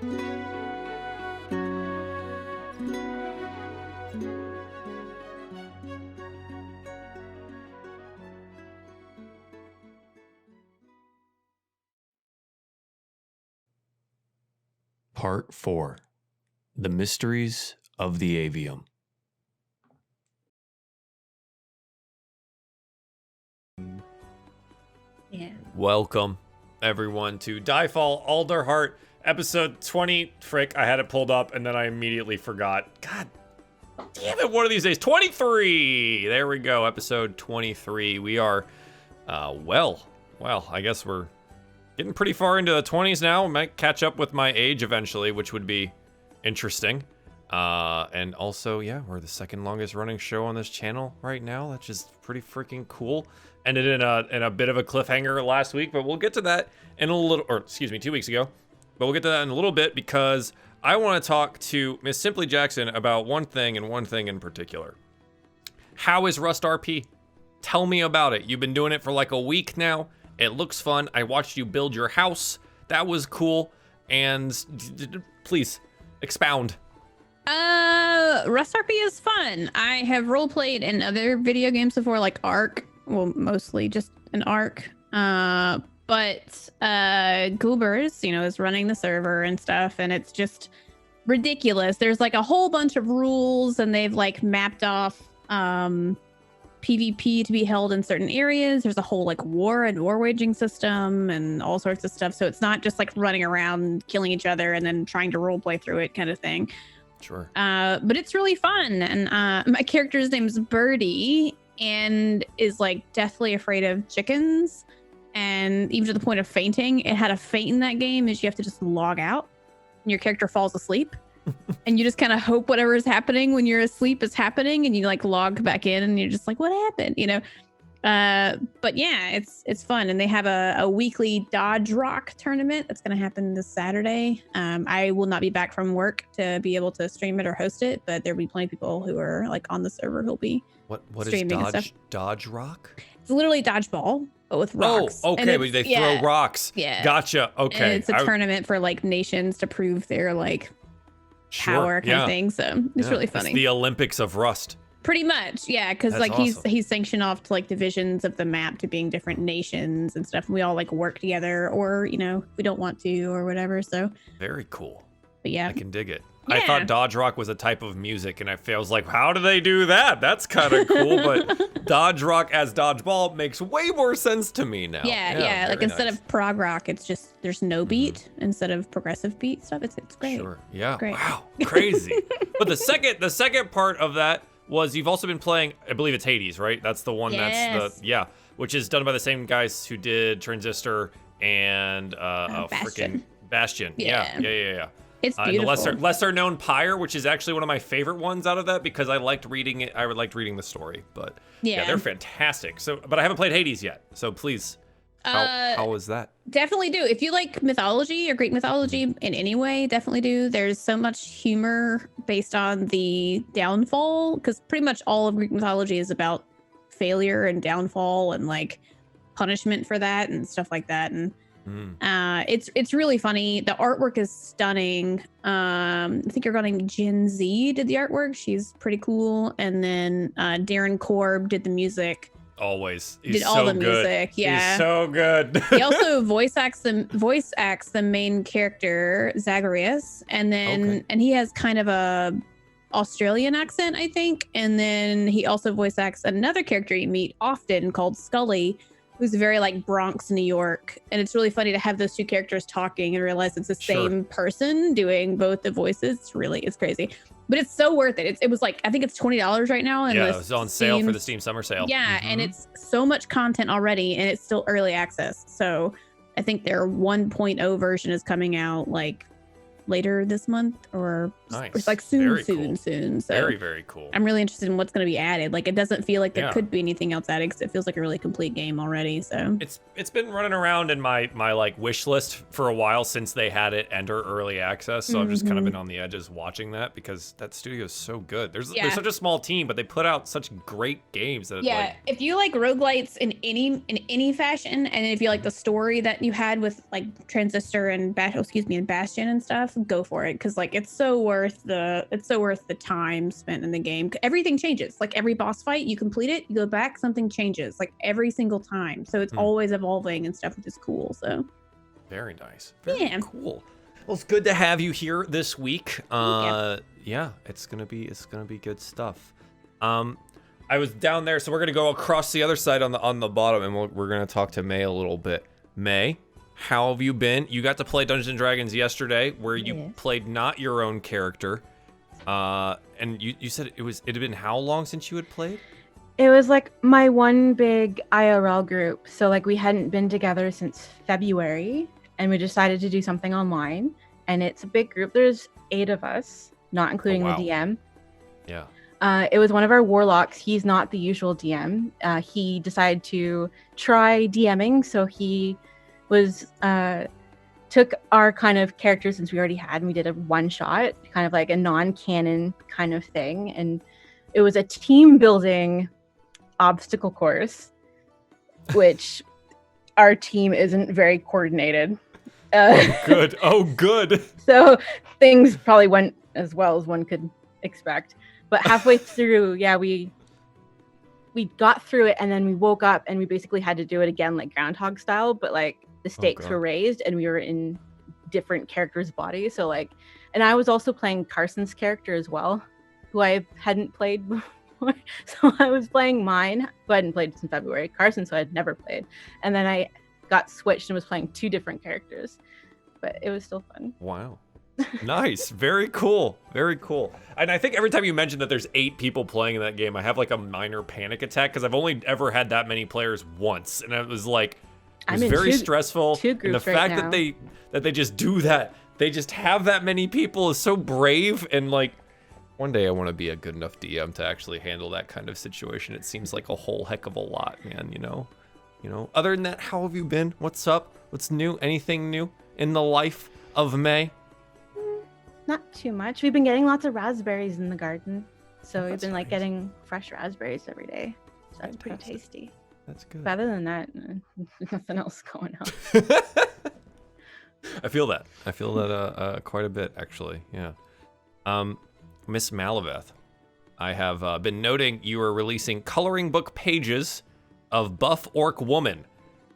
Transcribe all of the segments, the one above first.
Part 4. The Mysteries of the Avium. Yeah. Welcome, everyone, to DieFall Alderheart, episode 20. Frick, I had it pulled up, and then I immediately forgot. God damn it, one of these days. 23! There we go, episode 23. We are, well, I guess we're getting pretty far into the 20s now. Might catch up with my age eventually, which would be interesting. And also, yeah, we're the second longest running show on this channel right now. That's just pretty freaking cool. Ended in a bit of a cliffhanger last week, but we'll get to that in a little, or excuse me, 2 weeks ago. But we'll get to that in a little bit because I want to talk to Miss Simply Jackson about one thing and one thing in particular. How is Rust RP? Tell me about it. You've been doing it for like a week now. It looks fun. I watched you build your house. That was cool. And please expound. Rust RP is fun. I have roleplayed in other video games before, like Ark. Well, mostly just an Ark. But Goobers, is running the server and stuff, and it's just ridiculous. There's like a whole bunch of rules, and they've like mapped off PvP to be held in certain areas. There's a whole like war and war waging system and all sorts of stuff. So it's not just like running around killing each other and then trying to roleplay through it kind of thing. Sure. But it's really fun. And my character's name is Birdie and is like deathly afraid of chickens. And even to the point of fainting. It had a faint in that game is you have to just log out and your character falls asleep. And you just kind of hope whatever is happening when you're asleep is happening, and you like log back in and you're just like, what happened? But yeah, it's fun. And they have a weekly Dodge Rock tournament that's going to happen this Saturday. I will not be back from work to be able to stream it or host it, but there'll be plenty of people who are like on the server who'll be what streaming is Dodge Rock? It's literally dodgeball, but with rocks. Oh, okay, but they throw rocks. Yeah. Gotcha. Okay. And it's a tournament for like nations to prove their like power kind of thing. So it's really funny. It's the Olympics of Rust. Pretty much, yeah, because like awesome. he's sanctioned off to like divisions of the map to being different nations and stuff. And we all like work together, or we don't want to, or whatever. So very cool. But yeah, I can dig it. Yeah. I thought Dodge Rock was a type of music, and I was like, how do they do that? That's kind of cool. But Dodge Rock as dodgeball makes way more sense to me now. Yeah. Like instead of prog rock, it's just there's no beat instead of progressive beat stuff. It's great. Sure. Yeah. Great. Wow. Crazy. But the second part of that was you've also been playing, I believe it's Hades, right? That's the one that's which is done by the same guys who did Transistor and freaking Bastion. Yeah. It's beautiful. And the lesser known Pyre, which is actually one of my favorite ones out of that because I liked reading it. I liked reading the story, but yeah, they're fantastic. So, but I haven't played Hades yet. So please, how was that? Definitely do. If you like mythology or Greek mythology in any way, definitely do. There's so much humor based on the downfall, because pretty much all of Greek mythology is about failure and downfall and like punishment for that and stuff like that. And it's really funny. The artwork is stunning. I think you're going Gen Z did the artwork. She's pretty cool. And then Darren Korb did the music. Always. Did all the music. Yeah. He's so good. He also voice acts the main character, Zagreus. And then and he has kind of a Australian accent, I think. And then he also voice acts another character you meet often called Scully, who's very like Bronx, New York. And it's really funny to have those two characters talking and realize it's the same person doing both the voices. It's crazy. But it's so worth it. It was like, I think it's $20 right now. And it was on sale for the Steam Summer Sale. Yeah, and it's so much content already, and it's still early access. So I think their 1.0 version is coming out like later this month, or it's like soon. So very, very cool. I'm really interested in what's going to be added. Like, it doesn't feel like there could be anything else added because it feels like a really complete game already. So it's been running around in my like wish list for a while since they had it enter early access. So I've just kind of been on the edges watching that because that studio is so good. There's such a small team, but they put out such great games that if you like roguelites in any fashion, and if you like the story that you had with like Transistor and Bastion and stuff, go for it, because like it's so worth the time spent in the game. Everything changes. Like every boss fight, you complete it, you go back, something changes like every single time. So it's always evolving and stuff, which is cool. So very nice. Very cool. Well, it's good to have you here this week. Yeah, it's gonna be good stuff. I was down there, so we're gonna go across the other side on the bottom, and we're gonna talk to May a little bit. May, how have you been? You got to play Dungeons and Dragons yesterday, where you played not your own character, and you said it had been how long since you had played? It was like my one big IRL group, so like we hadn't been together since February, and we decided to do something online, and it's a big group. There's 8 of us, not including the DM. Yeah. It was one of our warlocks. He's not the usual DM. He decided to try DMing, so he was took our kind of characters since we already had, and we did a one-shot, kind of like a non-canon kind of thing, and it was a team-building obstacle course, which our team isn't very coordinated. Good. Oh, good. So things probably went as well as one could expect. But halfway through, we got through it, and then we woke up and we basically had to do it again, like Groundhog style. But like the stakes were raised, and we were in different characters' bodies. So like, and I was also playing Carson's character as well, who I hadn't played before. So I was playing mine, who I hadn't played since February. Carson, so I had never played, and then I got switched and was playing 2 different characters. But it was still fun. Wow. Nice. Very cool. Very cool. And I think every time you mention that there's 8 people playing in that game, I have like a minor panic attack, because I've only ever had that many players once, and it was like, it was very stressful. 2 groups and the fact now. that they just do that, they just have that many people is so brave. And like, one day I want to be a good enough DM to actually handle that kind of situation. It seems like a whole heck of a lot, man. You know. Other than that, how have you been? What's up? What's new? Anything new in the life of May? Not too much. We've been getting lots of raspberries in the garden, so we've been like getting fresh raspberries every day. So that's pretty tasty. That's good. But other than that, nothing else going on. I feel that quite a bit, actually. Yeah. Miss Malaveth, I have been noting you are releasing coloring book pages of Buff Orc Woman,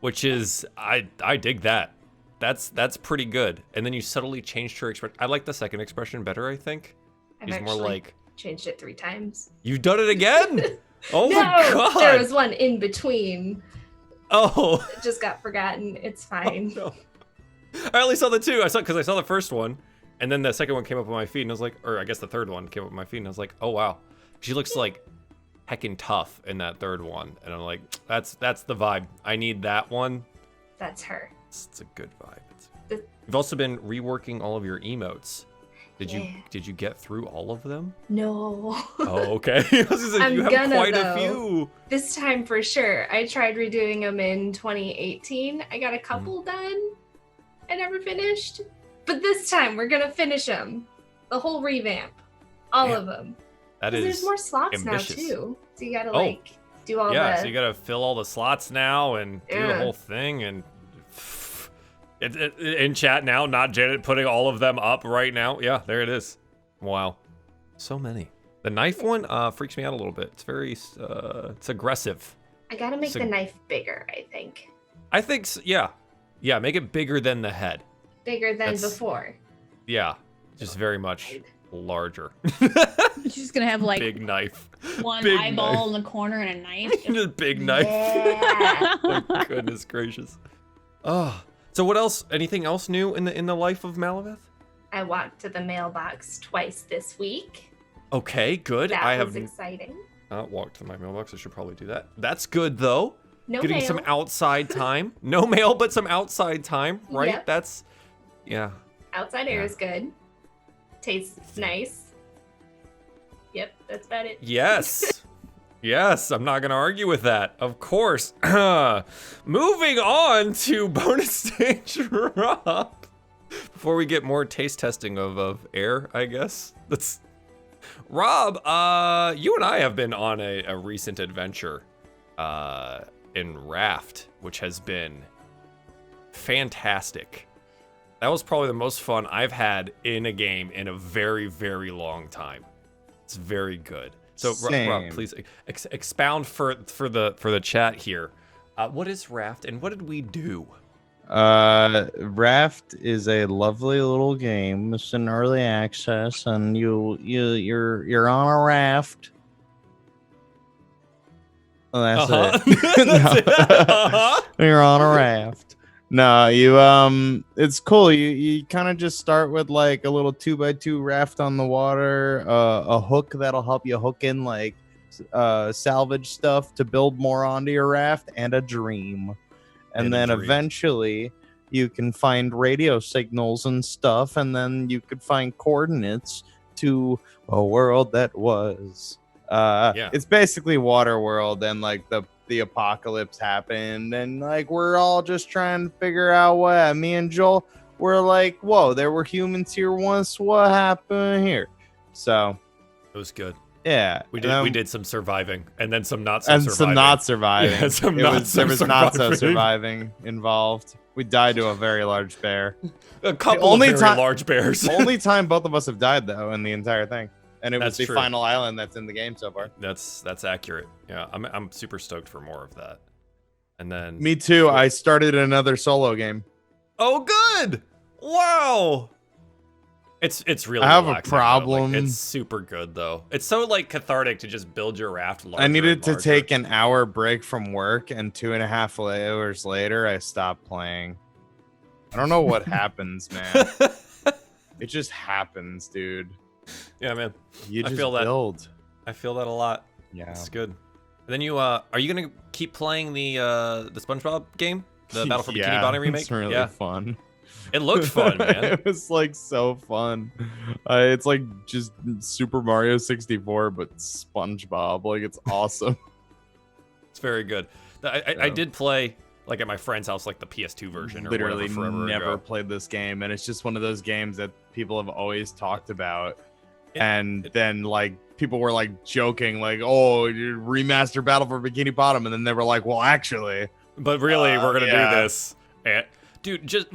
which is I dig that. That's pretty good. And then you subtly changed her expression. I like the second expression better, I think. I've more like changed it 3 times. You've done it again? Oh no, my god. There was one in between. Oh. It just got forgotten. It's fine. Oh, no. I only saw the 2. I saw the first one, and then the second one came up on my feed, and I was like, or I guess the third one came up on my feed, and I was like, oh wow. She looks like heckin' tough in that third one. And I'm like, that's the vibe. I need that one. That's her. It's a good vibe. You've also been reworking all of your emotes. Did you get through all of them? No. Oh, okay. You have quite a few. This time for sure. I tried redoing them in 2018. I got a couple done. I never finished. But this time we're gonna finish them. The whole revamp. All of them. That is there's more slots ambitious. Now too. So you gotta like do all the... Yeah, so you gotta fill all the slots now and do the whole thing. And in chat now, not Janet putting all of them up right now. Yeah, there it is. Wow. So many. The knife one freaks me out a little bit. It's very, it's aggressive. I gotta make the knife bigger, I think. I think, yeah. Yeah, make it bigger than the head. Bigger than before. Yeah, just very much larger. She's just gonna have like big knife. One big eyeball knife. in the corner and a knife. Just big knife. Yeah. Oh, goodness gracious. Oh. So what else? Anything else new in the life of Malaveth? I walked to the mailbox twice this week. Okay, good. That was exciting. Walked to my mailbox. I should probably do that. That's good though. No Getting mail. some outside time. No mail, but some outside time, right? Yep. That's, yeah. Outside air is good. Tastes nice. Yep, that's about it. Yes. Yes, I'm not going to argue with that. Of course. Moving on to bonus stage Rob. Before we get more taste testing of air, I guess. That's Rob, you and I have been on a recent adventure in Raft, which has been fantastic. That was probably the most fun I've had in a game in a very, very long time. It's very good. So Rob, please expound for the chat here. What is Raft and what did we do? Raft is a lovely little game. It's in early access, and you're on a raft. Oh, that's it. That's it. Uh-huh. You're on a raft. No, it's cool. You kind of just start with like a little 2x2 raft on the water, a hook that'll help you hook in like salvage stuff to build more onto your raft, and a dream. And then eventually you can find radio signals and stuff, and then you could find coordinates to a world that was. It's basically Waterworld, and like the apocalypse happened, and like we're all just trying to figure out what. Me and Joel were like, whoa, there were humans here once. What happened here? So it was good. Yeah, we did some surviving, and then some not so surviving. Some not surviving. Yeah, there was not so surviving involved. We died to a very large bear. A couple of very large bears. Only time both of us have died though in the entire thing, and it was the true. final island that's in the game so far. That's accurate. Yeah, I'm super stoked for more of that. And then me too. I started another solo game. Oh, good! Wow. It's really. I have relaxing, a problem. Like, it's super good though. It's so like cathartic to just build your raft. I needed to take an hour break from work, and 2.5 hours later, I stopped playing. I don't know what happens, man. It just happens, dude. Yeah, man. You just feel that. build. I feel that a lot. Yeah, it's good. And then you are you gonna keep playing the SpongeBob game, the Battle for Bikini Bottom remake? It's really fun. It looked fun, man. It was like so fun. It's like just Super Mario 64, but SpongeBob. Like it's awesome. It's very good. I did play like at my friend's house, like the PS2 version. Or literally forever never ago. played this game, and it's just one of those games that people have always talked about. And then like people were like joking, like, "Oh, you remaster Battle for Bikini Bottom," and then they were like, "Well, actually." But really, we're gonna do this, and dude, just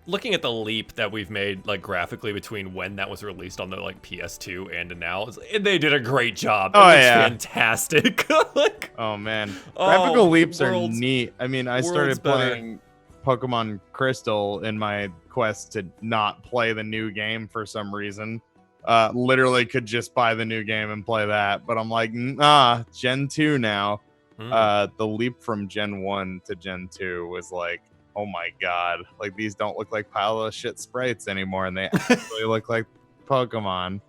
looking at the leap that we've made, like graphically, between when that was released on the like PS2 and now, they did a great job. It looks fantastic. Like, oh man, graphical leaps are neat. I mean, I started better. playing Pokemon Crystal in my quest to not play the new game for some reason. Literally could just buy the new game and play that, but I'm like, nah, Gen 2 now. The leap from Gen 1 to Gen 2 was like, oh my god, like these don't look like pile of shit sprites anymore, and they actually look like Pokemon.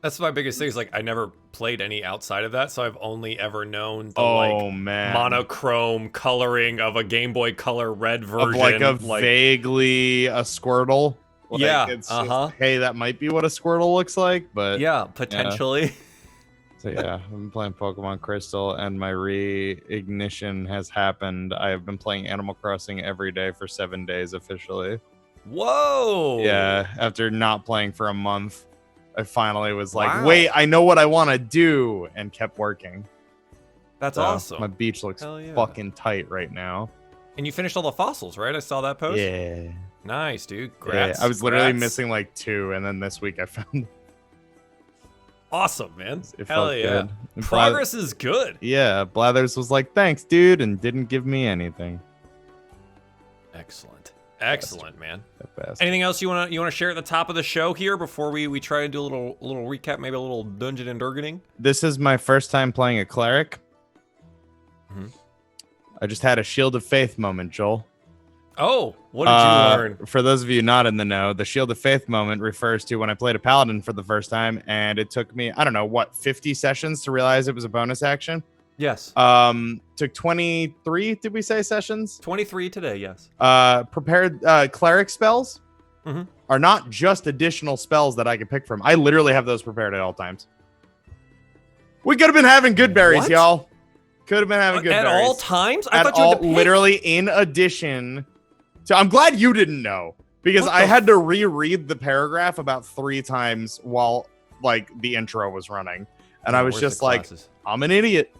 That's my biggest thing is like I never played any outside of that, so I've only ever known the monochrome coloring of a Game Boy Color red version of like vaguely a Squirtle. Like, it's just, hey, that might be what a Squirtle looks like, but potentially. So yeah, I've been playing Pokemon Crystal, and my re-ignition has happened. I have been playing Animal Crossing every day for 7 days officially. Whoa! Yeah, after not playing for a month, I finally was like, wait, I know what I want to do, and kept working. That's awesome. My beach looks fucking tight right now. And you finished all the fossils, right? I saw that post. Yeah. Nice, dude. Congrats. Yeah, I was literally missing like 2, and then this week I found. Awesome, man. It Hell felt yeah. good. Progress is good. Yeah, Blathers was like, thanks, dude, and didn't give me anything. Excellent, man. Anything else you wanna share at the top of the show here before we try and do a little recap, maybe a little dungeon and durgening? This is my first time playing a cleric. Mm-hmm. I just had a Shield of Faith moment, Joel. Oh, what did you learn? For those of you not in the know, the Shield of Faith moment refers to when I played a paladin for the first time, and it took me, I don't know, 50 sessions to realize it was a bonus action? Yes. Took 23, did we say, sessions? 23 today, yes. Prepared cleric spells are not just additional spells that I can pick from. I literally have those prepared at all times. We could have been having good berries, y'all. Could have been having good berries. At all times? I thought you had to pick. Literally in addition to... I'm glad you didn't know, because I had to reread the paragraph about 3 times while like the intro was running. And I was just like, I'm an idiot.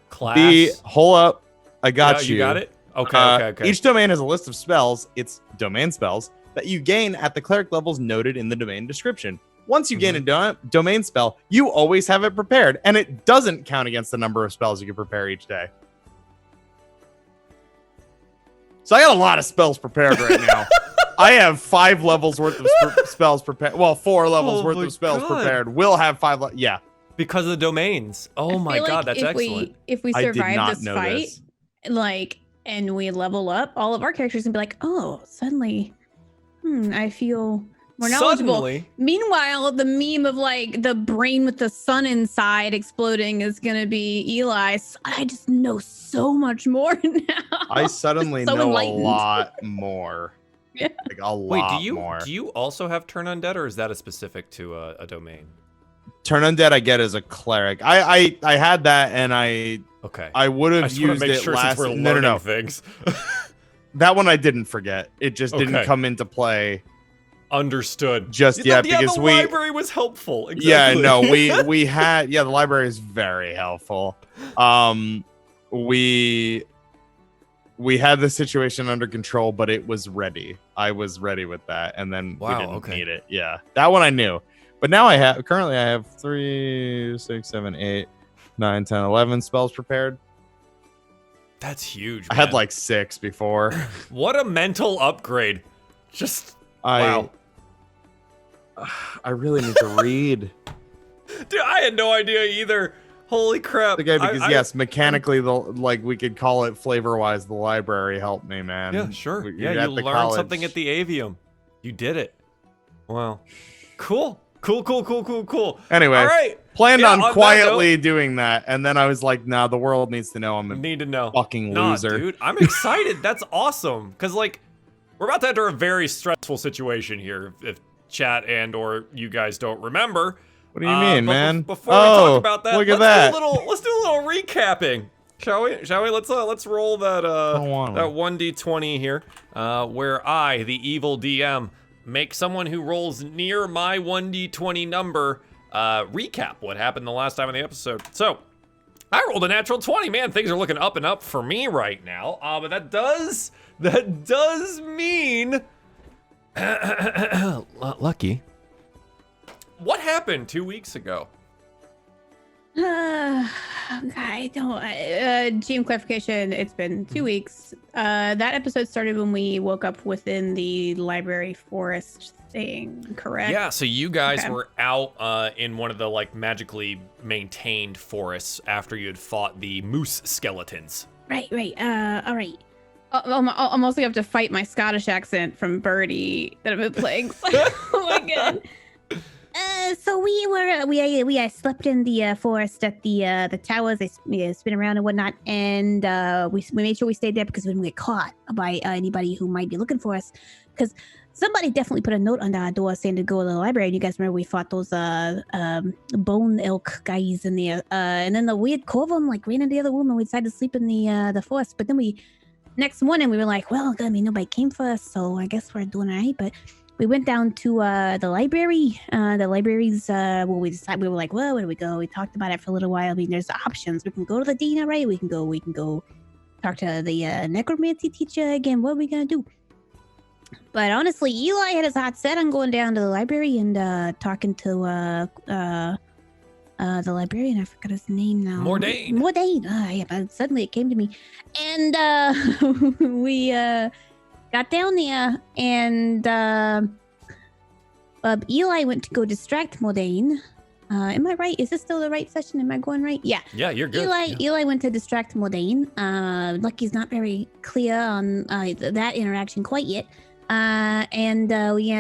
Class. Hold up. I got you. You got it? Okay. Each domain has a list of spells, its domain spells, that you gain at the cleric levels noted in the domain description. Once you gain a domain spell, you always have it prepared, and it doesn't count against the number of spells you can prepare each day. So I got a lot of spells prepared right now. I have 5 levels worth of spells prepared. Well, 4 levels worth of spells prepared. We'll have 5. Yeah. Because of the domains. Oh my god, that's excellent. If we I did survive not this know fight, this. like, and we level up, all of our characters can be like, oh, suddenly, I feel more knowledgeable. Suddenly. Meanwhile, the meme of like the brain with the sun inside exploding is gonna be Eli. I just know so much more now. I suddenly So know enlightened. a lot more. Yeah. Like a Wait, lot do more. you also have turn undead, or is that a specific to a domain? Turn undead I get as a cleric. I had that, and I Okay. would I have just want used to make it sure last. since we're No. learning things. That one I didn't forget. It just didn't Okay. come into play Understood. just yet because the we. library was helpful. Yeah, Exactly. no, we had. Yeah, the library is very helpful. We had the situation under control, but it was ready. I was ready with that, and then we Wow, didn't okay. need it. Yeah, that one I knew. But now I have 3, 6, 7, 8, 9, 10, 11 spells prepared. That's huge. I had man. like 6 before. What a mental upgrade. Just wow. I really need to read. Dude, I had no idea either. Holy crap. Okay, because yes, mechanically, we could call it flavor-wise. The library helped me, man. Yeah, sure. At Yeah, you the learned college. something at the avium. You did it. Wow. Cool. Anyway, All right. planned Yeah, on that quietly doing that, and then I was like, "Nah, the world needs to know I'm a Need to know. fucking Nah, loser." dude, I'm excited. That's awesome. Because, like, we're about to enter a very stressful situation here if chat and or you guys don't remember. What do you mean, but man? Before we talk about that, look at let's that. let's do a little recapping. Shall we? Let's roll that want that 1d20 here, where I, the evil DM, make someone who rolls near my 1d20 number recap what happened the last time in the episode. So, I rolled a natural 20. Man, things are looking up and up for me right now. But that does mean lucky. What happened 2 weeks ago? I don't. GM clarification. It's been 2 weeks. That episode started when we woke up within the library forest thing. Correct. Yeah. So you guys Okay. were out in one of the like magically maintained forests after you had fought the moose skeletons. Right. All right. I'm also gonna have to fight my Scottish accent from Birdie that I've been playing. Oh my god. So we slept in the forest at the towers. They spin around and whatnot, and we made sure we stayed there because we didn't get caught by anybody who might be looking for us. Because somebody definitely put a note on our door saying to go to the library. And you guys remember we fought those bone elk guys in there, and then the weird Corvum like ran into the other room, and we decided to sleep in the forest. But then next morning we were like, well, I mean nobody came for us, so I guess we're doing all right. But we went down to the library. The library's we decided, we were like, well, where do we go? We talked about it for a little while. I mean, there's options. We can go to the dean, right? We can go talk to the necromancy teacher again. What are we gonna do? But honestly, Eli had his heart set on going down to the library and talking to the librarian. I forgot his name now. Mordain. Yeah, but suddenly it came to me, and we got down there, and Eli went to go distract Mordain. Am I right? Is this still the right session? Am I going right? Yeah. Yeah, you're good. Eli went to distract Mordain. Lucky's not very clear on that interaction quite yet. And we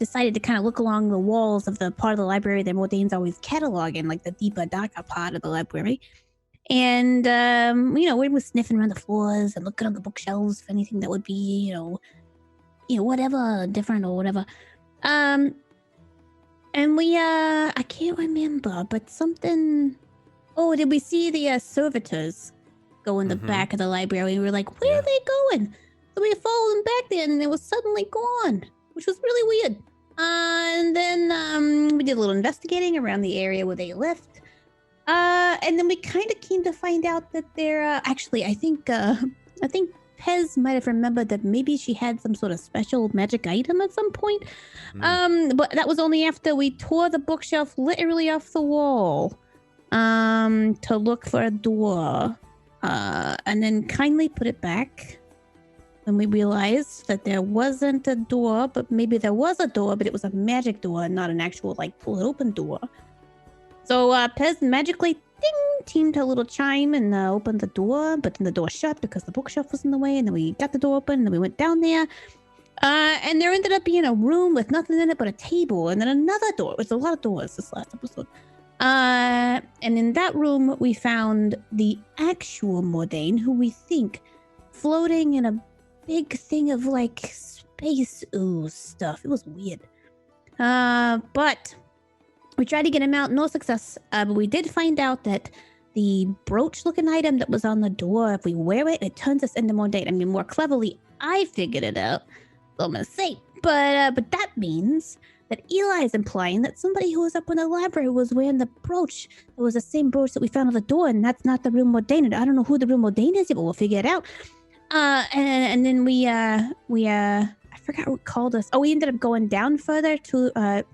decided to kind of look along the walls of the part of the library that Mordain's always cataloging, like the deeper, darker part of the library. And, we were sniffing around the floors and looking on the bookshelves for anything that would be, whatever, different or whatever. And we, I can't remember, but something... Oh, did we see the servitors go in the back of the library? We were like, where are they going? So we followed them back there, and they were suddenly gone, which was really weird. And then we did a little investigating around the area where they left. And then we kind of came to find out that they're actually, I think Pez might have remembered that maybe she had some sort of special magic item at some point. But that was only after we tore the bookshelf literally off the wall to look for a door. And then kindly put it back. And we realized that there wasn't a door, but maybe there was a door, but it was a magic door and not an actual, like, pull it open door. So Pez magically, ding, teamed a little chime and opened the door, but then the door shut because the bookshelf was in the way, and then we got the door open, and then we went down there. And there ended up being a room with nothing in it but a table, and then another door. It was a lot of doors this last episode. And in that room, we found the actual Mordain, who we think floating in a big thing of like space ooze stuff. It was weird. But we tried to get him out, no success. But we did find out that the brooch-looking item that was on the door, if we wear it, it turns us into Mordain. I mean, more cleverly, I figured it out. So I'm gonna say, but that means that Eli is implying that somebody who was up in the library was wearing the brooch. It was the same brooch that we found on the door, and that's not the real Mordain. I don't know who the real Mordain is yet, but we'll figure it out. And then we I forgot what called us. Oh, we ended up going down further to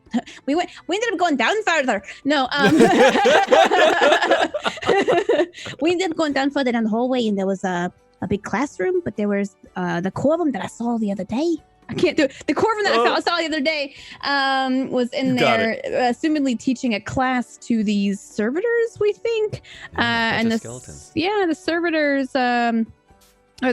we ended up going down further. No, we ended up going down further down the hallway, and there was a big classroom, but there was the Corvum that I saw the other day. I can't do it. The Corvum that I saw the other day was in there, assumedly teaching a class to these servitors, we think. And the skeletons. Yeah, the servitors. Or were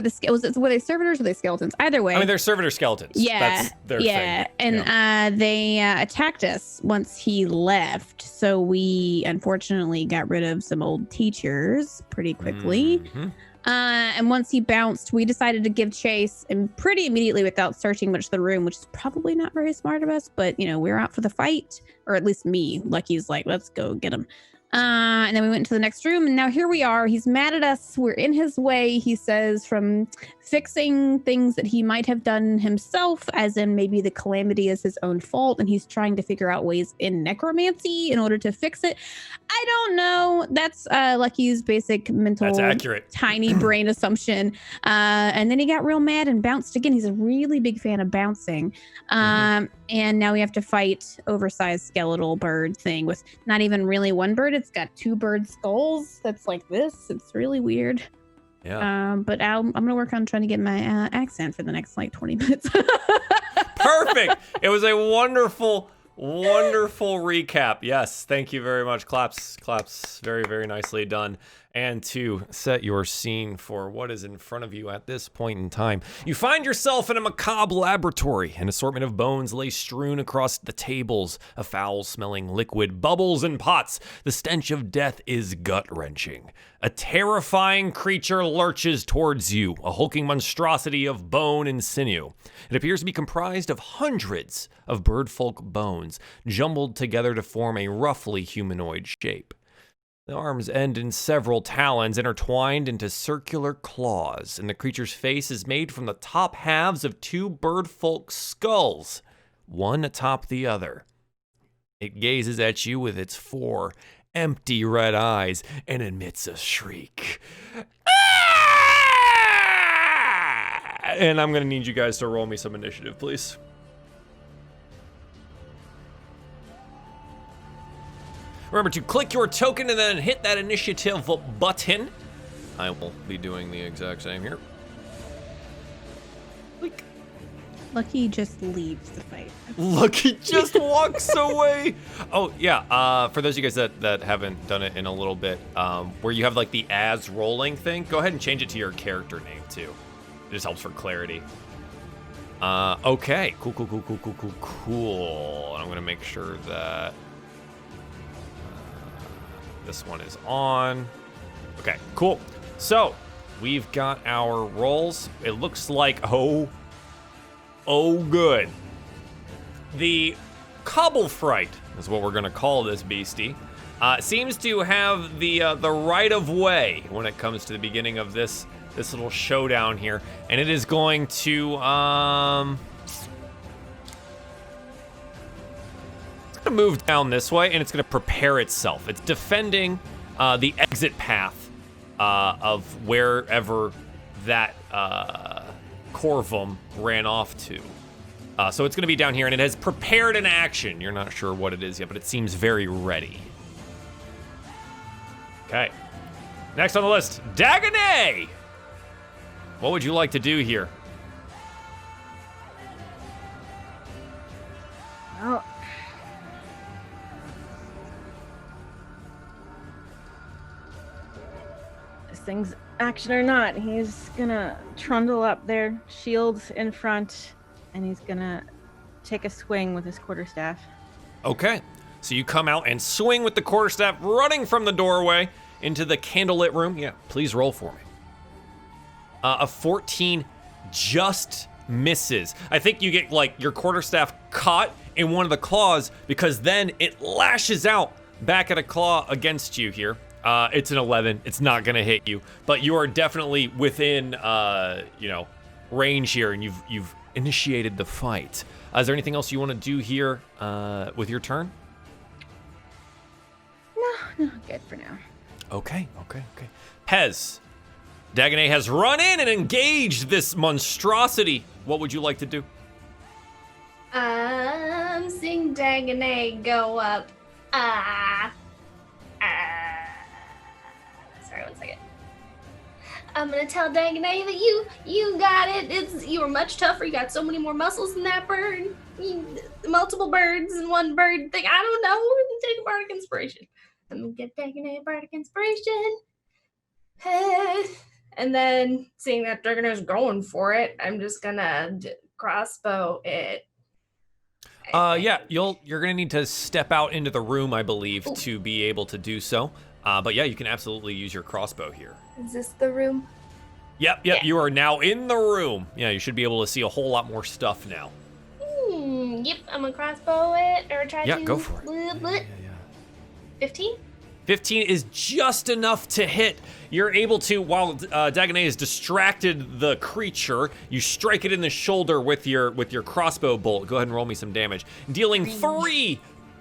they servitors or they skeletons? Either way. I mean, they're servitor skeletons. Yeah. That's their thing. And they attacked us once he left. So we unfortunately got rid of some old teachers pretty quickly. Mm-hmm. And once he bounced, we decided to give chase and pretty immediately without searching much of the room, which is probably not very smart of us. But, you know, we're out for the fight, or at least me. Lucky's like, let's go get him. And then we went to the next room, and now here we are. He's mad at us. We're in his way, he says, from fixing things that he might have done himself, as in maybe the calamity is his own fault, and he's trying to figure out ways in necromancy in order to fix it. I don't know. That's Lucky's basic mental, that's accurate, tiny brain assumption. And then he got real mad and bounced again. He's a really big fan of bouncing. And now we have to fight oversized skeletal bird thing with not even really one bird. It's got two bird skulls. That's like this. It's really weird. Yeah. But I'm gonna work on trying to get my accent for the next like 20 minutes. Perfect. It was a wonderful recap. Yes, thank you very much. Claps. Very, very nicely done. And to set your scene for what is in front of you at this point in time, you find yourself in a macabre laboratory. An assortment of bones lay strewn across the tables. A foul-smelling liquid bubbles in pots. The stench of death is gut-wrenching. A terrifying creature lurches towards you, a hulking monstrosity of bone and sinew. It appears to be comprised of hundreds of birdfolk bones, jumbled together to form a roughly humanoid shape. The arms end in several talons intertwined into circular claws, and the creature's face is made from the top halves of two birdfolk skulls, one atop the other. It gazes at you with its four empty red eyes and emits a shriek. And I'm going to need you guys to roll me some initiative, please. Remember to click your token and then hit that initiative button. I will be doing the exact same here. Click. Lucky just leaves the fight. Lucky just walks away. Oh, yeah. For those of you guys that haven't done it in a little bit, where you have like the as rolling thing, go ahead and change it to your character name too. It just helps for clarity. Okay. Cool. And I'm going to make sure that this one is on. Okay, cool. So we've got our rolls. It looks like, oh good. The Cobble Fright is what we're gonna call this beastie. Seems to have the right of way when it comes to the beginning of this little showdown here, and it is going to move down this way, and it's going to prepare itself. It's defending the exit path of wherever that Corvum ran off to. So it's going to be down here, and it has prepared an action. You're not sure what it is yet, but it seems very ready. Okay. Next on the list, Dagonet! What would you like to do here? Well, this thing's action or not, he's gonna trundle up there, shields in front, and he's gonna take a swing with his quarterstaff. Okay. So you come out and swing with the quarterstaff, running from the doorway into the candlelit room. Yeah, please roll for me. A 14 just misses. I think you get like your quarterstaff caught in one of the claws because then it lashes out back at a claw against you here. It's an 11. It's not gonna hit you, but you are definitely within, range here, and you've initiated the fight. Is there anything else you want to do here with your turn? No, good for now. Okay. Pez, Dagonet has run in and engaged this monstrosity. What would you like to do? Seeing Dagonet go up. Sorry, 1 second. I'm gonna tell Dagonet that you got it. You were much tougher. You got so many more muscles than that bird. Multiple birds in one bird thing. I don't know. Take a bardic inspiration. I'm gonna give Dagonet a bardic inspiration. And then, seeing that Dagonet's going for it, I'm just gonna crossbow it. Yeah, you're gonna need to step out into the room, I believe, to be able to do so. But yeah, you can absolutely use your crossbow here. Is this the room? Yep, Yeah. you are now in the room. Yeah, you should be able to see a whole lot more stuff now. Yep, I'm gonna crossbow it, or try to. Yeah, go for it. Yeah. 15? 15 is just enough to hit. You're able to, while Dagonet has distracted the creature, you strike it in the shoulder with your crossbow bolt. Go ahead and roll me some damage. Dealing 3,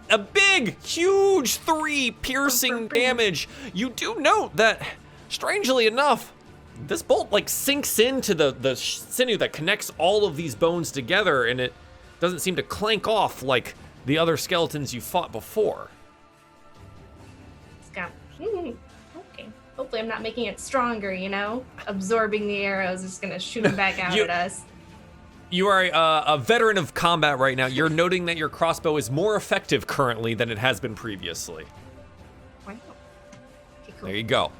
a big, huge 3 piercing damage. You do note that, strangely enough, this bolt like sinks into the sinew that connects all of these bones together, and it doesn't seem to clank off like the other skeletons you fought before. Okay. Hopefully I'm not making it stronger, Absorbing the arrows, just gonna shoot them back out at us. You are a veteran of combat right now. You're noting that your crossbow is more effective currently than it has been previously. Wow. Okay, cool. There you go.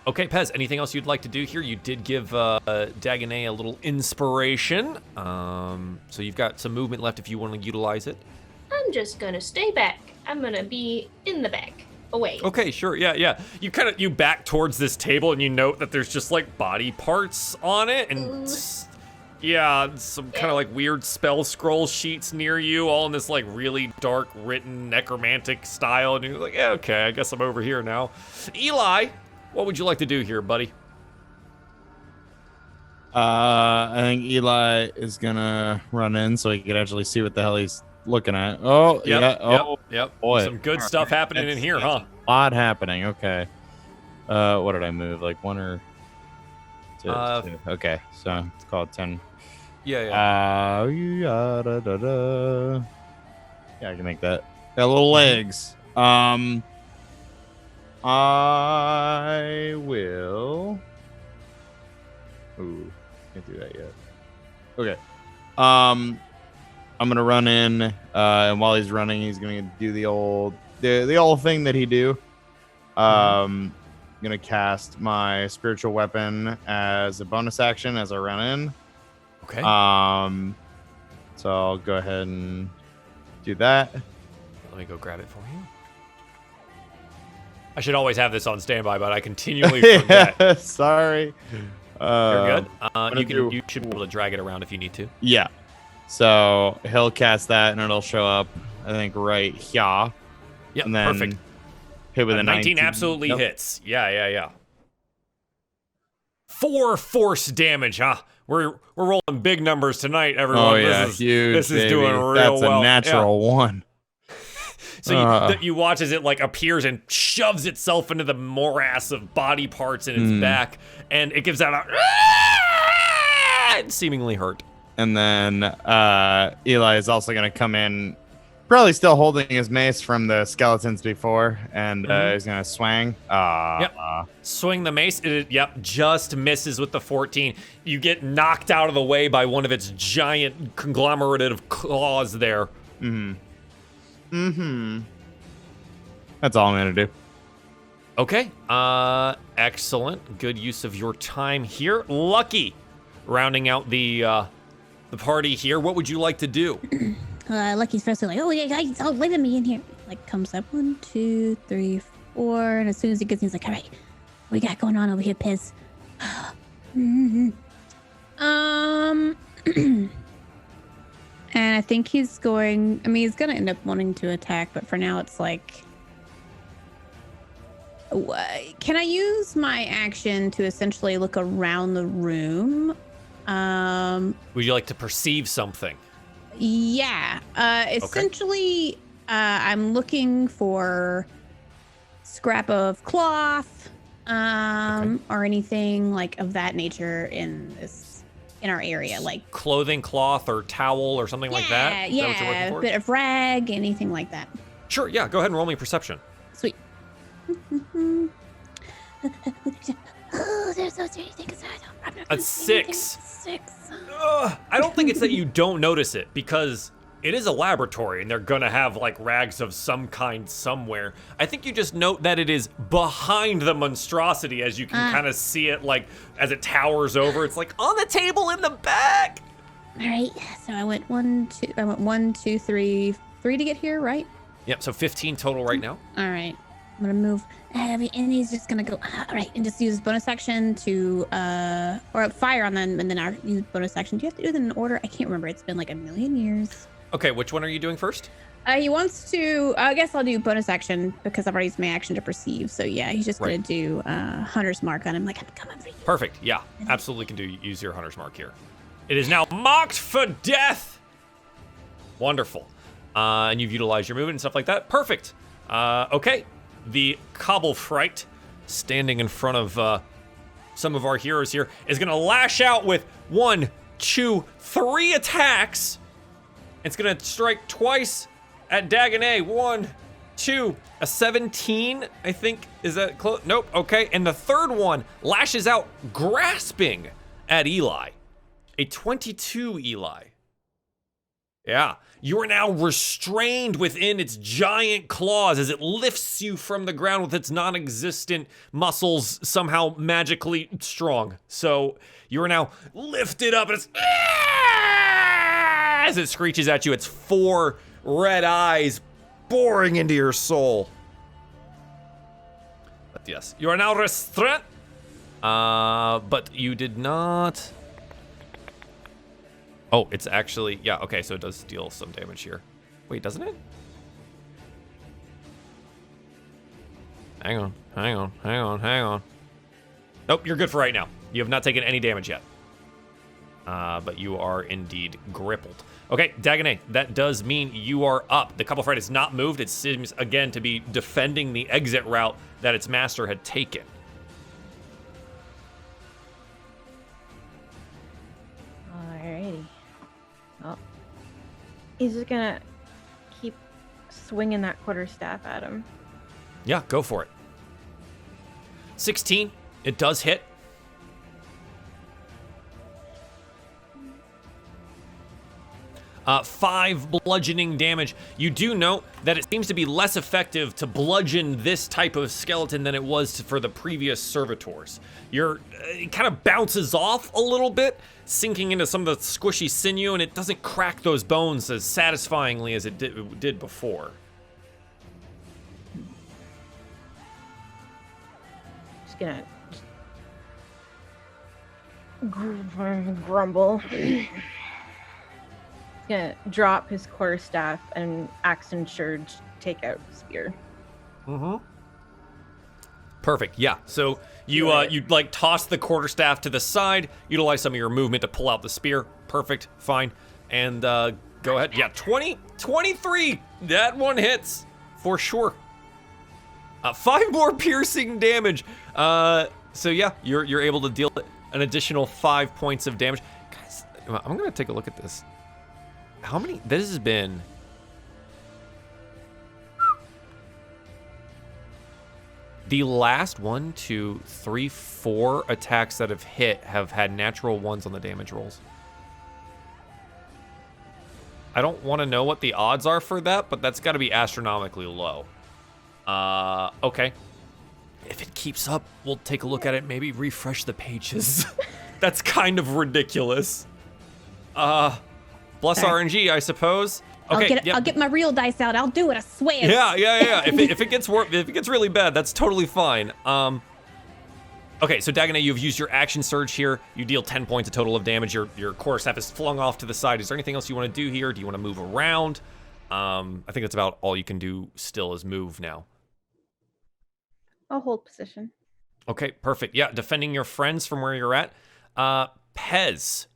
Okay, Pez, anything else you'd like to do here? You did give Dagonet a little inspiration. So you've got some movement left if you want to utilize it. I'm just gonna stay back. I'm gonna be in the back. Away. Okay, sure, yeah. You back towards this table and you note that there's just like body parts on it and some kind of like weird spell scroll sheets near you, all in this like really dark written necromantic style, and you're like, yeah, okay, I guess I'm over here now. Eli, what would you like to do here, buddy? I think Eli is gonna run in so he can actually see what the hell he's looking at. Oh, Yep. Boy. Some good stuff happening in here, huh? A lot happening. Okay. What did I move? Like 1 or 2? Okay, so it's called 10. Yeah. Yeah, I can make that. Got little legs. I will. Ooh, can't do that yet. Okay. I'm gonna run in, and while he's running, he's gonna do the old thing that he do. I'm gonna cast my spiritual weapon as a bonus action as I run in. Okay. So I'll go ahead and do that. Let me go grab it for you. I should always have this on standby, but I continually forget. Yeah, sorry. You're good. You should be able to drag it around if you need to. Yeah. So he'll cast that, and it'll show up, I think, right here. Yep, and then perfect. Hit with a 19 absolutely hits. Yeah. 4 force damage, huh? We're rolling big numbers tonight, everyone. Oh yeah, huge. This is doing real well. That's a natural 1. So you watch as it like appears and shoves itself into the morass of body parts in its back, and it gives out a seemingly hurt. And then Eli is also going to come in, probably still holding his mace from the skeletons before, and he's going to swing. Swing the mace. Just misses with the 14. You get knocked out of the way by one of its giant conglomerate of claws there. That's all I'm going to do. Okay. Excellent. Good use of your time here. Lucky, rounding out the party here. What would you like to do? Lucky's first like, oh yeah, guys, oh, let me in here. Like comes up 1, 2, 3, 4, and as soon as he gets in, he's like, all right, what we got going on over here, Piz? And I think he's going. I mean, he's gonna end up wanting to attack, but for now, it's like, can I use my action to essentially look around the room? Would you like to perceive something? Yeah. Essentially, I'm looking for scrap of cloth, or anything like of that nature in our area, like clothing, cloth, or towel, or something like that. Yeah, is that what you're looking for? a bit of rag, anything like that. Sure. Yeah. Go ahead and roll me perception. Sweet. Oh, there's those three things. A 6. I don't think it's that you don't notice it, because it is a laboratory and they're gonna have like rags of some kind somewhere. I think you just note that it is behind the monstrosity, as you can kind of see it like as it towers over. It's like on the table in the back. All right, so I went 1, 2, 3 to get here, right? Yep. So 15 total right now. All right, I'm gonna move. And he's just gonna go, all right, and just use bonus action to, or fire on them, and then I'll use bonus action. Do you have to do them in order? I can't remember. It's been like a million years. Okay, which one are you doing first? He wants to, I guess I'll do bonus action because I've already used my action to perceive. So yeah, he's just gonna do Hunter's Mark on him. Like, I'm coming for you. Perfect. Yeah, absolutely can use your Hunter's Mark here. It is now mocked for death. Wonderful. And you've utilized your movement and stuff like that. Perfect. Okay. The Cobble Fright, standing in front of some of our heroes here, is going to lash out with 1, 2, 3 attacks. It's going to strike twice at Dagonet. 1, 2, a 17, I think. Is that close? Nope. Okay. And the third one lashes out, grasping at Eli. A 22, Eli. Yeah. You are now restrained within its giant claws as it lifts you from the ground with its non-existent muscles somehow magically strong. So you are now lifted up, and it's as it screeches at you, its 4 red eyes boring into your soul. But yes, you are now restrained. But you did not. Oh, it's actually, yeah, okay, so it does deal some damage here. Wait, doesn't it? Hang on. Nope, you're good for right now. You have not taken any damage yet. But you are indeed grappled. Okay, Dagonet, that does mean you are up. The Couple Fright is not moved. It seems, again, to be defending the exit route that its master had taken. Alrighty. Well, he's just gonna keep swinging that quarterstaff at him. Yeah, go for it. 16, it does hit. Five bludgeoning damage. You do note that it seems to be less effective to bludgeon this type of skeleton than it was for the previous servitors. It kind of bounces off a little bit, sinking into some of the squishy sinew, and it doesn't crack those bones as satisfyingly as it did before. Just gonna grumble. Gonna drop his quarterstaff and action surge, take out the spear. Perfect. Yeah. So you like toss the quarterstaff to the side, utilize some of your movement to pull out the spear. Perfect. Fine. And go ahead. Yeah. 23. That one hits for sure. 5 more piercing damage. So yeah, you're able to deal an additional 5 points of damage. Guys, I'm gonna take a look at this. How many? This has been. The last 1, 2, 3, 4 attacks that have hit have had natural ones on the damage rolls. I don't want to know what the odds are for that, but that's got to be astronomically low. Okay. If it keeps up, we'll take a look at it, maybe refresh the pages. That's kind of ridiculous. Plus RNG, I suppose. Okay, I'll get my real dice out. I'll do it, I swear. Yeah. If it gets really bad, that's totally fine. Okay, so Dagonet, you've used your action surge here. You deal 10 points of total of damage. Your quarterstaff is flung off to the side. Is there anything else you want to do here? Do you want to move around? I think that's about all you can do still is move now. I'll hold position. Okay, perfect. Yeah, defending your friends from where you're at. Pez,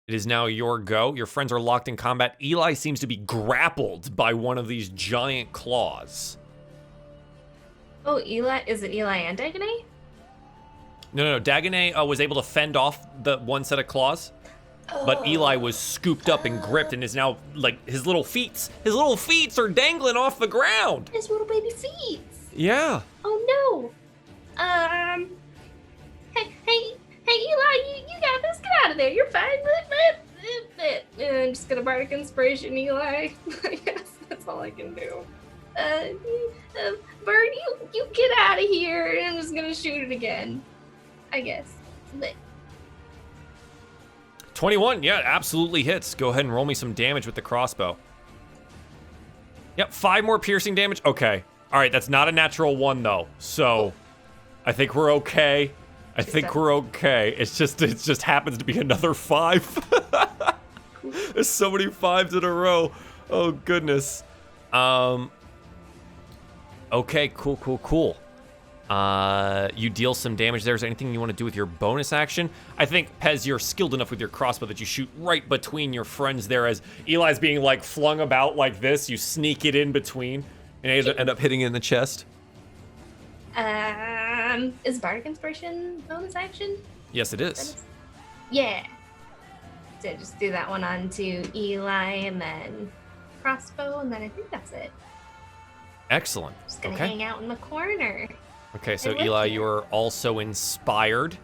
it is now your go. Your friends are locked in combat. Eli seems to be grappled by one of these giant claws. Oh, Eli, is it Eli and Dagonet? No. Dagonet was able to fend off the one set of claws, but Eli was scooped up and gripped and is now, like, his little feet are dangling off the ground. His little baby feet. Yeah. Oh no. Hey, Eli, you got this. Get out of there. You're fine. I'm just gonna bardic inspiration, Eli. I guess that's all I can do. Bird, you get out of here. And I'm just gonna shoot it again. I guess. But 21, yeah, absolutely hits. Go ahead and roll me some damage with the crossbow. Yep, 5 more piercing damage. Okay. All right, that's not a natural 1 though. So I think we're okay. It just happens to be another 5. There's so many 5s in a row. Oh goodness. Okay, cool. You deal some damage there. Is there anything you want to do with your bonus action? I think, Pez, you're skilled enough with your crossbow that you shoot right between your friends there as Eli's being, like, flung about like this. You sneak it in between, and you end up hitting it in the chest. is bardic inspiration bonus action? Yes, it is. Yeah. So just do that one on to Eli and then crossbow, and then I think that's it. Excellent. Just gonna hang out in the corner. Okay, so Eli, you're also inspired.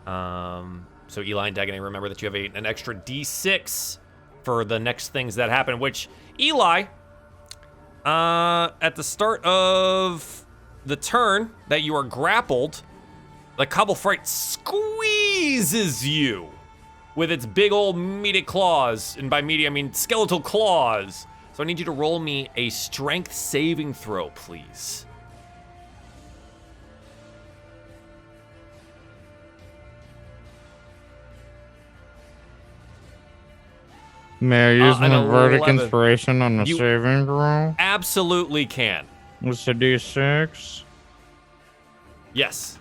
So Eli and Dagonet, remember that you have an extra D6 for the next things that happen, which Eli, at the start of the turn that you are grappled, the Cobble Fright squeezes you with its big old meaty claws. And by meaty, I mean skeletal claws. So I need you to roll me a strength saving throw, please. May I use my bardic 11. inspiration on the saving throw? Absolutely can. It's a D6. Yes.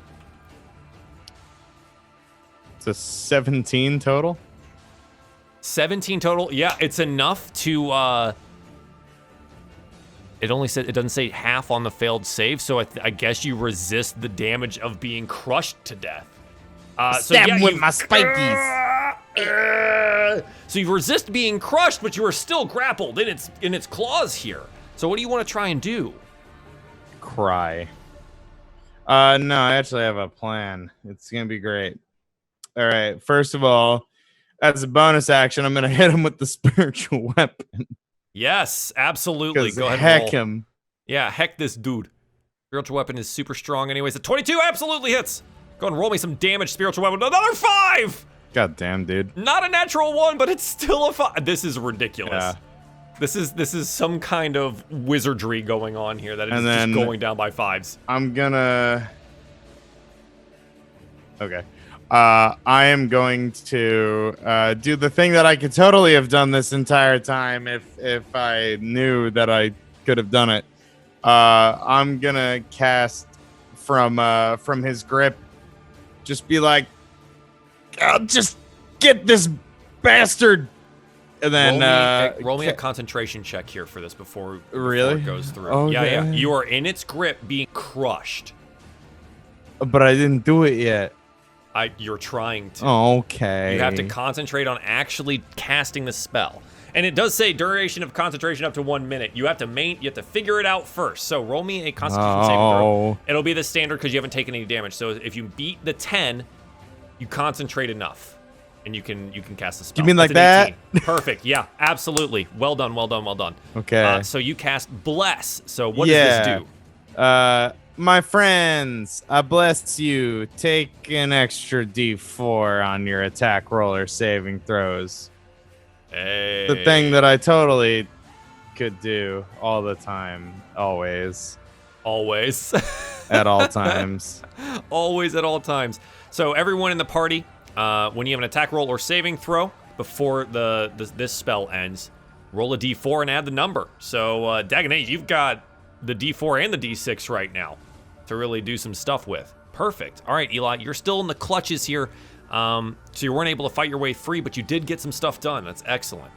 It's a 17 total. 17 total. Yeah, it's enough to. It doesn't say half on the failed save, so I guess you resist the damage of being crushed to death. Stab him with my spikies. So you resist being crushed, but you are still grappled in its claws here. So what do you want to try and do? Cry. No, I actually have a plan. It's gonna be great. All right. First of all, as a bonus action, I'm gonna hit him with the spiritual weapon. Yes, absolutely. Go ahead. Heck and roll. him. Yeah, heck this dude. Spiritual weapon is super strong anyways. A 22 absolutely hits. Go ahead and roll me some damage, spiritual weapon. Another 5! God damn, dude. Not a natural 1, but it's still a 5. This is ridiculous. Yeah. This is some kind of wizardry going on here that is then just going down by 5s. I'm gonna... Okay. I am going to do the thing that I could totally have done this entire time if I knew that I could have done it. I'm gonna cast from his grip. Just be like, I'll just get this bastard. And then roll me a concentration check here for this before Really? it goes through. Okay. Yeah. You are in its grip, being crushed. But I didn't do it yet. You're trying to. Okay. You have to concentrate on actually casting the spell. And it does say duration of concentration up to 1 minute. You have to figure it out first. So roll me a Constitution saving throw. It'll be the standard because you haven't taken any damage. So if you beat the 10, you concentrate enough, and you can cast the spell. You mean like That's that? 18. Perfect. Yeah, absolutely. Well done. Okay. So you cast Bless. So what does this do? My friends, I bless you. Take an extra D4 on your attack roller saving throws. Hey. The thing that I totally could do all the time, always, at all times. Always at all times. So everyone in the party, when you have an attack roll or saving throw before this spell ends, roll a D4 and add the number. So Dagonet, you've got the D4 and the D6 right now to really do some stuff with. Perfect. All right, Eli, you're still in the clutches here. So you weren't able to fight your way free, but you did get some stuff done. That's excellent.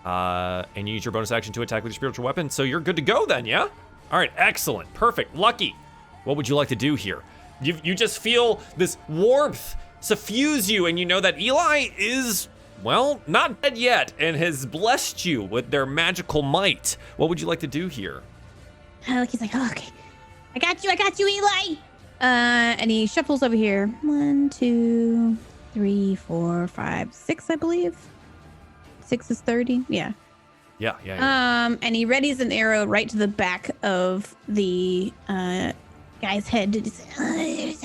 And you use your bonus action to attack with your spiritual weapon, so you're good to go then, yeah? All right, excellent, perfect. Lucky, what would you like to do here? You just feel this warmth suffuse you, and you know that Eli is, well, not dead yet, and has blessed you with their magical might. What would you like to do here? He's like, oh, okay. I got you, Eli. And he shuffles over here. 1, 2, 3, 4, 5, 6, I believe. 6 is 30. Yeah. Yeah. And he readies an arrow right to the back of the guy's head. To just, I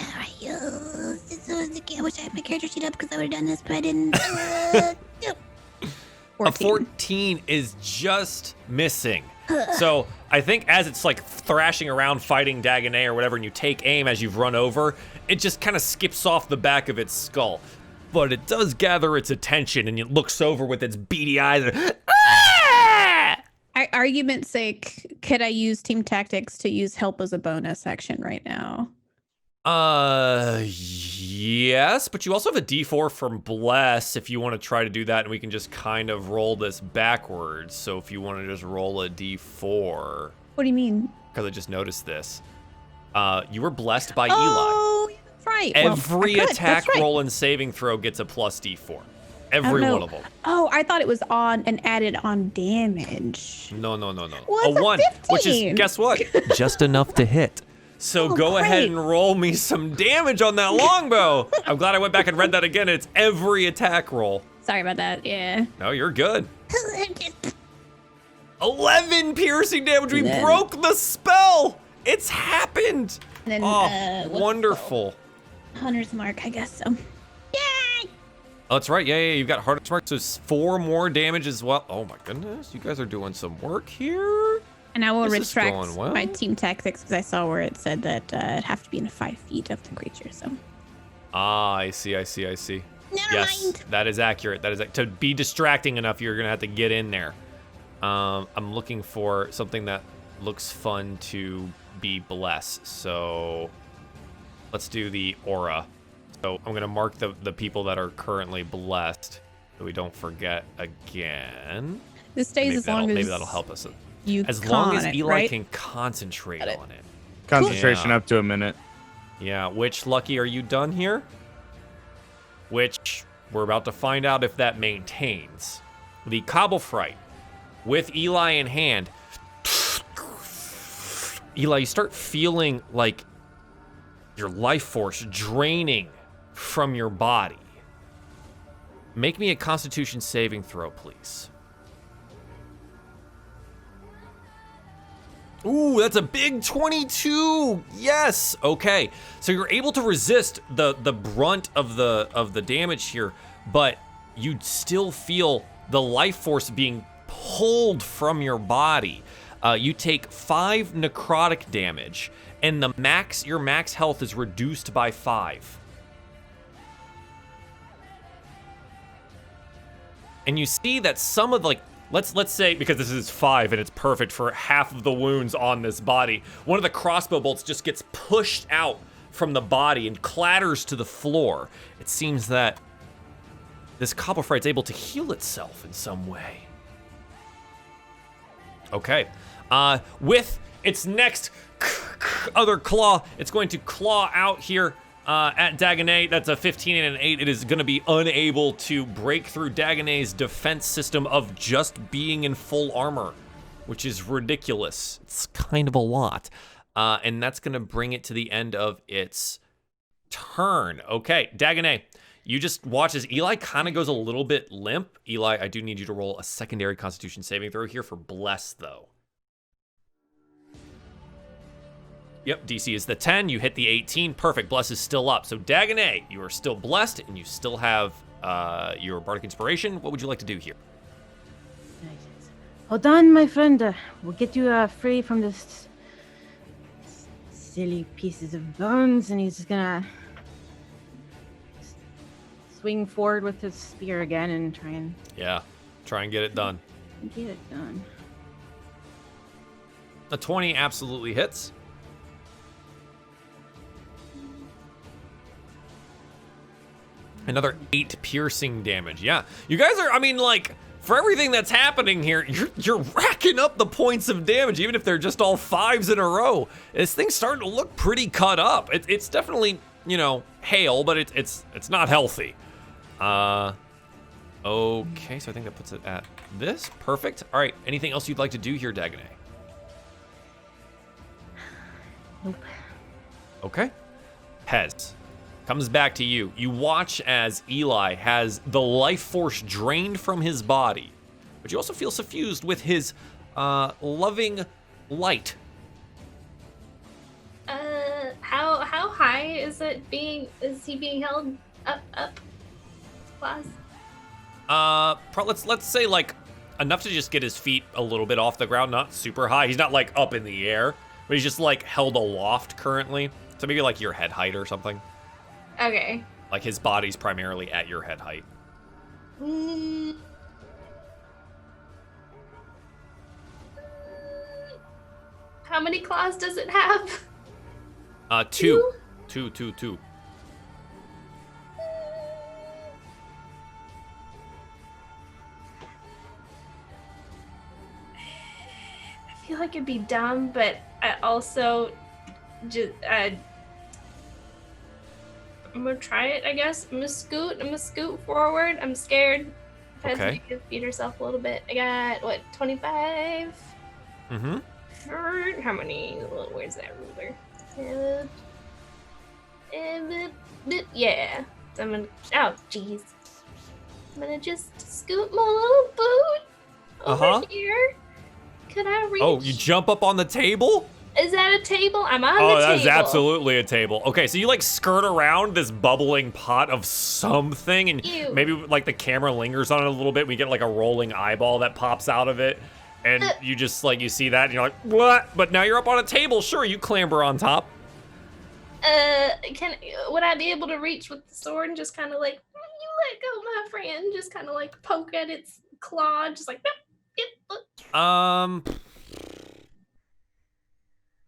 wish I had my character sheet up because I would have done this, but I didn't. 14. A 14 is just missing. So I think as it's like thrashing around fighting Dagonet or whatever, and you take aim as you've run over, it just kind of skips off the back of its skull. But it does gather its attention, and it looks over with its beady eyes. And, Argument's sake, could I use team tactics to use help as a bonus action right now? Yes, but you also have a D4 from Bless if you want to try to do that, and we can just kind of roll this backwards. So if you want to just roll a D4. What do you mean? Because I just noticed this. You were blessed by Eli. Oh, that's right. Every Well, attack right. roll and saving throw gets a plus D4. Every one of them. Oh, I thought it was on and added on damage. No. Well, A it's a 1, which is, 15. guess what? Just enough to hit. So go ahead and roll me some damage on that longbow. I'm glad I went back and read that again. It's every attack roll. Sorry about that. Yeah. No, you're good. 11 piercing damage. We broke the spell. It's happened. And then, Oh, wonderful. Hunter's mark, I guess so. Yay! Oh, that's right. Yeah. You've got Hunter's mark. So it's 4 more damage as well. Oh my goodness. You guys are doing some work here. And I will This is retract going well. my team tactics because I saw where it said that it'd have to be in 5 feet of the creature. So. Ah, I see. Never Yes, mind. that is accurate. To be distracting enough, you're gonna have to get in there. I'm looking for something that looks fun to be blessed. So let's do the aura. So I'm gonna mark the people that are currently blessed, so we don't forget again. This stays as long as maybe that'll help us. you As long as con it, Eli right? can concentrate on it. Concentration Yeah. up to a minute. Yeah, which, Lucky, are you done here? Which, we're about to find out if that maintains. The Cobble Fright, with Eli in hand. Eli, you start feeling like your life force draining from your body. Make me a Constitution saving throw, please. Ooh, that's a big 22. Yes. Okay. So you're able to resist the brunt of the damage here, but you still feel the life force being pulled from your body. You take 5 necrotic damage, and your max health is reduced by 5. And you see that some of let's say, because this is 5 and it's perfect for half of the wounds on this body, one of the crossbow bolts just gets pushed out from the body and clatters to the floor. It seems that this Copperfright's able to heal itself in some way. Okay. With its next other claw, it's going to claw out here at Dagonet. That's a 15 and an 8. It is going to be unable to break through Dagonet's defense system of just being in full armor, which is ridiculous. It's kind of a lot. And that's going to bring it to the end of its turn. Okay, Dagonet, you just watch as Eli kind of goes a little bit limp. Eli, I do need you to roll a secondary Constitution saving throw here for Bless, though. Yep, DC is the 10. You hit the 18. Perfect. Bless is still up. So Dagonet, you are still blessed, and you still have your Bardic Inspiration. What would you like to do here? Hold on, my friend. We'll get you free from this silly pieces of bones, and he's just gonna swing forward with his spear again and try and get it done. Get it done. A 20 absolutely hits. Another 8 piercing damage. Yeah, you guys are, I mean, like, for everything that's happening here, you're racking up the points of damage, even if they're just all 5s in a row. This thing's starting to look pretty cut up. It's definitely, you know, hale, but it's not healthy. Okay, so I think that puts it at this. Perfect. All right, anything else you'd like to do here, Dagonet? Nope. Okay. Pez. Comes back to you. You watch as Eli has the life force drained from his body, but you also feel suffused with his loving light. How high is he being held up? Class? Let's say like enough to just get his feet a little bit off the ground, not super high. He's not like up in the air, but he's just like held aloft currently. So maybe like your head height or something. Okay. Like his body's primarily at your head height. How many claws does it have? Two. I feel like it'd be dumb, but I also just I'm gonna try it, I guess. I'm gonna scoot forward. I'm scared. Okay. Pez beat herself a little bit. I got, what, 25? Mm-hmm. How many? Where's that ruler? Yeah. So I'm gonna, oh, jeez. I'm gonna just scoot my little boot over here. Could I reach? Oh, you jump up on the table? Is that a table? I'm on the table. Oh, that is absolutely a table. Okay, so you like skirt around this bubbling pot of something, and Ew. maybe like the camera lingers on it a little bit. We get like a rolling eyeball that pops out of it, and you just like, you see that, and you're like, what? But now you're up on a table. Sure, you clamber on top. Would I be able to reach with the sword and just kind of like, you let go, my friend, just kind of like poke at its claw, just like,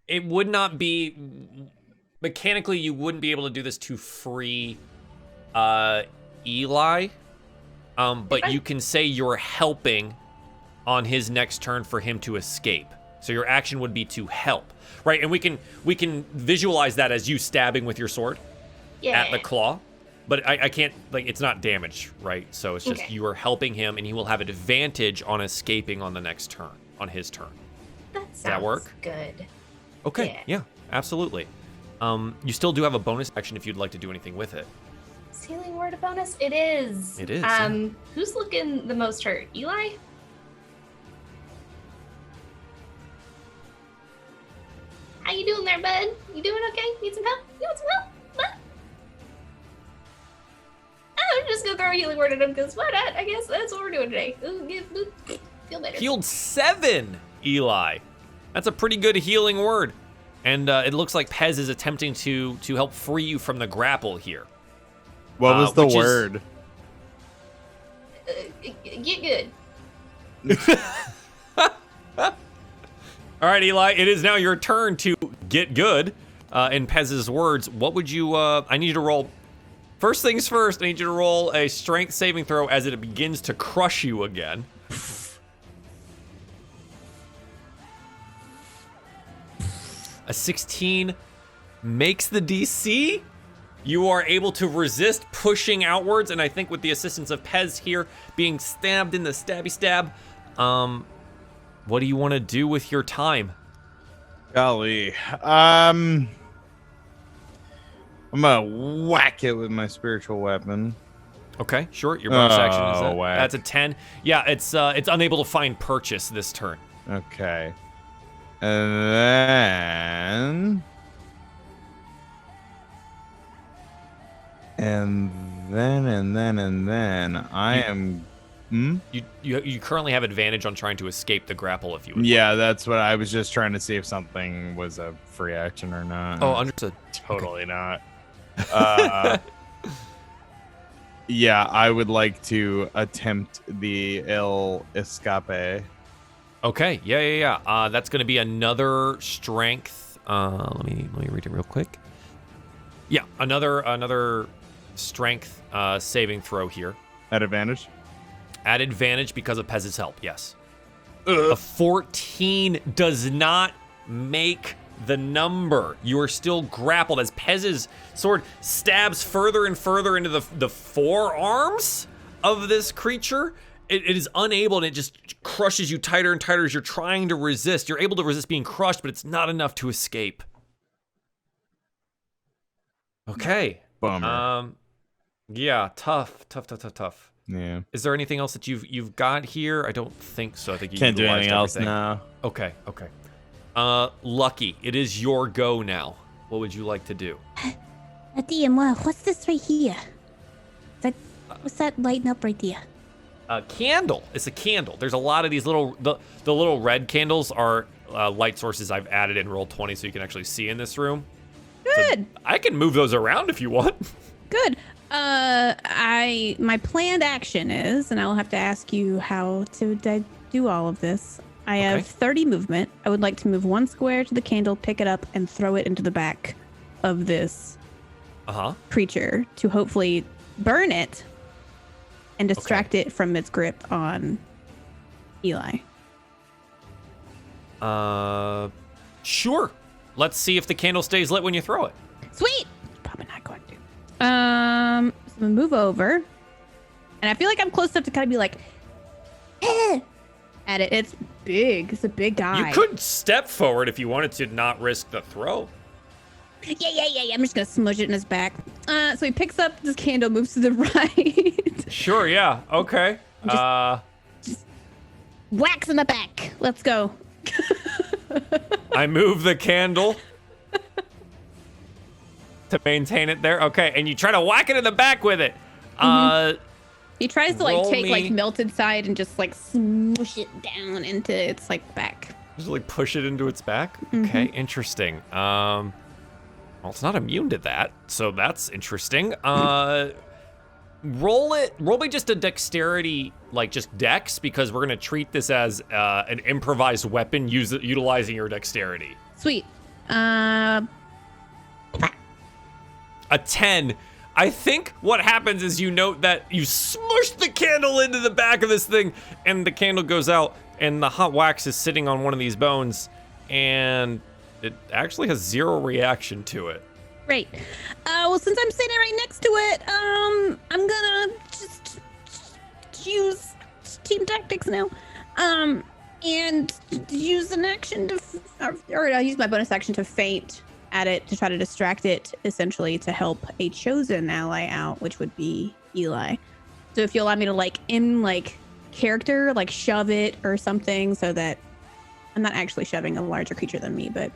It would not be, mechanically, you wouldn't be able to do this to free Eli, but you can say you're helping on his next turn for him to escape. So your action would be to help, right? And we can visualize that as you stabbing with your sword at the claw, but I can't, like, it's not damage, right? So it's just you are helping him, and he will have advantage on escaping on the next turn, on his turn. Does that work? Good. Okay, yeah, absolutely. You still do have a bonus action if you'd like to do anything with it. Is healing word a bonus? It is. It is. Who's looking the most hurt? Eli? How you doing there, bud? You doing okay? Need some help? You want some help? Bud? I'm just gonna throw a healing word at him because why not? I guess that's what we're doing today. Feel better. Healed 7, Eli. That's a pretty good healing word. And it looks like Pez is attempting to help free you from the grapple here. What was the word? Get good. All right, Eli, it is now your turn to get good. In Pez's words, what would you, I need you to roll First things first, I need you to roll a strength saving throw as it begins to crush you again. A 16 makes the DC. You are able to resist pushing outwards, and I think with the assistance of Pez here being stabbed in the stabby stab, what do you want to do with your time? Golly. I'm gonna whack it with my spiritual weapon. Okay, sure. Your bonus action is that. Whack. That's a 10. Yeah, it's unable to find purchase this turn. Okay. And then I am. You currently have advantage on trying to escape the grapple if you would. Yeah, that's what I was just trying to see if something was a free action or not. Oh, understood. Totally not. Yeah, I would like to attempt the El Escape. Okay, yeah. That's going to be another strength. Let me read it real quick. Yeah, another strength saving throw here. At advantage? At advantage because of Pez's help, yes. A 14 does not make the number. You are still grappled as Pez's sword stabs further and further into the forearms of this creature. It is unable, and it just crushes you tighter and tighter as you're trying to resist. You're able to resist being crushed, but it's not enough to escape. Okay. Bummer. Yeah, tough. Yeah. Is there anything else that you've got here? I don't think so. I think you Can't do utilized anything else everything. now. Okay. Lucky, it is your go now. What would you like to do? DM, what's this right here? What's that lighting up right there? A candle. It's a candle. There's a lot of these little the little red candles are light sources I've added in Roll20 so you can actually see in this room. Good. So I can move those around if you want. Good. My planned action is, and I'll have to ask you how to do all of this. I have 30 movement. I would like to move one square to the candle, pick it up, and throw it into the back of this creature to hopefully burn it and distract it from its grip on Eli. Sure. Let's see if the candle stays lit when you throw it. Sweet. Probably not going to. So I'm gonna move over, and I feel like I'm close enough to kind of be like, at it. It's big. It's a big guy. You could step forward if you wanted to not risk the throw. Yeah. I'm just gonna smush it in his back. So he picks up this candle, moves to the right. Sure. Yeah. Okay. Just whacks in the back. Let's go. I move the candle to maintain it there. Okay, and you try to whack it in the back with it. He tries to roll take me- melted side and just smush it down into its back. Just push it into its back. Okay, interesting. Well, it's not immune to that, so that's interesting. Roll me just a dexterity, just dex, because we're gonna treat this as an improvised weapon utilizing your dexterity. Sweet. A 10. I think what happens is you note that you smush the candle into the back of this thing, and the candle goes out, and the hot wax is sitting on one of these bones, and it actually has 0 reaction to it. Great. Well, since I'm sitting right next to it, I'm gonna just use team tactics now. And use an action or I'll use my bonus action to feint at it to try to distract it, essentially to help a chosen ally out, which would be Eli. So if you allow me to in character, shove it or something, so that I'm not actually shoving a larger creature than me, but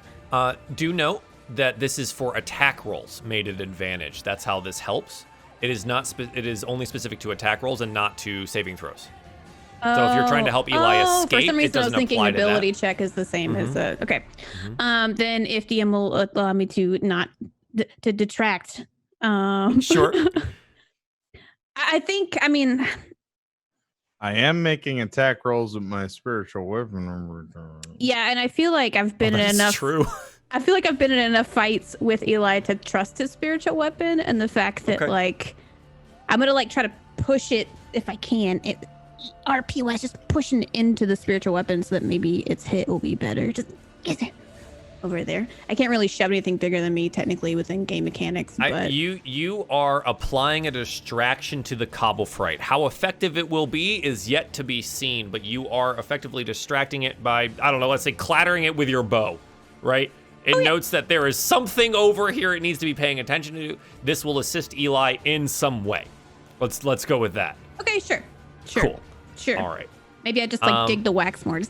do note that this is for attack rolls made at advantage. That's how this helps. It is not. It is only specific to attack rolls and not to saving throws. So if you're trying to help Eli escape, for some reason it doesn't I was thinking apply to ability that. check is the same as okay. Then if DM will allow me to not to detract, Sure. I think. I mean, I am making attack rolls with my spiritual weapon. yeah, and I feel like I've been in That's enough. true. I feel like I've been in enough fights with Eli to trust his spiritual weapon, and the fact that like I'm gonna like try to push it if I can. RP wise, just pushing it into the spiritual weapon so that maybe its hit will be better. Just get there. Over there. I can't really shove anything bigger than me technically within game mechanics. But you are applying a distraction to the Cobble Fright. How effective it will be is yet to be seen, but you are effectively distracting it by, I don't know, let's say clattering it with your bow, right? It notes that there is something over here it needs to be paying attention to. This will assist Eli in some way. Let's go with that. Okay, sure. Cool. Sure. All right. Maybe I just like dig the wax more.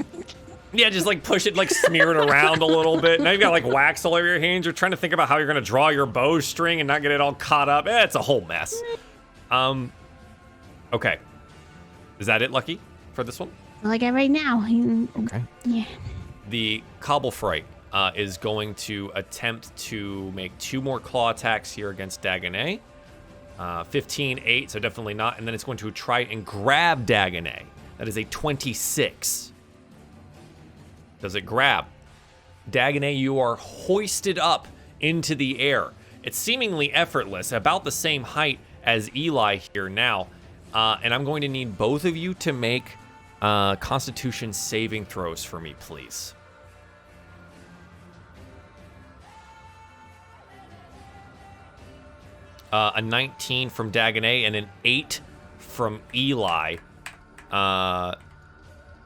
Yeah, just like push it, like smear it around a little bit. Now you've got like wax all over your hands. You're trying to think about how you're gonna draw your bowstring and not get it all caught up. It's a whole mess. Okay. Is that it, Lucky, for this one? Like right now. Okay. Yeah. The Cobble Fright is going to attempt to make 2 more claw attacks here against Dagonet. 15, 8, so definitely not. And then it's going to try and grab Dagonet. That is a 26. Does it grab? Dagonet, you are hoisted up into the air. It's seemingly effortless, about the same height as Eli here now. And I'm going to need both of you to make Constitution saving throws for me, please. A 19 from Dagonet and an 8 from Eli.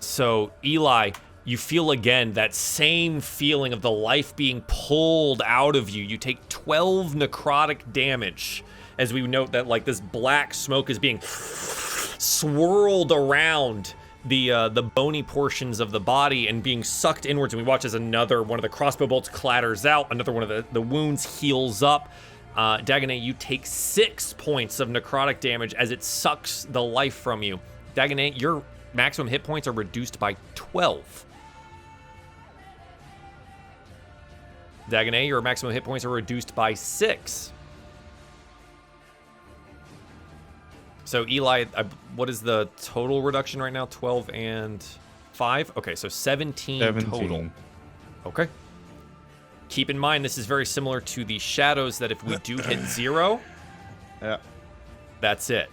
So, Eli, you feel again that same feeling of the life being pulled out of you. You take 12 necrotic damage, as we note that like this black smoke is being swirled around the bony portions of the body and being sucked inwards. And we watch as another one of the crossbow bolts clatters out. Another one of the wounds heals up. Dagonet, you take 6 points of necrotic damage as it sucks the life from you. Dagonet, your maximum hit points are reduced by 12. Dagonet, your maximum hit points are reduced by 6. So Eli, what is the total reduction right now? 12 and 5? Okay, so 17 total. Okay. Keep in mind, this is very similar to the shadows that if we do hit 0, that's it.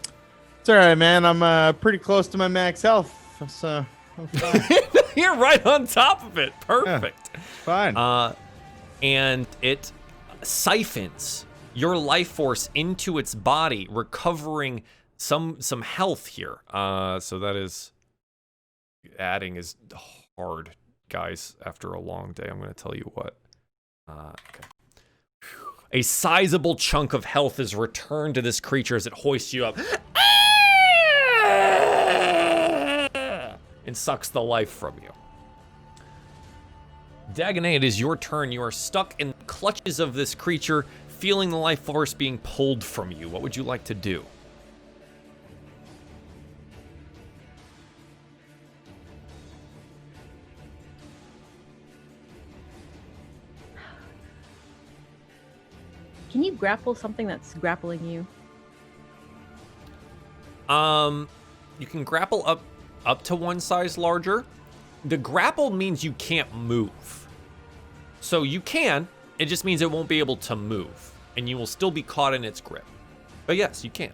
It's all right, man. I'm pretty close to my max health, so I'm fine. You're right on top of it. Perfect. Yeah, fine. And it siphons your life force into its body, recovering some health here. So that is adding is hard, guys. After a long day, I'm going to tell you what. Okay. A sizable chunk of health is returned to this creature as it hoists you up and sucks the life from you. Dagonet, it is your turn. You are stuck in the clutches of this creature, feeling the life force being pulled from you. What would you like to do? Can you grapple something that's grappling you? You can grapple up to one size larger. The grapple means you can't move. So you can, it just means it won't be able to move, and you will still be caught in its grip. But yes, you can.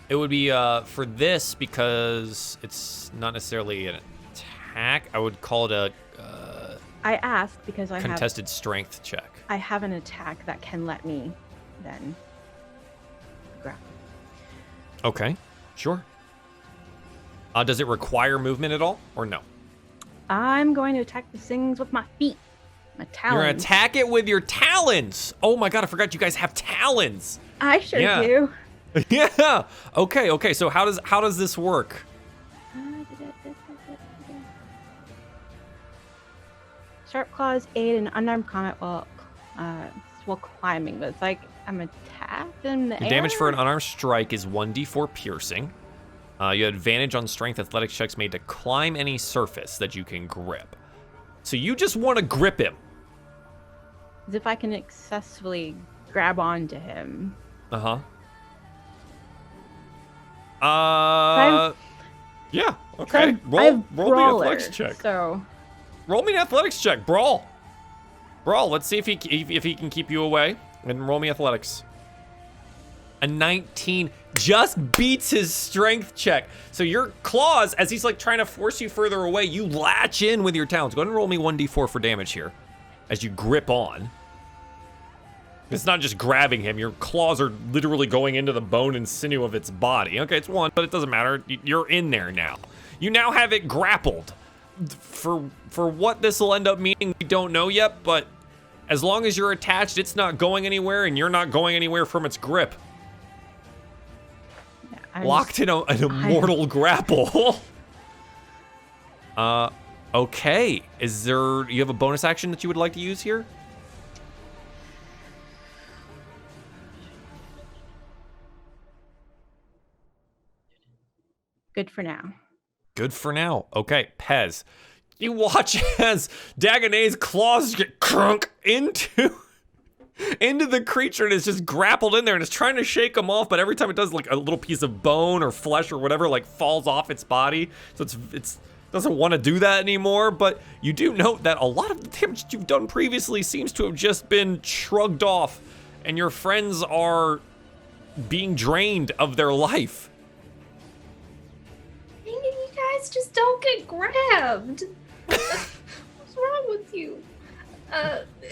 It would be for this, because it's not necessarily an attack. I would call it a I asked because I contested strength check. I have an attack that can let me then grapple. Okay, sure. Does it require movement at all, or no? I'm going to attack the things with my feet. My talons. You're gonna attack it with your talons. Oh my god, I forgot you guys have talons. I sure Yeah. do. Yeah. Okay. So how does this work? Sharp claws aid in unarmed combat while climbing, but it's like I'm attacked in the Your air. damage for an unarmed strike is 1d4 piercing. You have advantage on strength athletics checks made to climb any surface that you can grip. So you just want to grip him. As if I can successfully grab onto him. Uh-huh. I'm- Yeah. Okay, I have roll me an brawler, athletics check. So Roll me an athletics check. Brawl. Let's see if he can keep you away. And roll me athletics. A 19 just beats his strength check. So your claws, as he's like trying to force you further away, you latch in with your talons. Go ahead and roll me 1d4 for damage here as you grip on. It's not just grabbing him. Your claws are literally going into the bone and sinew of its body. Okay, it's 1, but it doesn't matter. You're in there now. You now have it grappled. For what this will end up meaning, we don't know yet, but as long as you're attached, it's not going anywhere, and you're not going anywhere from its grip. Locked in a mortal grapple. Okay. Do you have a bonus action that you would like to use here? good for now. Good for now. Okay, Pez. You watch as Dagonet's claws get crunk into the creature and it's just grappled in there and it's trying to shake him off, but every time it does, like a little piece of bone or flesh or whatever like falls off its body. So it's doesn't want to do that anymore, but you do note that a lot of the damage that you've done previously seems to have just been shrugged off and your friends are being drained of their life. Dang it, you guys just don't get grabbed. What's wrong with you?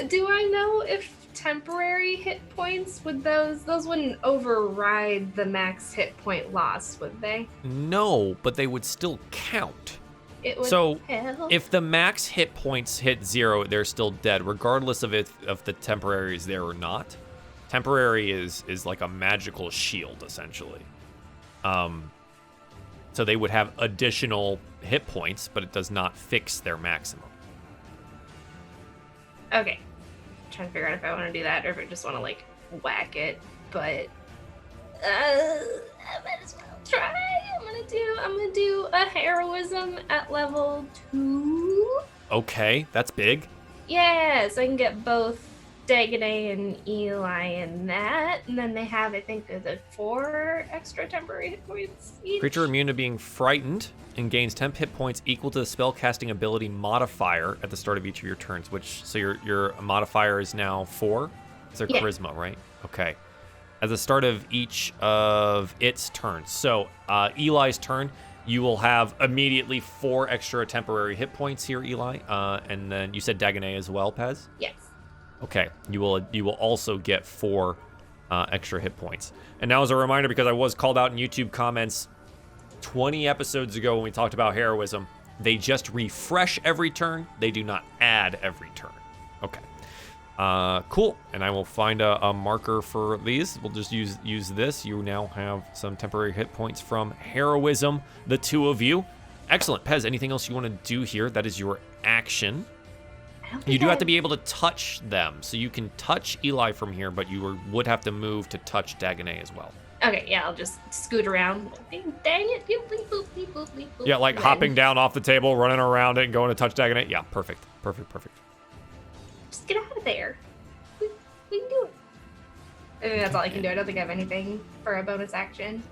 Do I know if temporary hit points would those wouldn't override the max hit point loss, would they? No, but they would still count. It would So help. if the max hit points hit 0, they're still dead, regardless of if the temporary is there or not. Temporary is like a magical shield, essentially. So they would have additional hit points, but it does not fix their maximum. Okay. I'm trying to figure out if I want to do that or if I just want to like whack it, but I might as well try. I'm gonna do a heroism at level 2. Okay, that's big. Yeah, so I can get both Dagonet and Eli in that, and then they have, I think, the 4 extra temporary hit points each. Creature immune to being frightened and gains 10 hit points equal to the spellcasting ability modifier at the start of each of your turns, so your modifier is now 4? It's their charisma, right? Okay. At the start of each of its turns. So Eli's turn, you will have immediately 4 extra temporary hit points here, Eli. And then you said Dagonet as well, Pez? Yes. Okay, you will also get 4 extra hit points. And now as a reminder, because I was called out in YouTube comments 20 episodes ago when we talked about heroism, they just refresh every turn. They do not add every turn. Okay. Cool. And I will find a marker for these. We'll just use this. You now have some temporary hit points from heroism, the 2 of you. Excellent. Pez, anything else you want to do here? That is your action. You do have to be able to touch them. So you can touch Eli from here, but you would have to move to touch Dagonet as well. Okay, yeah, I'll just scoot around. Dang it. Beep, beep, boop, beep, boop, beep, boop. Yeah, like hopping down off the table, running around it, and going to touch Dagonet. Yeah, perfect. Just get out of there. We can do it. I think that's all I can do. I don't think I have anything for a bonus action.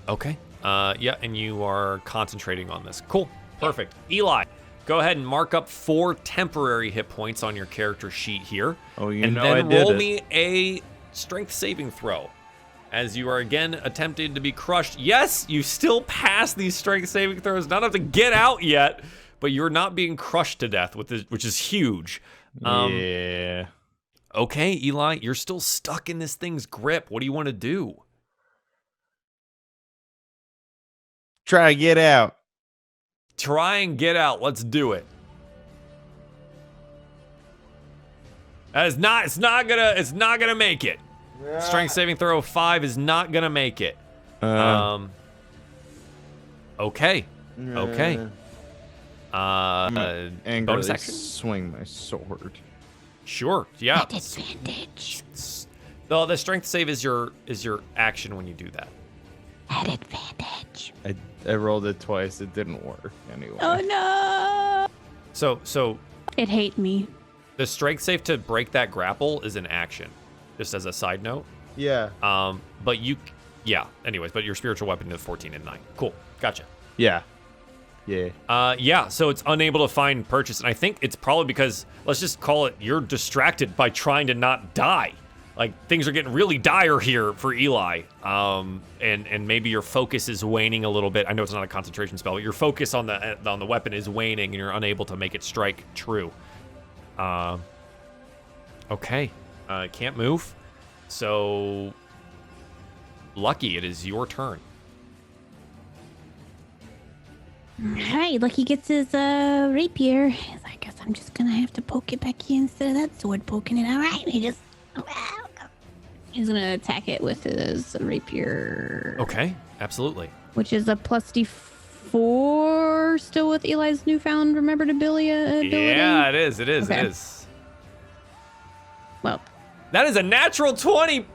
Okay. Yeah, and you are concentrating on this. Cool. Perfect. Eli, go ahead and mark up 4 temporary hit points on your character sheet here. Oh, and then roll me a strength saving throw. As you are again attempting to be crushed. Yes, you still pass these strength saving throws. Not enough to get out yet, but you're not being crushed to death, which is huge. Yeah. Okay, Eli, you're still stuck in this thing's grip. What do you want to do? Try to get out. Try and get out. Let's do it. It's not gonna make it. Strength saving throw 5 is not gonna make it. Okay. Angrily bonus action. swing my sword. Sure. Yeah. At advantage. No, the strength save is your action when you do that. At advantage. I rolled it twice. It didn't work anyway. Oh no! So It hate me. the strength save to break that grapple is an action. Just as a side note. Yeah. But anyways, but your spiritual weapon is 14 and 9. Cool. Gotcha. Yeah. Yeah. Yeah, so it's unable to find purchase. And I think it's probably because, let's just call it, you're distracted by trying to not die. Like, things are getting really dire here for Eli. And maybe your focus is waning a little bit. I know it's not a concentration spell, but your focus on the weapon is waning and you're unable to make it strike true. Okay. Can't move. So, Lucky, it is your turn. Alright, Lucky gets his rapier. I guess I'm just gonna have to poke it back in instead of that sword poking it. Alright, He's gonna attack it with his rapier. Okay, absolutely. Which is a plus D4 still with Eli's newfound rememberability ability? Yeah, it is. It Okay. is. Well, That is a natural 20.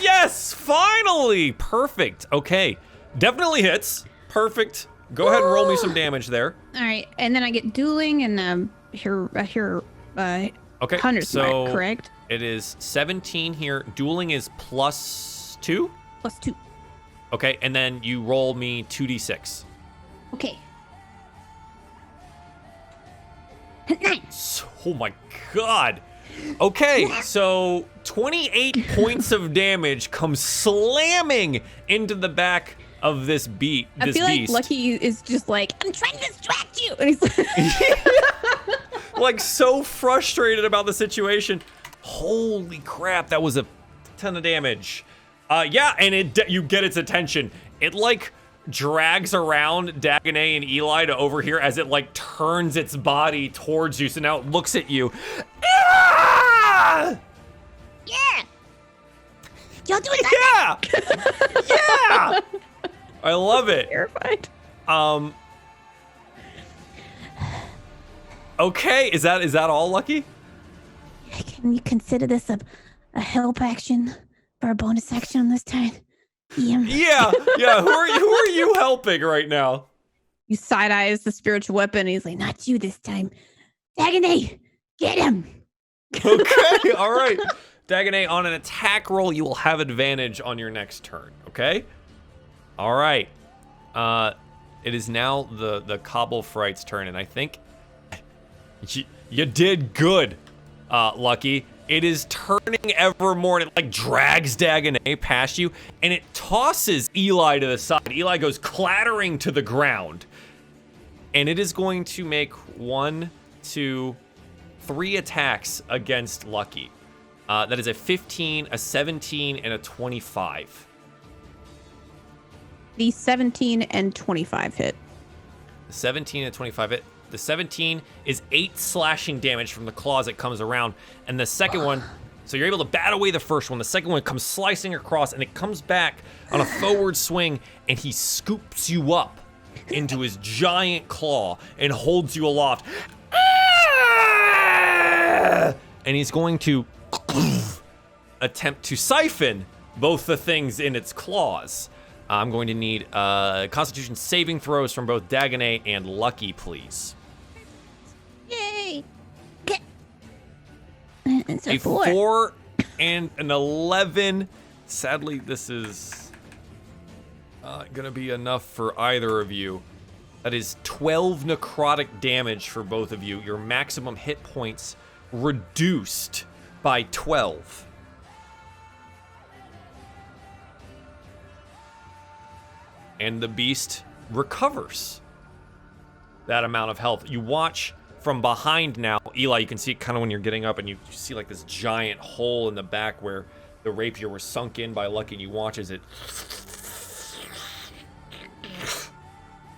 Yes, finally. Perfect. Okay. Definitely hits. Perfect. Go ahead and roll me some damage there. alright. And then I get dueling and Okay, Hunter's so mark, correct? it is 17 here. Dueling is +2. Plus 2. Okay, and then you roll me 2d6. Okay. Oh my god. Okay, so 28 points of damage come slamming into the back of this beast. I feel like Lucky is just like, I'm trying to distract you. And he's Like, so frustrated about the situation. Holy crap, that was a ton of damage. Yeah, and you get its attention. It, like, drags around Dagonet and Eli to over here as it, like, turns its body towards you. So now it looks at you. Ah! Yeah! Y'all doing Yeah! Yeah! I love it. terrified. Okay, is that all, Lucky? Can you consider this a help action for a bonus action on this turn? Yeah. Yeah. Who are you helping right now? He side eyes the spiritual weapon. And he's like, Not you this time. Dagonet, get him! Okay, all right. Dagonet, on an attack roll, you will have advantage on your next turn, okay? All right. It is now the Cobble Fright's turn, and I think you did good, Lucky. It is turning ever more, and it like drags Dagonet past you, and it tosses Eli to the side. Eli goes clattering to the ground, and it is going to make 1, 2, 3 attacks against Lucky. That is a 15, a 17, and a 25. the 17 and 25 hit. The 17 and 25 hit. The 17 is 8 slashing damage from the claws that comes around. And the second one, so you're able to bat away the first one. The second one comes slicing across, and it comes back on a forward swing, and he scoops you up into his giant claw and holds you aloft. And he's going to attempt to siphon both the things in its claws. I'm going to need Constitution saving throws from both Dagonet and Lucky, please. Yay! It's A a 4. 4 and an 11. Sadly, this is going to be enough for either of you. That is 12 necrotic damage for both of you. Your maximum hit points reduced by 12. And the beast recovers that amount of health. You watch from behind now. Eli, you can see it kind of when you're getting up, and you see like this giant hole in the back where the rapier was sunk in by Lucky, and you watch as it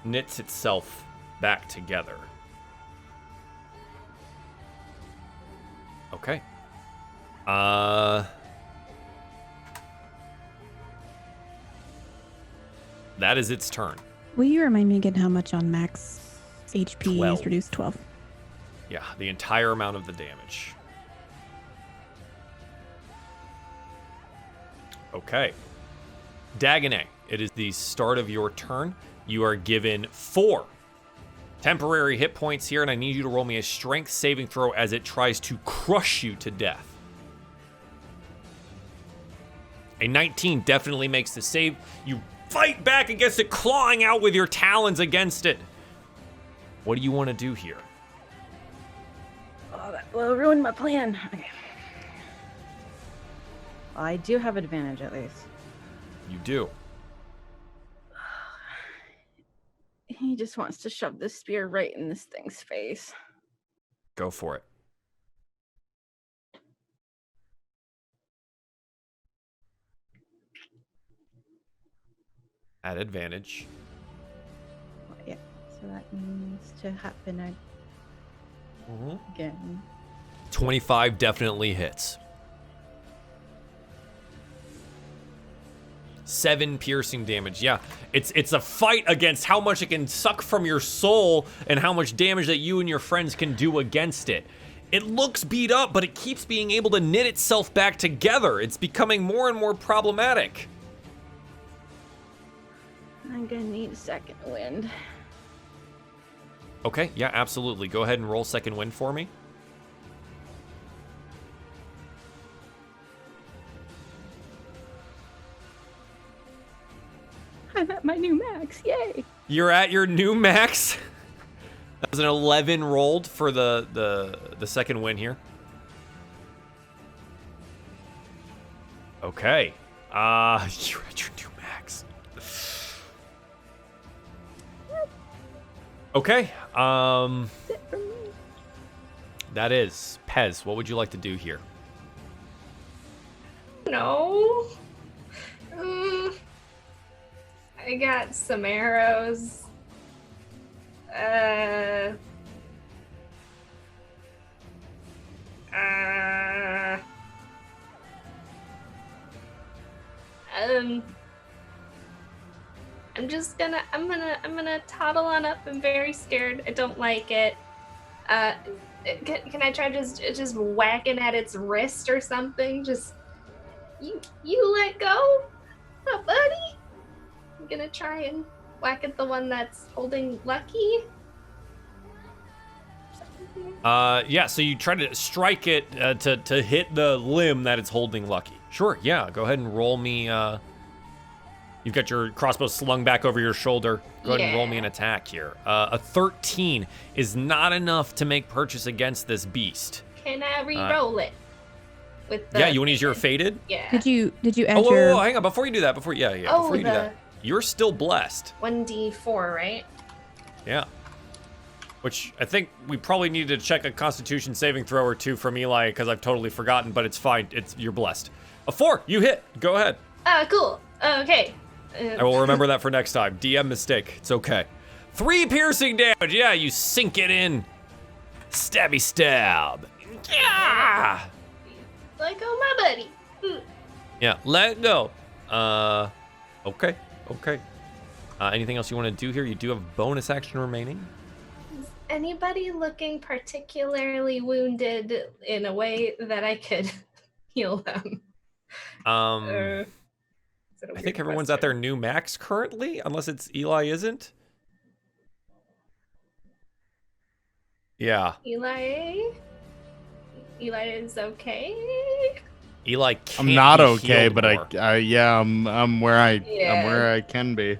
knits itself back together. Okay. That is its turn. Will you remind me again how much on max HP 12. is reduced? 12. Yeah, the entire amount of the damage. Okay. Dagonet, it is the start of your turn. You are given 4 temporary hit points here, and I need you to roll me a strength saving throw as it tries to crush you to death. A 19 definitely makes the save. You fight back against it, clawing out with your talons against it. What do you want to do here? Oh, that will ruin my plan. Okay. I do have advantage at least. You do. He just wants to shove this spear right in this thing's face. Go for it. At advantage. Yeah, so that needs to happen again. 25 definitely hits. 7 piercing damage. Yeah, it's a fight against how much it can suck from your soul and how much damage that you and your friends can do against it. It looks beat up, but it keeps being able to knit itself back together. It's becoming more and more problematic. I'm gonna need second wind. Okay, yeah, absolutely. Go ahead and roll second wind for me. I'm at my new max, yay! You're at your new max. That was an 11 rolled for the second win here. Okay. You're at your new max. Okay. That is Pez. What would you like to do here? No. I got some arrows. I'm gonna toddle on up. I'm very scared. I don't like it. Can I try just whacking at its wrist or something? Just you let go, oh, buddy. I'm gonna try and whack at the one that's holding Lucky. Yeah, so you try to strike it to hit the limb that it's holding Lucky. Sure, yeah, go ahead and roll me. You've got your crossbow slung back over your shoulder. Go ahead and roll me an attack here. A 13 is not enough to make purchase against this beast. Can I re-roll it? With the You want to use your faded? Yeah. Did you add Oh, your? whoa, hang on. Before you do that, before you do that, you're still blessed. 1d4, right? Yeah. Which I think we probably need to check a Constitution saving throw or two from Eli because I've totally forgotten, but it's fine. You're blessed. A 4, you hit. Go ahead. Cool. Okay. I will remember that for next time. DM mistake. It's okay. 3 piercing damage. Yeah, you sink it in. Stabby stab. Yeah. Like, oh, my buddy. Yeah, let go. Okay. Anything else you want to do here? You do have bonus action remaining. Is anybody looking particularly wounded in a way that I could heal them? I think everyone's at their new max currently, unless it's Eli isn't. Yeah. Eli is okay. Eli can't. I'm not be okay, healed but more. I'm where I can be.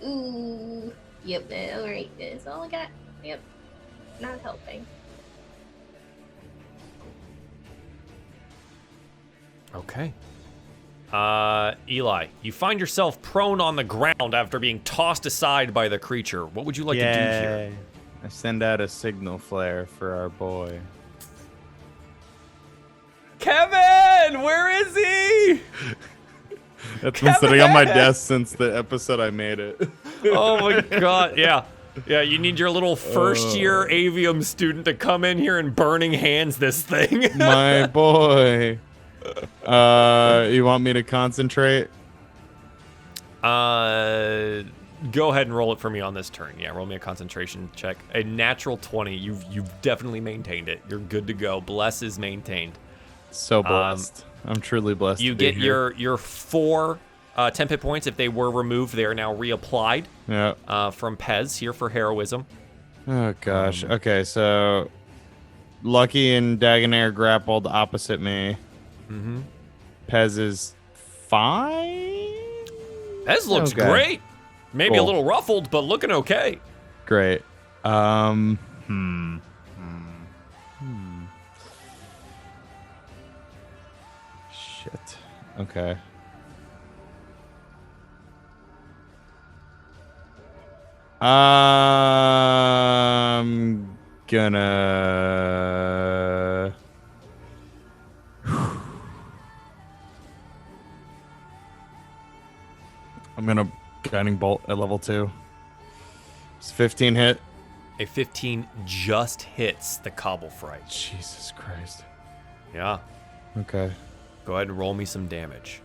Ooh. Yep. All right. That's all I got. Yep. Not helping. Okay. Eli, you find yourself prone on the ground after being tossed aside by the creature. What would you like to do here? I send out a signal flare for our boy. Kevin, where is he? That's been sitting on my desk since the episode I made it. Oh my god, yeah. Yeah, you need your little first year avium student to come in here and burning hands this thing. My boy. You want me to concentrate? Go ahead and roll it for me on this turn. Yeah, roll me a concentration check. A natural 20. You've definitely maintained it. You're good to go. Bless is maintained. So blessed. I'm truly blessed. You get your 4 temp hit points. If they were removed, they are now reapplied. Yeah. From Pez here for heroism. Oh gosh. Okay, so Lucky and Dagonair grappled opposite me. Mm-hmm. Pez is fine. Pez looks great. Maybe a little ruffled, but looking okay. Great. Hmm. Shit. Okay. I'm gonna. I'm gonna guiding bolt at level 2. It's 15 hit. A 15 just hits the Cobble Fright. Jesus Christ. Yeah. Okay. Go ahead and roll me some damage.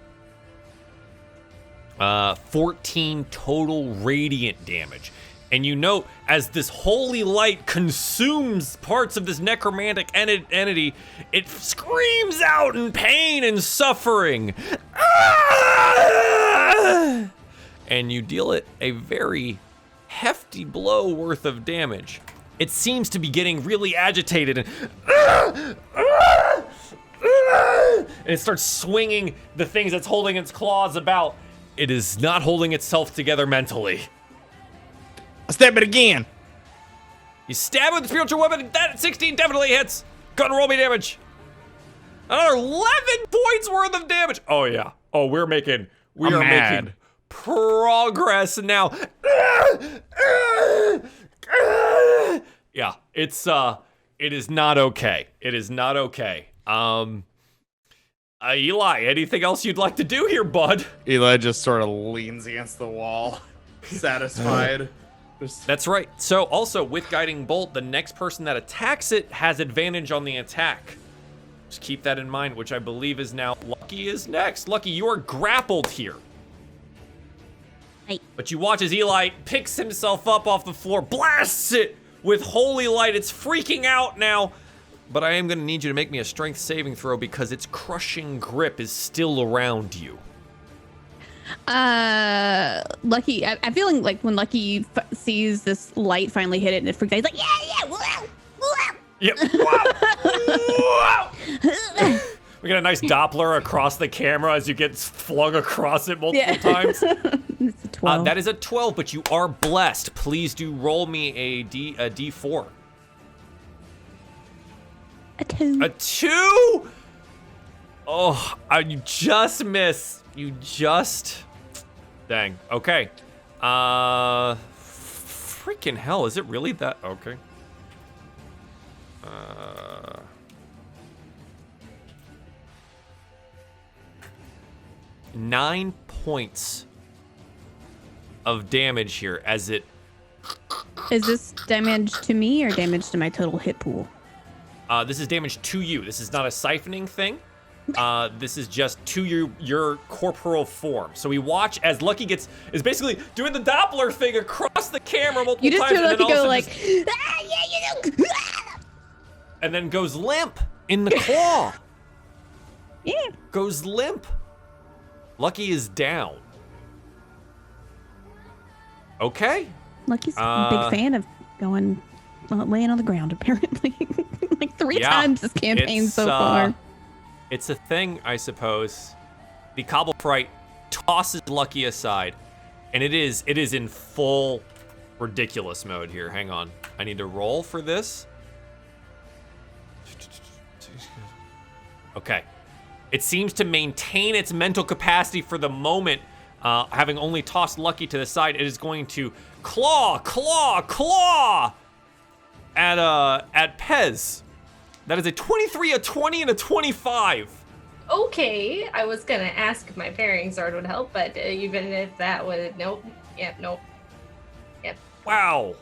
14 total radiant damage. And you note, as this holy light consumes parts of this necromantic entity, it screams out in pain and suffering. Ah! And you deal it a very hefty blow worth of damage. It seems to be getting really agitated and it starts swinging the things that's holding its claws about. It is not holding itself together mentally. I stab it again. You stab it with the spiritual weapon. That 16 definitely hits. Go and roll me damage. Another 11 points worth of damage. Oh yeah. Oh, we are making progress now. Yeah, it is not okay. It is not okay. Eli, anything else you'd like to do here, bud? Eli just sort of leans against the wall, satisfied. That's right. So also with Guiding Bolt, the next person that attacks it has advantage on the attack. Just keep that in mind, which I believe is now Lucky is next. Lucky, you are grappled here. Hey. But you watch as Eli picks himself up off the floor, blasts it with holy light. It's freaking out now. But I am going to need you to make me a strength saving throw because its crushing grip is still around you. Lucky, I'm feeling like when Lucky sees this light finally hit it and it freaks out, he's like, yeah, wow, wow. Yep. Wow. We got a nice Doppler across the camera as you get flung across it multiple times. It's a 12. That is a 12, but you are blessed. Please do roll me a D4. A 2. A 2? Oh, you just miss. You just... Dang. Okay. Freaking hell, is it really that? Okay. 9 points of damage here as it... Is this damage to me or damage to my total hit pool? This is damage to you. This is not a siphoning thing. This is just to your corporal form. So we watch as Lucky is basically doing the Doppler thing across the camera multiple You just times. hear Lucky go like, and then goes limp in the claw. yeah. Goes limp. Lucky is down. Okay. Lucky's a big fan of going, laying on the ground, apparently. Like 3 times this campaign so far. It's a thing, I suppose. The Cobble Fright tosses Lucky aside, and it is in full ridiculous mode here. Hang on. I need to roll for this. Okay. It seems to maintain its mental capacity for the moment, having only tossed Lucky to the side. It is going to claw at Pez. That is a 23, a 20, and a 25. Okay, I was gonna ask if my parrying sword would help, but even if that would, nope. Yep, nope. Yep. Wow.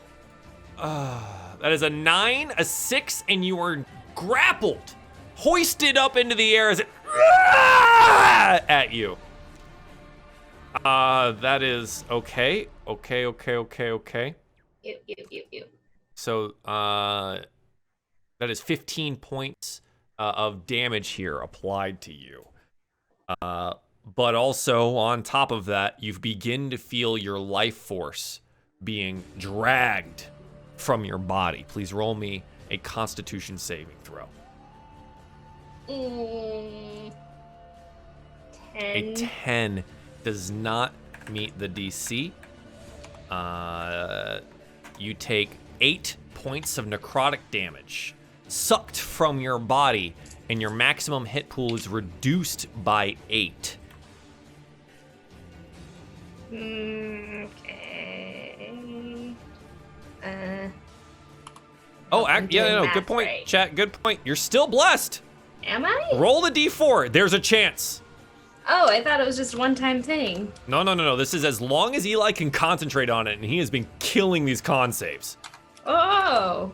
That is a 9, a 6, and you are grappled, hoisted up into the air as it at you. That is okay. Okay. Ew. So, that is 15 points of damage here applied to you. But also, on top of that, you begin to feel your life force being dragged from your body. Please roll me a Constitution saving throw. 10. A 10 does not meet the DC. You take 8 points of necrotic damage sucked from your body, and your maximum hit pool is reduced by 8. Okay. Oh, yeah, good point, right. chat. Good point. You're still blessed. Am I? Roll the d4. There's a chance. Oh, I thought it was just a one-time thing. No. This is as long as Eli can concentrate on it, and he has been killing these con saves. Oh.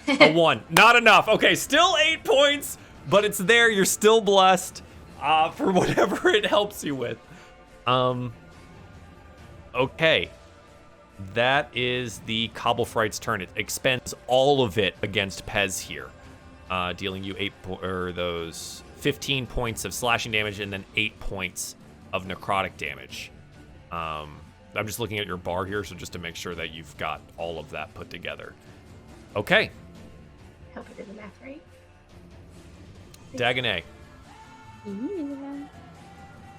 A 1. Not enough. Okay, still 8 points, but it's there. You're still blessed for whatever it helps you with. Okay. That is the Cobblefright's turn. It expends all of it against Pez here, dealing you 15 points of slashing damage and then 8 points of necrotic damage. I'm just looking at your bar here, so just to make sure that you've got all of that put together. Okay. Hope I did the math right. Dagonet.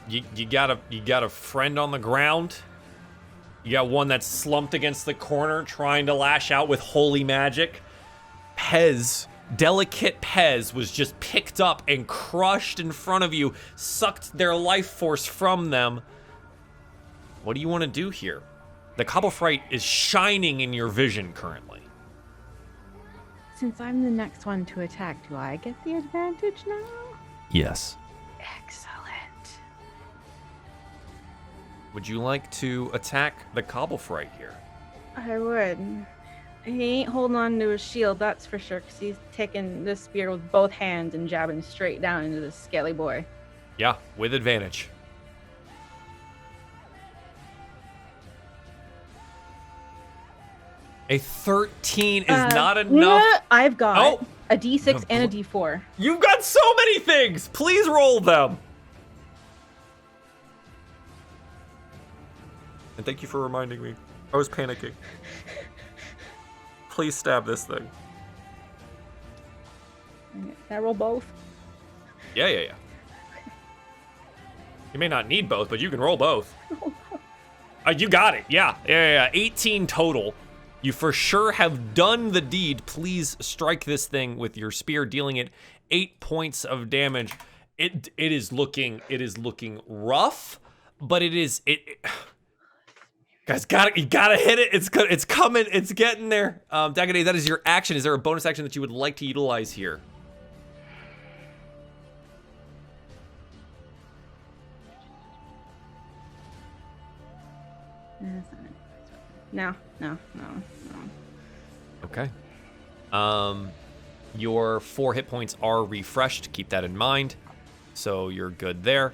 You got a friend on the ground. You got one that's slumped against the corner trying to lash out with holy magic. Delicate Pez was just picked up and crushed in front of you, sucked their life force from them. What do you want to do here? The Cobblefright is shining in your vision currently. Since I'm the next one to attack, do I get the advantage now? Yes. Excellent. Would you like to attack the Cobblefright here? I would. He ain't holding on to his shield, that's for sure, because he's taking this spear with both hands and jabbing straight down into this skelly boy. Yeah, with advantage. A 13 is not enough. I've got Oh. a D6 and a D4. You've got so many things. Please roll them. And thank you for reminding me. I was panicking. Please stab this thing. Can I roll both? Yeah. You may not need both, but you can roll both. You got it. Yeah. 18 total. You for sure have done the deed. Please strike this thing with your spear, dealing it 8 points of damage. It is looking rough, but guys, you gotta hit it. It's coming. It's getting there. Dagonet, that is your action. Is there a bonus action that you would like to utilize here? No. Okay. Your 4 hit points are refreshed. Keep that in mind. So you're good there.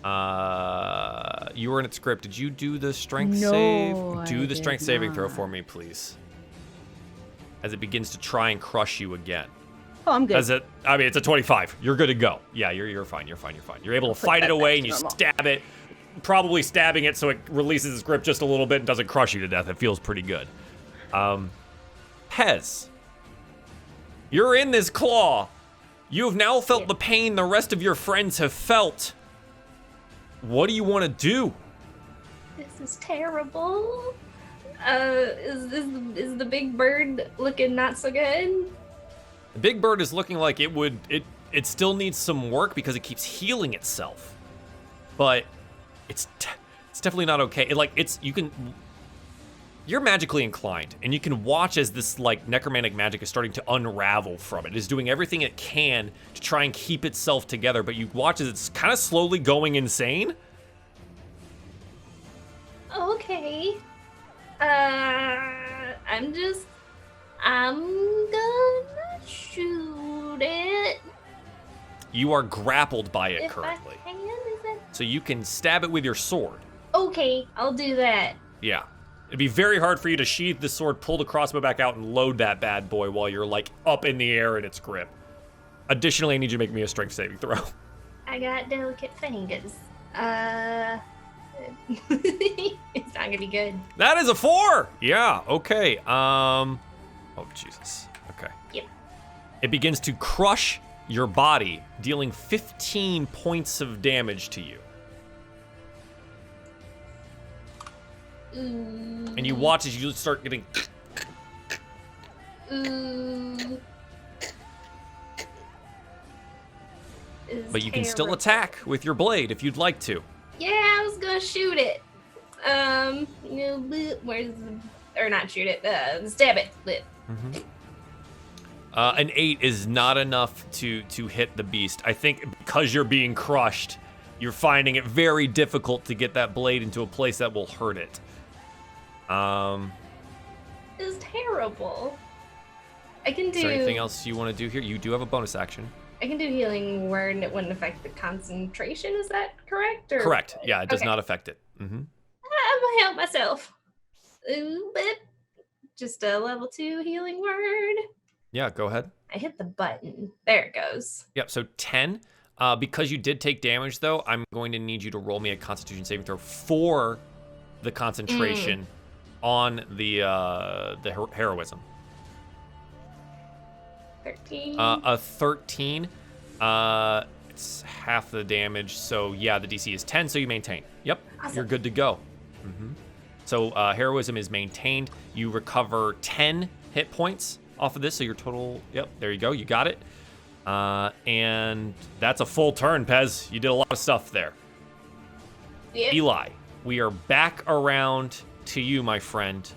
You were in its script. Did you do the strength save? Do the strength saving throw for me, please. As it begins to try and crush you again. Oh, I'm good. It's a 25. You're good to go. Yeah, you're fine. You're fine. You're able to fight it away, and you stab it. Probably stabbing it so it releases its grip just a little bit and doesn't crush you to death. It feels pretty good. Pez, you're in this claw. You have now felt the pain the rest of your friends have felt. What do you want to do? This is terrible. Is the big bird looking not so good? The big bird is looking like it still needs some work because it keeps healing itself. But it's definitely not okay. You're magically inclined, and you can watch as this necromantic magic is starting to unravel from it. It is doing everything it can to try and keep itself together, but you watch as it's kind of slowly going insane. Okay. I'm gonna shoot it. You are grappled by it If currently. I can, is it? So you can stab it with your sword. Okay, I'll do that. Yeah. It'd be very hard for you to sheath the sword, pull the crossbow back out, and load that bad boy while you're up in the air in its grip. Additionally, I need you to make me a strength saving throw. I got delicate fingers. It's not gonna be good. That is a 4! Yeah, okay. Oh, Jesus. Okay. Yep. It begins to crush your body, dealing 15 points of damage to you. And you watch as you start getting Ooh. But you can still attack with your blade if you'd like to. Yeah, I was gonna shoot it. Where's or not shoot it? Stab it. Mm-hmm. An 8 is not enough to hit the beast. I think because you're being crushed, you're finding it very difficult to get that blade into a place that will hurt it. It's terrible. I can do. Is there anything else you want to do here? You do have a bonus action. I can do healing word and it wouldn't affect the concentration. Is that correct? Or... Correct. Yeah, it does Okay. not affect it. Mm-hmm. I'm gonna help myself. Ooh, but just a level 2 healing word. Yeah, go ahead. I hit the button. There it goes. Yep, so 10. Because you did take damage, though, I'm going to need you to roll me a Constitution saving throw for the concentration on the heroism. 13. A 13. It's half the damage, so yeah, the DC is 10, so you maintain. Yep, Awesome. You're good to go. Mm-hmm. So heroism is maintained. You recover 10 hit points off of this, so your total, yep, there you go, you got it. And that's a full turn, Pez. You did a lot of stuff there. Yeah. Eli, we are back around to you, my friend.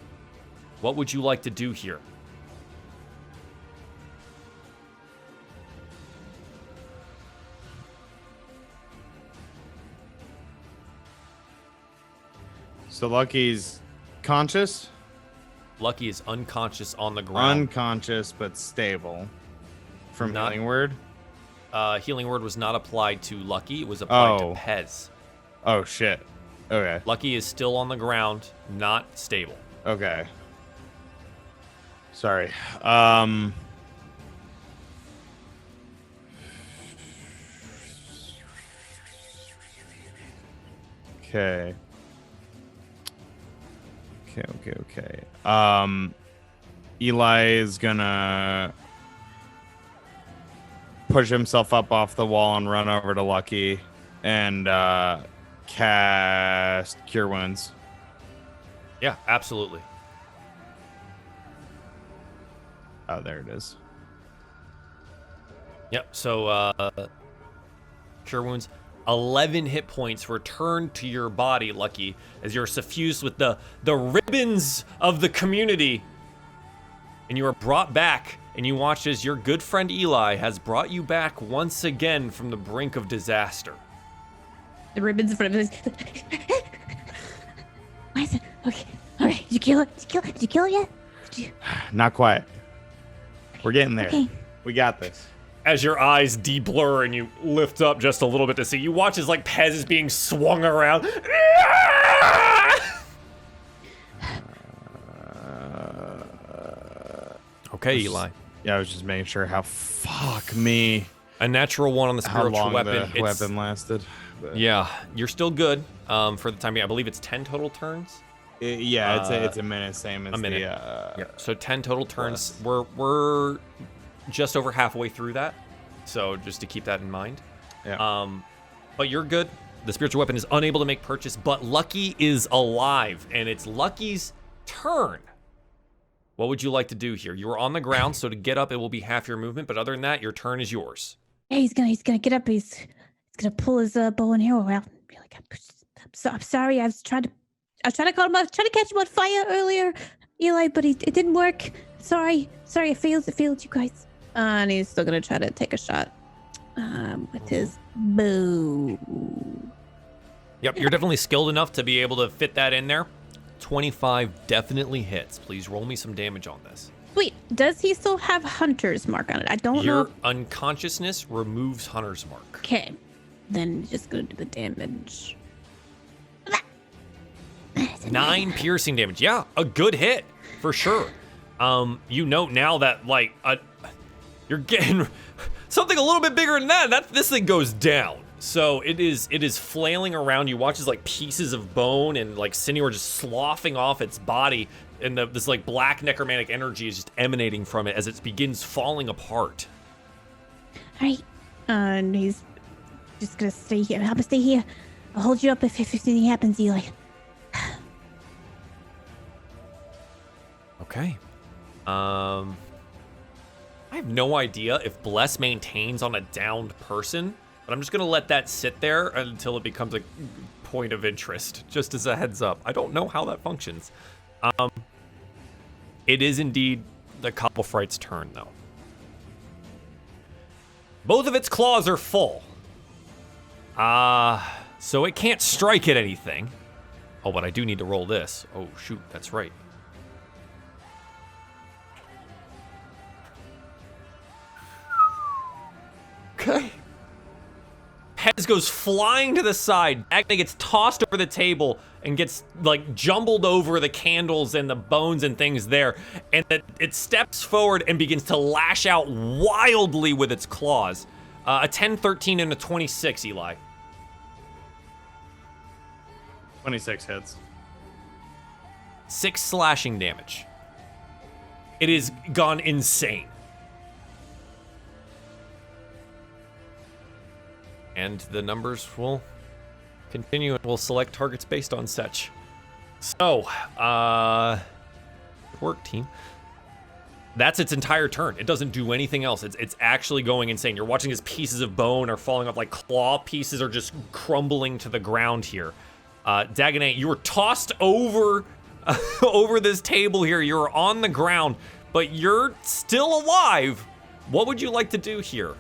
What would you like to do here? So Lucky's conscious? Lucky is unconscious on the ground. Unconscious but stable. From Not- Healing Word? Healing Word was not applied to Lucky. It was applied Oh. to Pez. Oh shit. Okay. Lucky is still on the ground, not stable. Okay. Sorry. Okay. Okay. Eli is gonna push himself up off the wall and run over to Lucky and cast Cure Wounds. Yeah, absolutely. Oh, there it is. Yep, so Cure Wounds. 11 hit points return to your body, Lucky, as you're suffused with the ribbons of the community. And you are brought back, and you watch as your good friend Eli has brought you back once again from the brink of disaster. The ribbons in front of his. Why is it? Okay. All right. Did you kill it? Did you kill it yet? Not quite. We're getting there. Okay. We got this. As your eyes de-blur and you lift up just a little bit to see, you watch as like Pez is being swung around. Okay, Eli. Yeah, I was just making sure how fuck me A natural 1 on the how spiritual long weapon. the It's- weapon lasted. But Yeah, you're still good for the time being. I believe it's 10 total turns. yeah, it's a minute, same as a minute. the So 10 total turns. We're just over halfway through that. So just to keep that in mind. yeah. But you're good. The spiritual weapon is unable to make purchase, but Lucky is alive, and it's Lucky's turn. What would you like to do here? You are on the ground, so to get up, it will be half your movement. But other than that, your turn is yours. Yeah, he's gonna get up. He's gonna pull his bow and arrow out. And be like, I'm sorry. I was trying to call him. I was trying to catch him on fire earlier, Eli, but it didn't work. Sorry. I failed. It failed you guys. And he's still gonna try to take a shot with his bow. Yep, you're definitely skilled enough to be able to fit that in there. 25 definitely hits. Please roll me some damage on this. Wait, does he still have Hunter's Mark on it? I don't Your know. unconsciousness removes Hunter's Mark. Okay, then just gonna do the damage. 9 piercing damage. Yeah, a good hit for sure. You note now that like you're getting something a little bit bigger than that. This thing goes down. So it is flailing around. You watch as like pieces of bone and like sinew are just sloughing off its body, and this like black necromantic energy is just emanating from it as it begins falling apart. All right. And he's Just gonna stay here. Help us stay here. I'll hold you up if anything happens, Eli. Okay. I have no idea if Bless maintains on a downed person, but I'm just going to let that sit there until it becomes a point of interest, just as a heads up. I don't know how that functions. It is indeed the Copplefright's turn, though. Both of its claws are full. So it can't strike at anything. Oh, but I do need to roll this. Oh, shoot, that's right. Okay. Pez goes flying to the side. Dagne gets tossed over the table and gets, like, jumbled over the candles and the bones and things there. And it steps forward and begins to lash out wildly with its claws. A 10, 13, and a 26, Eli. 26 hits. 6 slashing damage. It has gone insane. And the numbers will continue and we'll select targets based on such. So, good work, team. That's its entire turn. It doesn't do anything else. It's actually going insane. You're watching as pieces of bone are falling off, like claw pieces are just crumbling to the ground here. Dagonet, you were tossed over over this table here. You're on the ground, but you're still alive. What would you like to do here?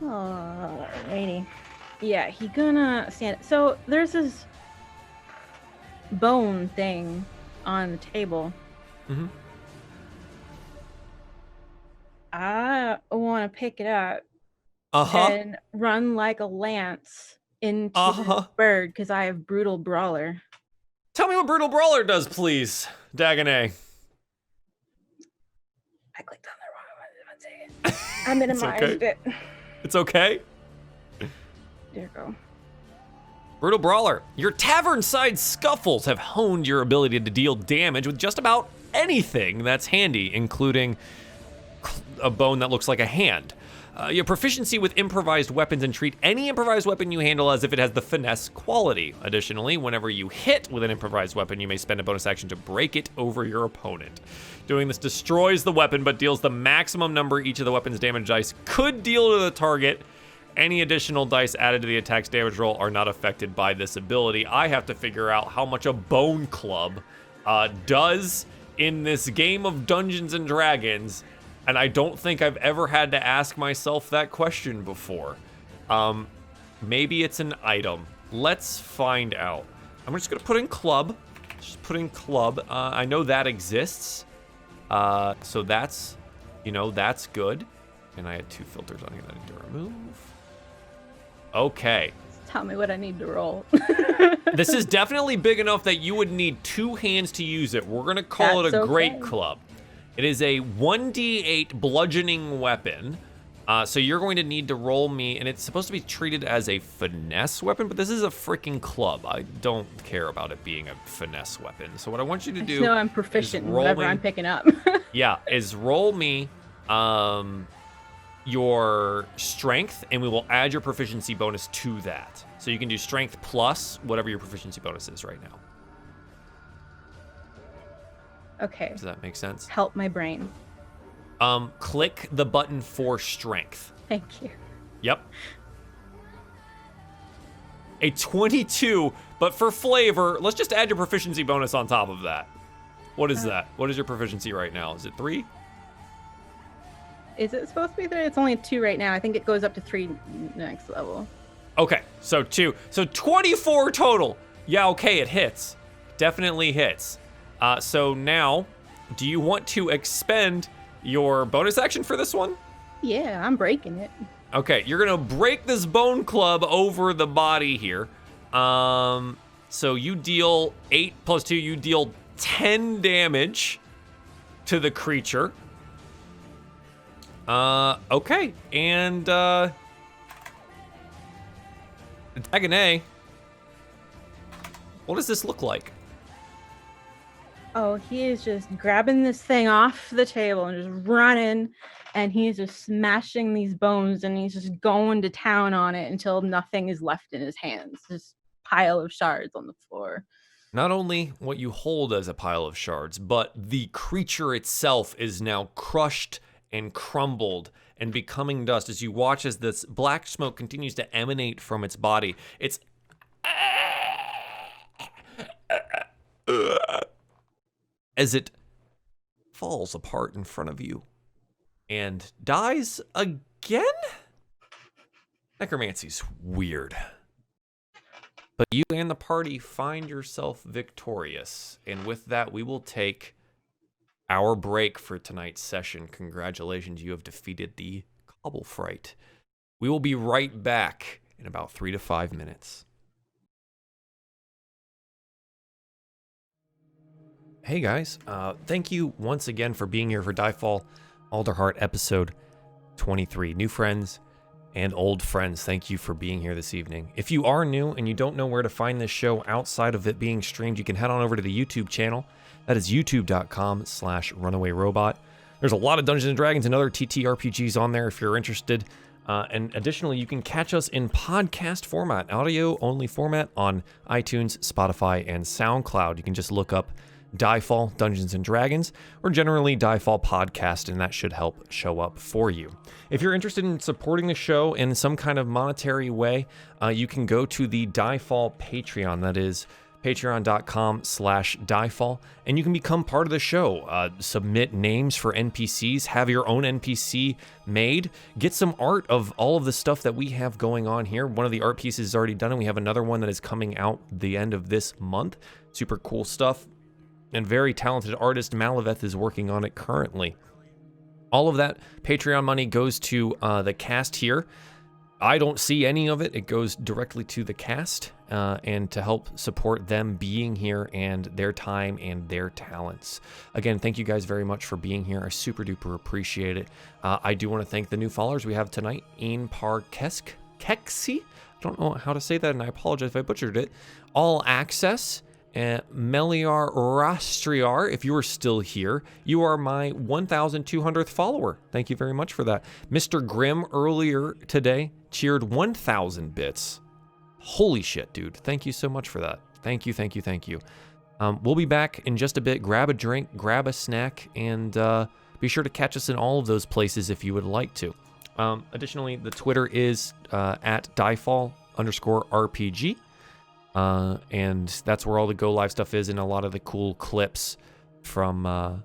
Alrighty. Yeah, he gonna stand. So there's this bone thing on the table. Mm-hmm. I want to pick it up Uh-huh. and run like a lance into Uh-huh. the bird because I have brutal brawler. Tell me what Brutal Brawler does, please, Dagonet. I clicked on the wrong one. 1 second. I minimized okay. it. It's okay. There you go. Brutal Brawler, your tavern-side scuffles have honed your ability to deal damage with just about anything that's handy, including a bone that looks like a hand. Your proficiency with improvised weapons and treat any improvised weapon you handle as if it has the finesse quality. Additionally, whenever you hit with an improvised weapon, you may spend a bonus action to break it over your opponent. Doing this destroys the weapon, but deals the maximum number each of the weapon's damage dice could deal to the target. Any additional dice added to the attack's damage roll are not affected by this ability. I have to figure out how much a bone club does in this game of Dungeons and Dragons, and I don't think I've ever had to ask myself that question before. Maybe it's an item. Let's find out. I'm just gonna put in club. Just put in club. I know that exists. So that's, that's good. And I had 2 filters on here that I need to remove. Okay. Tell me what I need to roll. This is definitely big enough that you would need 2 hands to use it. We're gonna call it a great club. It is a 1d8 bludgeoning weapon. So you're going to need to roll me, and it's supposed to be treated as a finesse weapon, but this is a freaking club. I don't care about it being a finesse weapon. So what I want you to do, no, I'm proficient in whatever I'm picking up. yeah, is roll me your strength, and we will add your proficiency bonus to that. So you can do strength plus whatever your proficiency bonus is right now. Okay. Does that make sense? Help my brain. Click the button for strength. Thank you. Yep. A 22, but for flavor, let's just add your proficiency bonus on top of that. What is that? What is your proficiency right now? Is it 3? Is it supposed to be 3? It's only 2 right now. I think it goes up to 3 next level. Okay, so 2. So 24 total. Yeah, okay, it hits. Definitely hits. So now, do you want to expend your bonus action for this one? Yeah, I'm breaking it. Okay, you're gonna break this bone club over the body here. So you deal 8 plus 2, you deal 10 damage to the creature. Okay, and Dagonet, what does this look like? Oh, he is just grabbing this thing off the table and just running, and he's just smashing these bones, and he's just going to town on it until nothing is left in his hands. Just pile of shards on the floor. Not only what you hold as a pile of shards, but the creature itself is now crushed and crumbled and becoming dust as you watch as this black smoke continues to emanate from its body. It's as it falls apart in front of you and dies again? Necromancy's weird. But you and the party find yourself victorious. And with that, we will take our break for tonight's session. Congratulations, you have defeated the Cobble Fright. We will be right back in about 3 to 5 minutes. Hey guys, thank you once again for being here for DieFall Alderheart episode 23. New friends and old friends, thank you for being here this evening. If you are new and you don't know where to find this show outside of it being streamed, you can head on over to the YouTube channel. That is youtube.com/runawayrobot. There's a lot of Dungeons & Dragons and other TTRPGs on there if you're interested. And additionally, you can catch us in podcast format, audio-only format on iTunes, Spotify, and SoundCloud. You can just look up DieFall Dungeons & Dragons, or generally DieFall Podcast, and that should help show up for you. If you're interested in supporting the show in some kind of monetary way, you can go to the DieFall Patreon. That is patreon.com/DieFall, and you can become part of the show. Submit names for NPCs, have your own NPC made, get some art of all of the stuff that we have going on here. One of the art pieces is already done, and we have another one that is coming out the end of this month. Super cool stuff. And very talented artist Malaveth is working on it currently. All of that Patreon money goes to the cast here. I don't see any of it. It goes directly to the cast and to help support them being here and their time and their talents. Again, thank you guys very much for being here. I super duper appreciate it. I do want to thank the new followers we have tonight. Ian Parkeksi. I don't know how to say that, and I apologize if I butchered it. All Access. Meliar Rastriar, if you are still here, you are my 1,200th follower. Thank you very much for that. Mr. Grimm earlier today cheered 1,000 bits. Holy shit, dude. Thank you so much for that. Thank you, thank you, thank you. We'll be back in just a bit. Grab a drink, grab a snack, and be sure to catch us in all of those places if you would like to. Additionally, the Twitter is at DieFall_RPG. And that's where all the Go Live stuff is, and a lot of the cool clips from the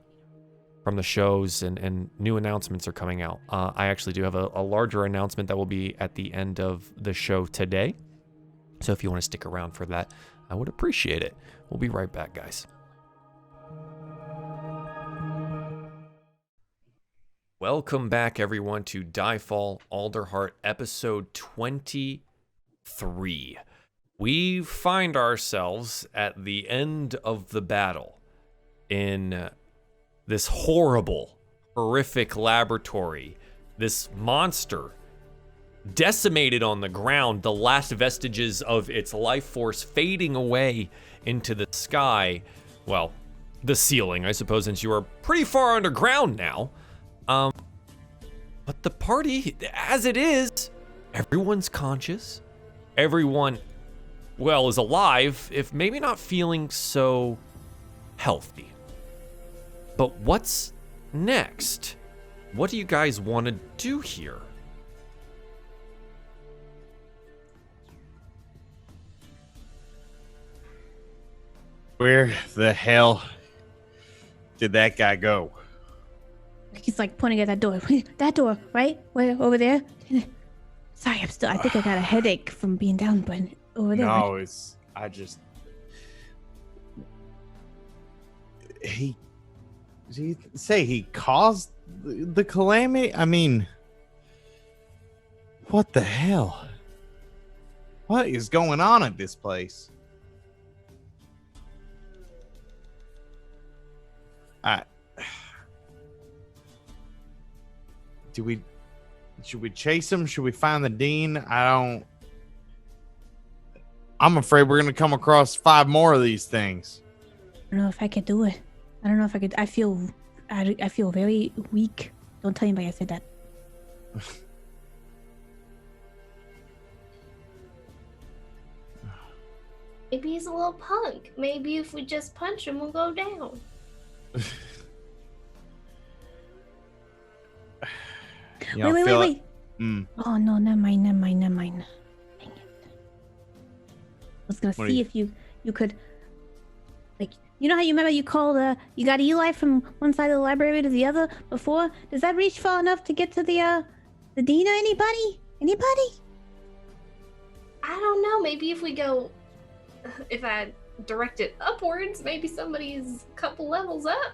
shows and new announcements are coming out. I actually do have a larger announcement that will be at the end of the show today. So if you want to stick around for that, I would appreciate it. We'll be right back, guys. Welcome back, everyone, to DieFall Alderheart episode 23. We find ourselves at the end of the battle in this horrible, horrific laboratory. This monster decimated on the ground, the last vestiges of its life force fading away into the sky. Well, the ceiling, I suppose, since you are pretty far underground now. But the party, as it is, everyone's conscious. Everyone, well, is alive, if maybe not feeling so healthy. But what's next? What do you guys want to do here? Where the hell did that guy go? He's like pointing at that door. That door, right? Where, over there? Sorry, I think I got a headache from being down, but over there. No, right? Did he say he caused the calamity? I mean, what the hell? What is going on at this place? Should we chase him? Should we find the dean? I'm afraid we're gonna come across 5 more of these things. I don't know if I could do it. I don't know if I could. I feel very weak. Don't tell anybody I said that. Maybe he's a little punk. Maybe if we just punch him, we'll go down. You know, Wait. Oh no, never mind. Dang it. I was gonna What are see you- if you could, like, you know how you remember you called you got Eli from one side of the library to the other before? Does that reach far enough to get to the dean or anybody? I don't know. Maybe if we go, if I direct it upwards, maybe somebody's a couple levels up.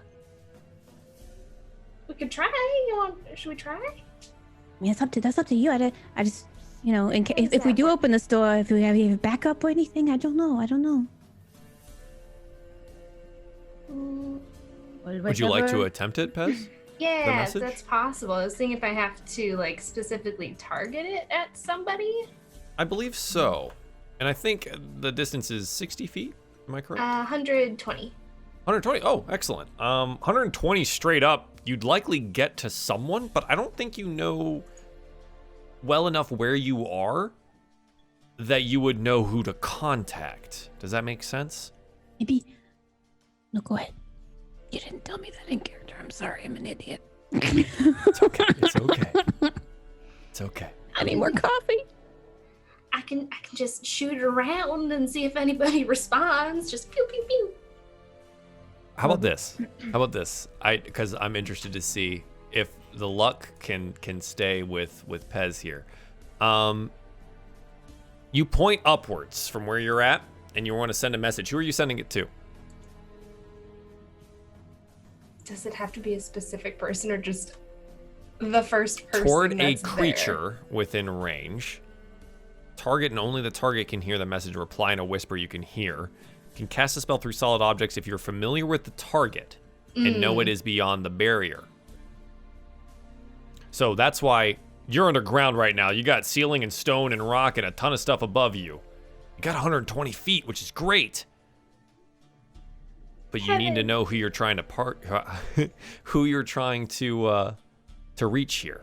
We could try. Should we try? I mean, that's up to you. I just, you know, in case How does if we that do work? open the store, if we have backup or anything, I don't know. Mm, Would you like to attempt it, Pez? yeah, if message? that's possible. I was thinking if I have to like specifically target it at somebody. I believe so. And I think the distance is 60 feet. Am I correct? 120. 120. Oh, excellent. 120 straight up. You'd likely get to someone, but I don't think you know well enough where you are that you would know who to contact. Does that make sense? Maybe. No, go ahead. You didn't tell me that in character. I'm sorry. I'm an idiot. It's okay. It's okay. It's okay. I need more coffee. I can just shoot it around and see if anybody responds. Just pew pew pew. How about this? Because I'm interested to see if the luck can stay with Pez here. You point upwards from where you're at, and you want to send a message. Who are you sending it to? Does it have to be a specific person or just the first person? Toward a that's creature within range. Target and only the target can hear the message. Reply in a whisper you can hear. Can cast a spell through solid objects if you're familiar with the target and know it is beyond the barrier. So that's why you're underground right now. You got ceiling and stone and rock and a ton of stuff above you. You got 120 feet, which is great. But you need to know who you're trying to who you're trying to reach here.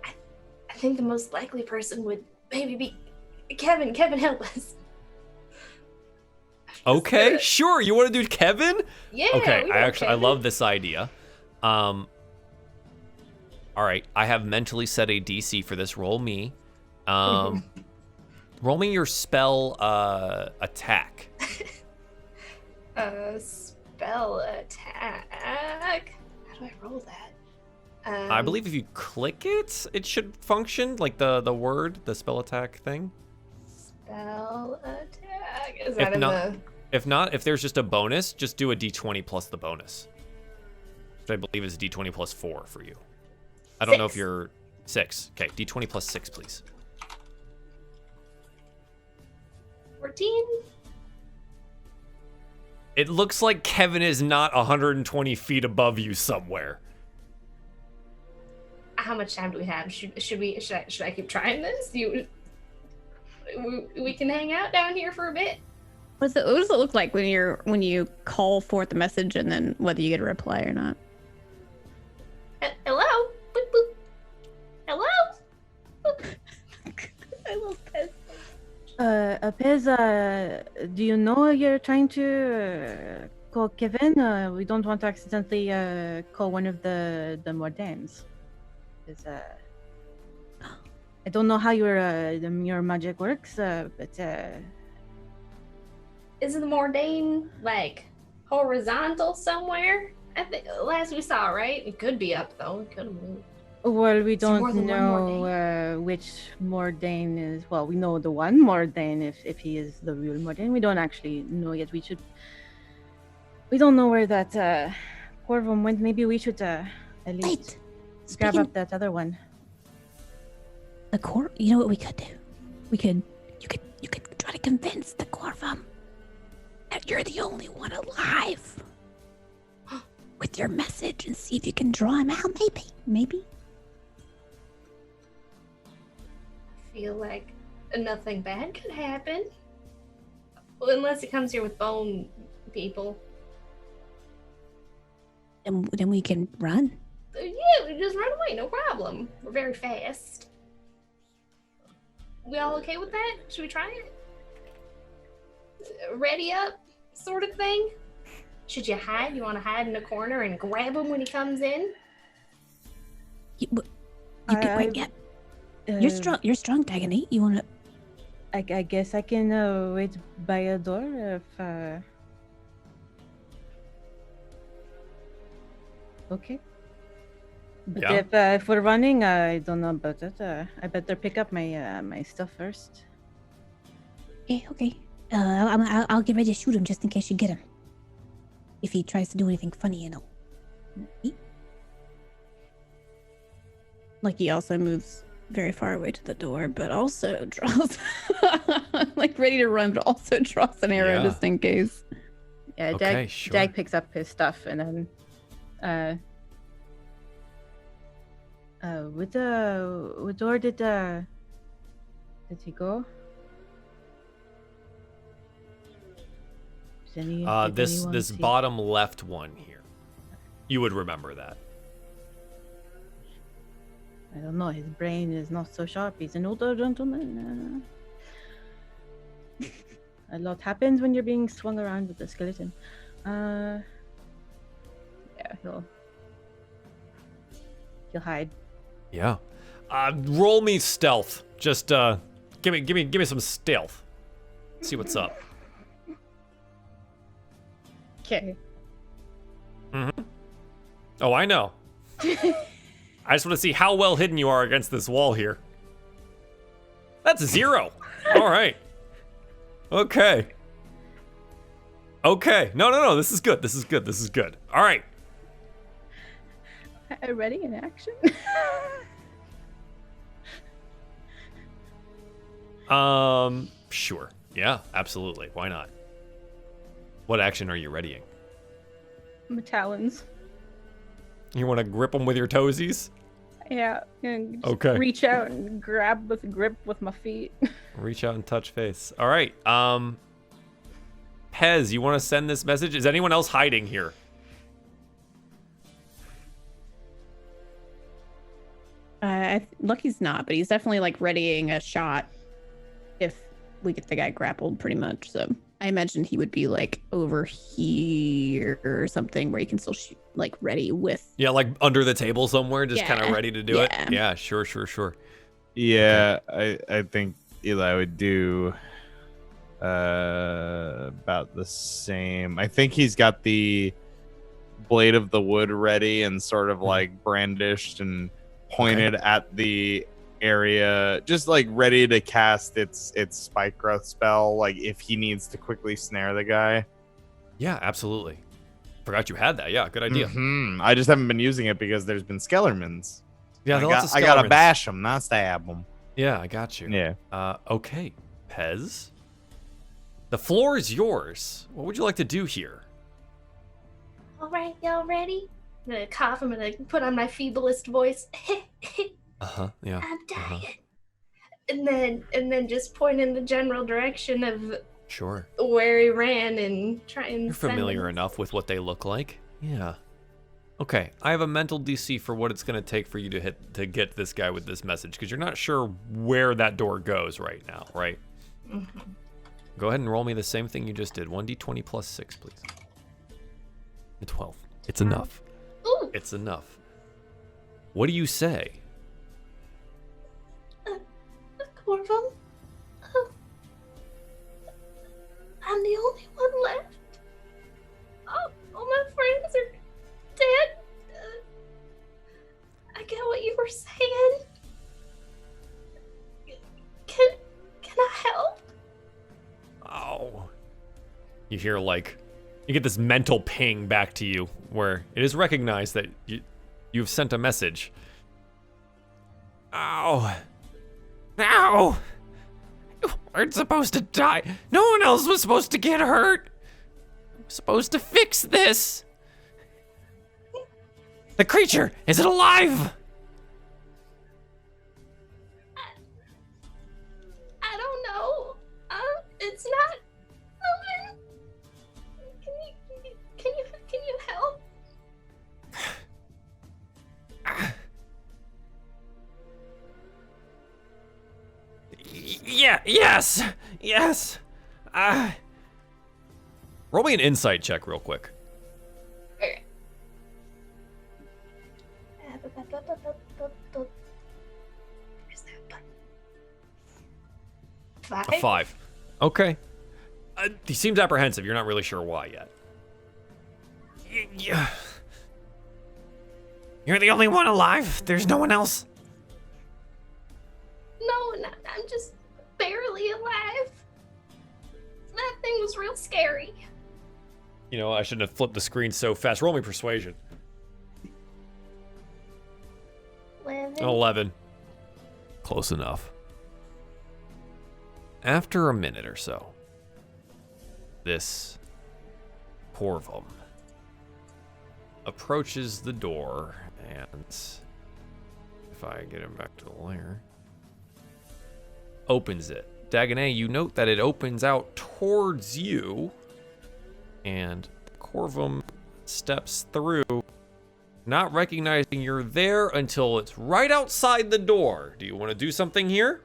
I think the most likely person would maybe be Kevin. Kevin, help us. Okay, sure. You want to do Kevin? Yeah. Okay, we I know love this idea. All right, I have mentally set a DC for this. Roll me. Roll me your spell attack. Spell attack. How do I roll that? I believe if you click it, it should function like the spell attack thing. Spell attack. Is that in not- the? If not, if there's just a bonus, just do a D20 plus the bonus, which I believe is D20 plus 4 for you. I don't know if 6. you're 6. Okay, D20 plus 6, please. 14. It looks like Kevin is not 120 feet above you somewhere. How much time do we have? Should I keep trying this? We can hang out down here for a bit. What does it look like when you call forth the message and then whether you get a reply or not? Hello? Boop, boop. Hello? I love Pez. Pez, do you know you're trying to call Kevin? We don't want to accidentally call one of the Mordanes. I don't know how your magic works, but Isn't the Mordain like horizontal somewhere? I think last we saw, right? It could be up though. It could have moved. well, we Is there more don't than one know which Mordain is. Well, we know the one Mordain if he is the real Mordain. We don't actually know yet. We don't know where that Corvum went. Maybe we should at least Wait. grab Speaking up that other one. the core, you know what we could do? You could try to convince the Corvum that you're the only one alive with your message and see if you can draw him out. Maybe. I feel like nothing bad could happen. Well, unless he comes here with bone people. And then we can run. Yeah, we just run away, no problem. We're very fast. We all okay with that? Should we try it? ready up sort of thing? Should you hide? You want to hide in a corner and grab him when he comes in? You can wait. Yeah, you're strong. You're strong, Dagony. You wanna? I guess I can wait by a door if. Okay. But Yeah. if we're running, I don't know about it. I better pick up my my stuff first. Okay. I'll get ready to shoot him just in case you get him. If he tries to do anything funny, you know. Like he also moves very far away to the door, but also draws like ready to run, but also draws an arrow Yeah. just in case. Yeah, Okay, sure. Dag picks up his stuff and then what door did he go? Did This anyone see? bottom left one here. You would remember that. I don't know. His brain is not so sharp. He's an older gentleman. A lot happens when you're being swung around with a skeleton. Yeah, he'll hide. Yeah. Roll me stealth. Just give me some stealth. See what's up. Okay. Oh, I know. I just want to see how well hidden you are against this wall here. That's 0. All right. Okay. No. This is good. This is good. All right. Ready in action? Sure. Yeah, absolutely. Why not? What action are you readying? My talons. You want to grip them with your toesies? Yeah. And just Okay. reach out and grip with my feet. Reach out and touch face. All right. Pez, you want to send this message? Is anyone else hiding here? Lucky's not, but he's definitely like readying a shot if we get the guy grappled, pretty much. So I imagine he would be like over here or something where he can still shoot, like ready with. Yeah, like under the table somewhere, just kind of Yeah, ready to do it. yeah. Yeah, sure. Yeah, I think Eli would do about the same. I think he's got the blade of the wood ready and sort of like brandished and pointed at the area, just like ready to cast its spike growth spell, like if he needs to quickly snare the guy. Yeah, absolutely. Forgot you had that. Yeah, good idea. I just haven't been using it because there's been Skellermans. Yeah, I gotta bash them, not stab them. Yeah, I got you. Yeah. Okay, Pez. The floor is yours. What would you like to do here? All right, y'all ready? I'm gonna cough. I'm gonna put on my feeblest voice. Yeah. I'm dying. And then just point in the general direction of Sure. where he ran and try and. You're send familiar him. enough with what they look like. Yeah. Okay, I have a mental DC for what it's going to take for you to get this guy with this message, because you're not sure where that door goes right now, right? Mm-hmm. Go ahead and roll me the same thing you just did. 1d20 plus 6, please. A 12. It's enough. Ooh. It's enough. What do you say? Corval? I'm the only one left. All my friends are dead. I get what you were saying. Can I help? Oh. You hear you get this mental ping back to you where it is recognized that you've sent a message. Ow. Ow. You weren't supposed to die. No one else was supposed to get hurt. I'm supposed to fix this. The creature, is it alive? I don't know. It's not moving. Can you help? Yes. Roll me an insight check real quick. Okay. Where's that button? 5? A 5. Okay. He seems apprehensive. You're not really sure why yet. Yeah. You're the only one alive. There's no one else. No, I'm just barely alive. That thing was real scary. You know, I shouldn't have flipped the screen so fast. Roll me persuasion. 11. 11. Close enough. After a minute or so, this Corvum approaches the door, and if I get him back to the lair, opens it. Dagonet, you note that it opens out towards you, and Corvum steps through, not recognizing you're there until it's right outside the door. Do you want to do something here?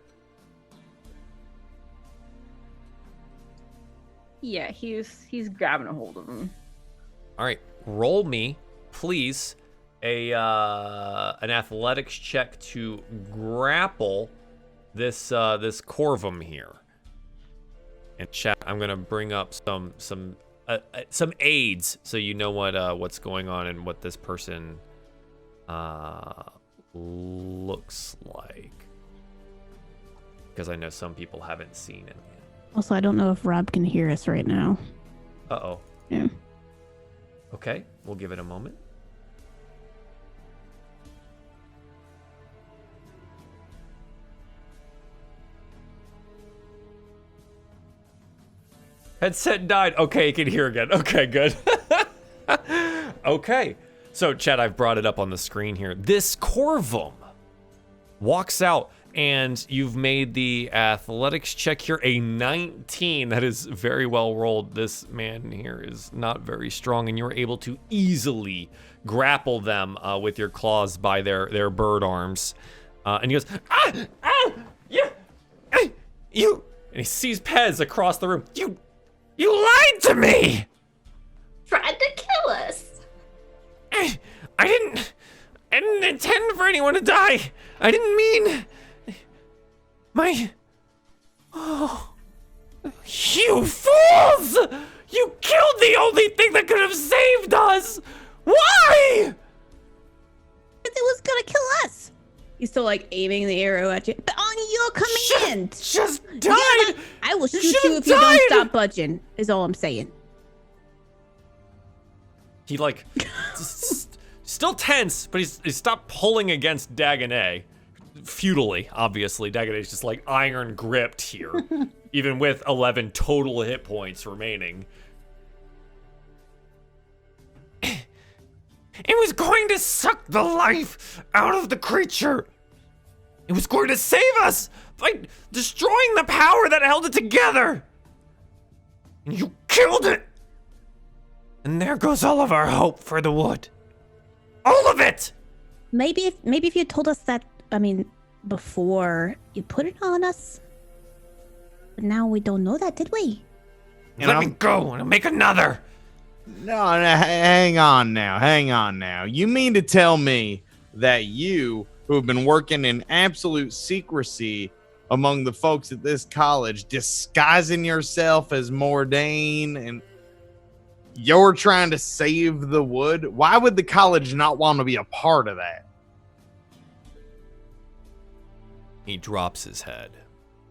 Yeah, he's grabbing a hold of him. All right, roll me, please, an athletics check to grapple this Corvum here. And chat, I'm gonna bring up some aids so you know what's going on and what this person looks like, because I know some people haven't seen it yet. Also, I don't know if Rob can hear us right now. Uh-oh. Yeah. Okay, we'll give it a moment. Headset died. Okay, you can hear again. Okay, good. Okay. So, Chad, I've brought it up on the screen here. This Corvum walks out, and you've made the athletics check here a 19. That is very well rolled. This man here is not very strong, and you're able to easily grapple them with your claws by their bird arms. And he goes, yeah, you. And he sees Pez across the room. You lied to me! Tried to kill us. I didn't intend for anyone to die. I didn't mean... Oh... You fools! You killed the only thing that could have saved us! Why? It was gonna kill us. He's still like aiming the arrow at you. But on your command. Just died! I will shoot should've you if you died. don't stop budging, is all I'm saying. He like... still tense, but he's stopped pulling against Dagonet. Futilely, obviously. Dagonet's just like iron gripped here. Even with 11 total hit points remaining. It was going to suck the life out of the creature. It was going to save us by destroying the power that held it together. And you killed it. And there goes all of our hope for the wood. All of it. Maybe if you told us that, before you put it on us. But now we don't know that, did we? Let me go and I'll make another. No, hang on now. You mean to tell me that you, who have been working in absolute secrecy among the folks at this college, disguising yourself as Mordain, and you're trying to save the wood? Why would the college not want to be a part of that? He drops his head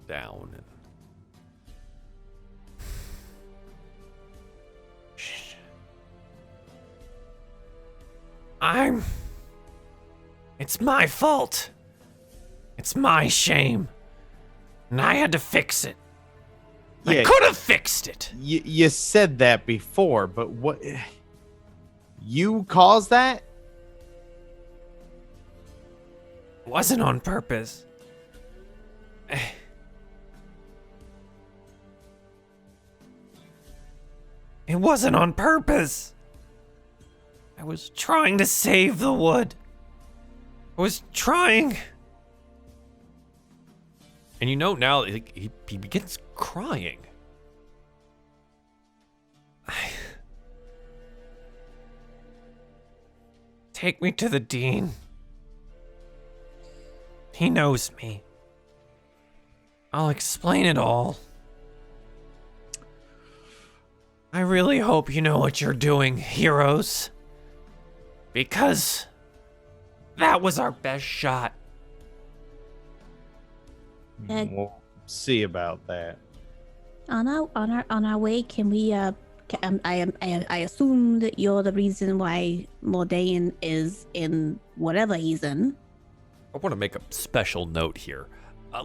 down and... It's my fault. It's my shame. And I had to fix it. Yeah, I could have fixed it. You said that before, but what? You caused that? It wasn't on purpose. It wasn't on purpose. I was trying to save the wood. I was trying. And you know now he begins crying. I Take me to the dean. He knows me. I'll explain it all. I really hope you know what you're doing, heroes. Because that was our best shot. We'll see about that. On our way, can we I assume that you're the reason why Mordain is in whatever he's in. I want to make a special note here.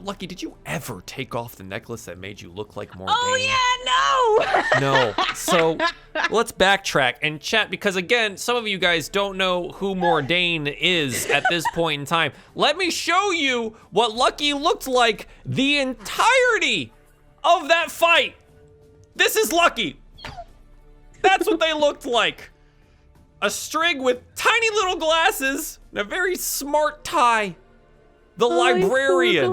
Lucky, did you ever take off the necklace that made you look like Mordain? Oh yeah, no. No. So let's backtrack and chat because again, some of you guys don't know who Mordain is at this point in time. Let me show you what Lucky looked like the entirety of that fight. This is Lucky. That's what they looked like. A string with tiny little glasses and a very smart tie. The librarian.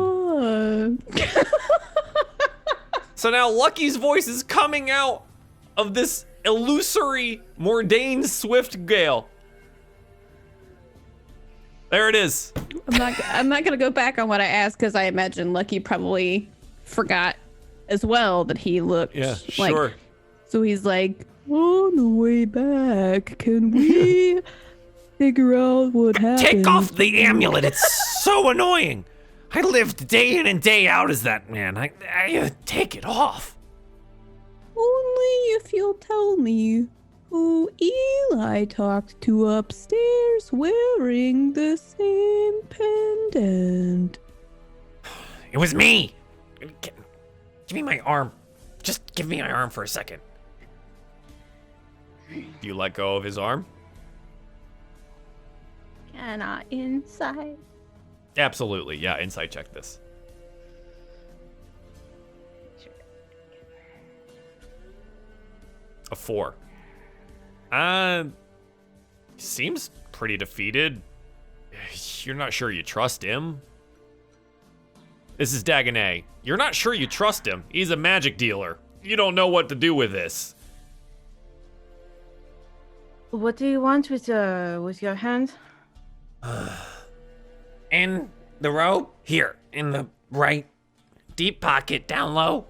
So now Lucky's voice is coming out of this illusory Mordain Swiftgale. There it is. I'm not gonna go back on what I asked because I imagine Lucky probably forgot as well that he looked like. Sure. So he's like, on the way back, can we figure out what happened? Take off the amulet. It's so annoying. I lived day in and day out as that man. I take it off. Only if you'll tell me who Eli talked to upstairs wearing the same pendant. It was me. Give me my arm. Just give me my arm for a second. Do you let go of his arm? Cannot inside. Absolutely. Yeah, insight check this. A 4. Seems pretty defeated. You're not sure you trust him? This is Dagonet. You're not sure you trust him. He's a magic dealer. You don't know what to do with this. What do you want with your hand? In the robe? Here, in the right deep pocket down low,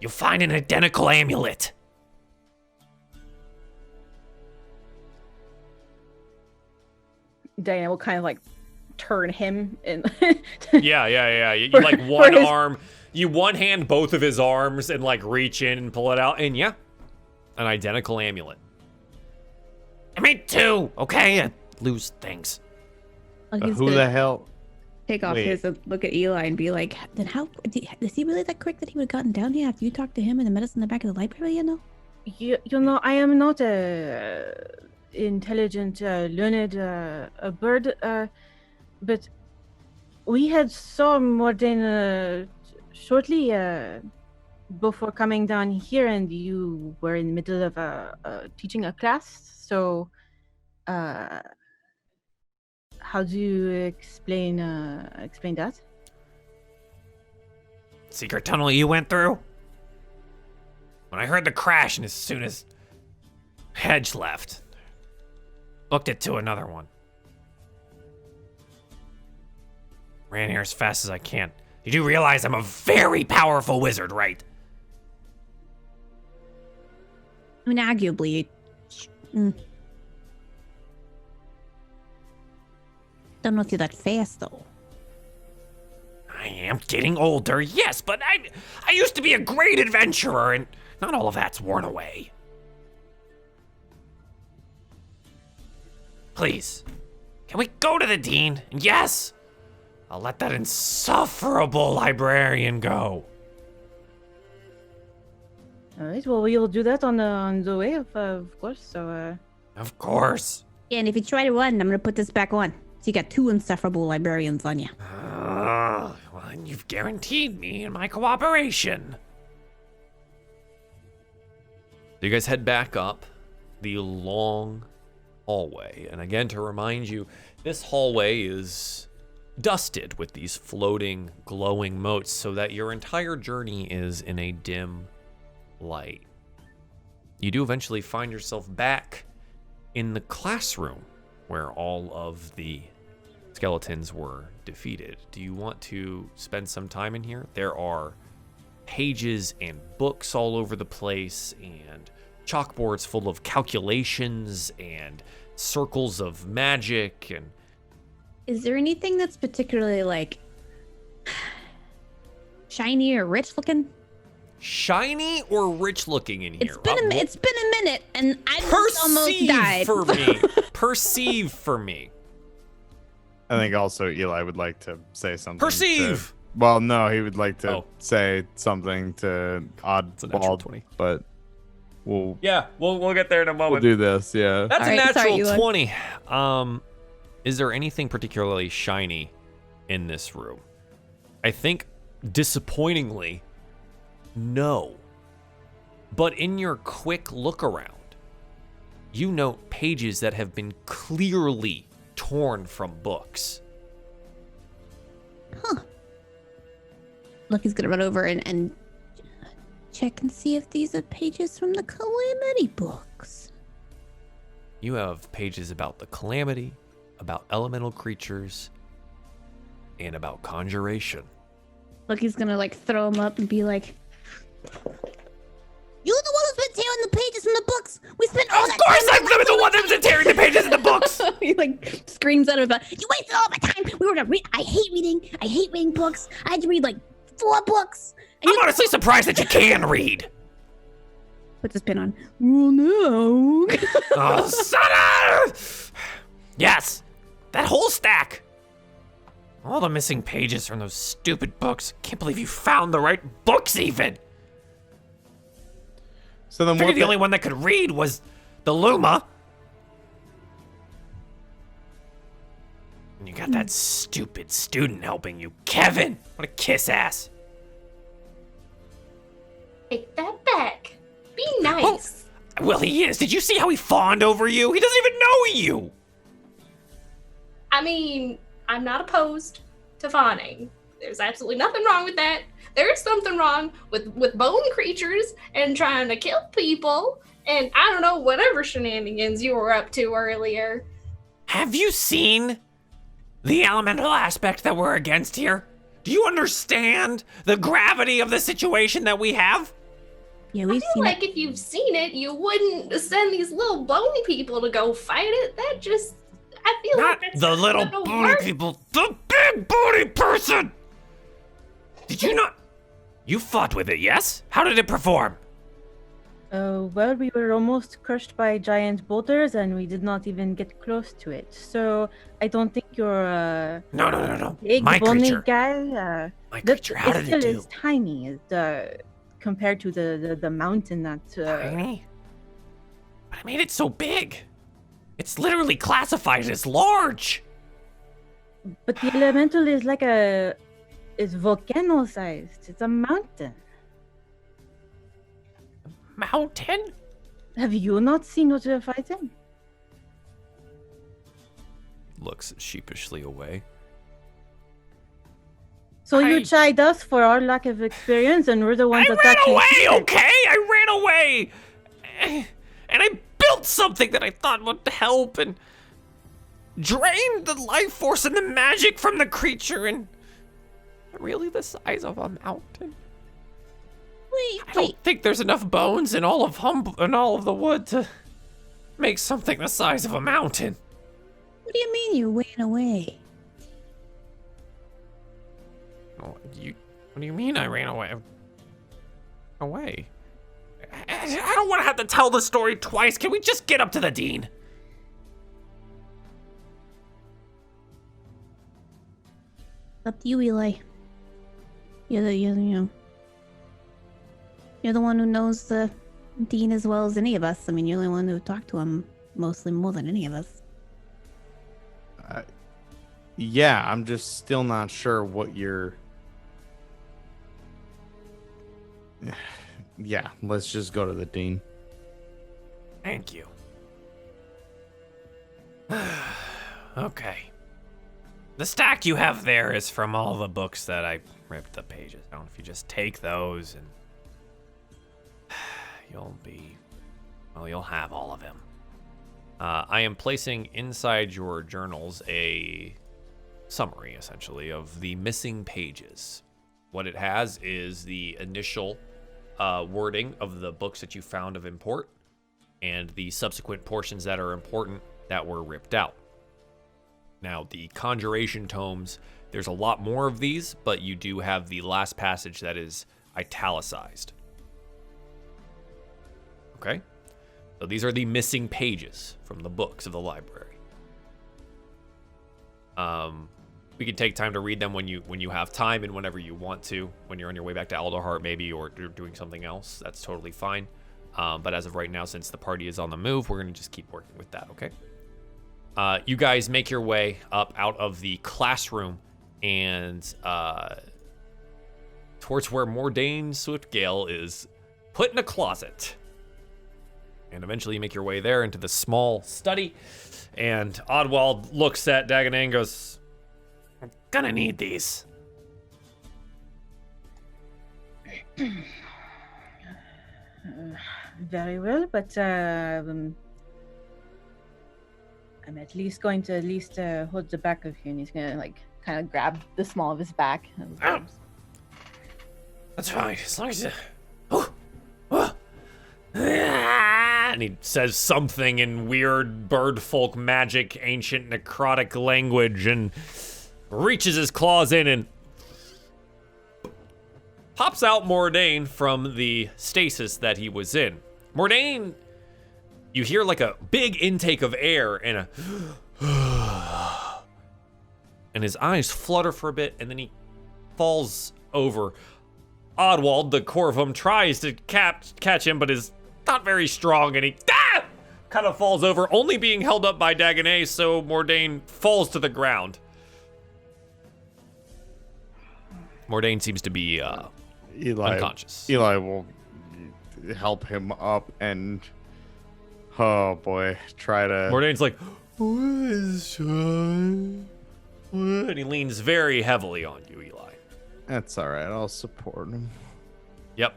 you'll find an identical amulet. Diana will kind of like turn him in. Yeah. You like one arm, you one hand both of his arms and like reach in and pull it out, and yeah, an identical amulet. I made 2, okay? I lose things. Who the hell? Take off his and look at Eli and be like, Then how is he really that quick that he would have gotten down here after you talked to him and the medicine in the back of the library? You know. You know, I am not a intelligent, learned a bird, but we had saw Mordain shortly before coming down here, and you were in the middle of teaching a class. So, how do you explain that? Secret tunnel you went through? When I heard the crash, and as soon as Hedge left, booked it to another one. Ran here as fast as I can. You do realize I'm a very powerful wizard, right? I mean, arguably. Don't know if you're that fast though. I am getting older, yes, but I used to be a great adventurer, and not all of that's worn away. Please, can we go to the dean? And yes, I'll let that insufferable librarian go. All right. Well, we'll do that on the way, of course. So. Of course. Yeah, and if you try to run, I'm gonna put this back on. So you got 2 insufferable librarians on you. Well, you've guaranteed me in my cooperation. You guys head back up the long hallway. And again, to remind you, this hallway is dusted with these floating, glowing motes so that your entire journey is in a dim light. You do eventually find yourself back in the classroom where all of the skeletons were defeated. Do you want to spend some time in here? There are pages and books all over the place, and chalkboards full of calculations and circles of magic. And Is there anything that's particularly like shiny or rich looking? shiny or rich looking in here? It's been a minute, and I just almost died. For me. Perceive for me. I think also Eli would like to say something. Perceive. Well, no, he would like to Oh. say something to It's a natural Oddball, 20. but we'll Yeah, we'll get there in a moment. do this. Yeah. That's All a right, natural sorry, Eli. 20. Is there anything particularly shiny in this room? I think, disappointingly, no. But in your quick look around, you note pages that have been clearly torn from books. Lucky's gonna run over and Check and see if these are pages from the Calamity books. You have pages about the calamity, about elemental creatures, and about conjuration. Lucky's gonna like throw him up and be like, You're the one who's been tearing the pages from the books. We spent all Of that course time. I'm the one that's been tearing the pages of the books! he like screams at him about, You wasted all my time. We were gonna read. I hate reading. I hate reading books. I had to read like 4 books. And I'm honestly surprised that you can read. puts his pin on. Oh no. Oh, son of... Yes, that whole stack. All the missing pages from those stupid books. Can't believe you found the right books even. So then Figured what? the only one that could read was the Luma. And you got that stupid student helping you, Kevin. What a kiss ass. Take that back. Be nice. Well, he is. Did you see how he fawned over you? He doesn't even know you. I mean, I'm not opposed to fawning. There's absolutely nothing wrong with that. There is something wrong with bone creatures and trying to kill people and I don't know, whatever shenanigans you were up to earlier. Have you seen the elemental aspect that we're against here? Do you understand the gravity of the situation that we have? yeah, I we've feel seen like it. if you've seen it, you wouldn't send these little bony people to go fight it. That just, I feel Not like that's the not little gonna booty work. people, the big booty person! Did you not? You fought with it, yes? How did it perform? Well, we were almost crushed by giant boulders, and we did not even get close to it. So I don't think your No. big My bony creature. guy. My creature, how did it still do? is tiny, compared to the mountain that. Tiny? But I made it so big. It's literally classified as large. But the elemental is like is volcano-sized. It's a mountain. Mountain? Have you not seen what we're fighting? Looks sheepishly away. So I- you chide us for our lack of experience, and we're the ones I that ran actually away, did it. okay? I ran away. And I built something that I thought would help and drained the life force and the magic from the creature and really the size of a mountain. I don't think there's enough bones in all of the wood to make something the size of a mountain. What do you mean you ran away? What do you mean I ran away? Away? I don't want to have to tell the story twice. Can we just get up to the dean? Up to you, Eli. You're the one who knows the dean as well as any of us. I mean, you're the one who talked to him mostly more than any of us. Yeah, I'm just still not sure what you're. Yeah, let's just go to the dean. Thank you. Okay. The stack you have there is from all the books that I ripped the pages out. If you just take those and you'll have all of them. I am placing inside your journals a summary, essentially, of the missing pages. What it has is the initial wording of the books that you found of import and the subsequent portions that are important that were ripped out. Now, the conjuration tomes, there's a lot more of these, but you do have the last passage that is italicized. Okay? So these are the missing pages from the books of the library. We can take time to read them when you have time and whenever you want to. When you're on your way back to Alderheart, maybe, or you're doing something else, that's totally fine. But as of right now, since the party is on the move, we're going to just keep working with that, okay? You guys make your way up out of the classroom and towards where Mordain Swiftgale is put in a closet. And eventually you make your way there into the small study. And Oddwald looks at Dagonet and goes, I'm gonna need these. Very well, but I'm at least going to hold the back of you, and he's gonna like kind of grab the small of his back. That's fine, as long as you... And he says something in weird bird folk magic, ancient necrotic language, and reaches his claws in and pops out Mordain from the stasis that he was in. Mordain, you hear like a big intake of air and and his eyes flutter for a bit, and then he falls over. Oddwald, the Corvum, tries to catch him, but is not very strong, and he kind of falls over, only being held up by Dagonet, so Mordain falls to the ground. Mordain seems to be unconscious. Eli will help him up and, oh boy, try to... Mordain's like, and he leans very heavily on you, Eli. That's all right. I'll support him. Yep.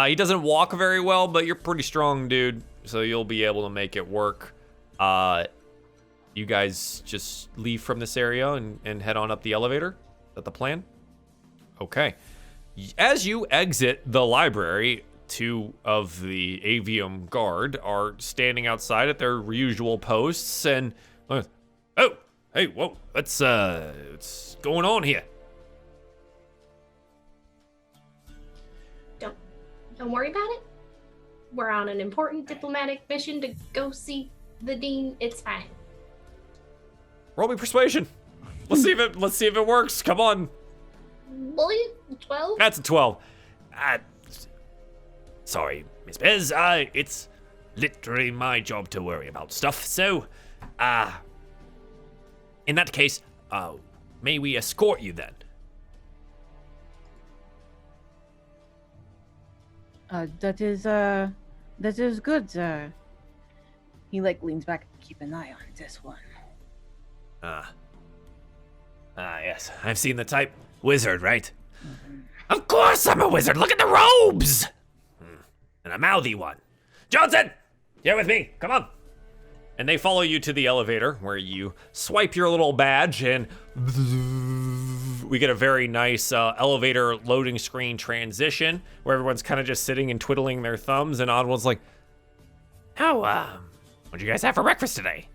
He doesn't walk very well, but you're pretty strong, dude, so you'll be able to make it work. You guys just leave from this area and head on up the elevator? Is that the plan? Okay. As you exit the library, two of the Avium Guard are standing outside at their usual posts, and oh, hey, whoa, what's going on here? Don't worry about it. We're on an important diplomatic mission to go see the dean. It's fine. Roll me persuasion. Let's see if it works. Come on. Boy, 12. That's a 12. Sorry, Miss Bez. It's literally my job to worry about stuff. So, in that case, may we escort you then? That is good. He like leans back. Keep an eye on this one. Yes. I've seen the type. Wizard, right? Mm-hmm. Of course I'm a wizard. Look at the robes. And a mouthy one. Johnson, you're with me. Come on. And they follow you to the elevator where you swipe your little badge and we get a very nice elevator loading screen transition where everyone's kind of just sitting and twiddling their thumbs, and Oddwald's like, what'd you guys have for breakfast today?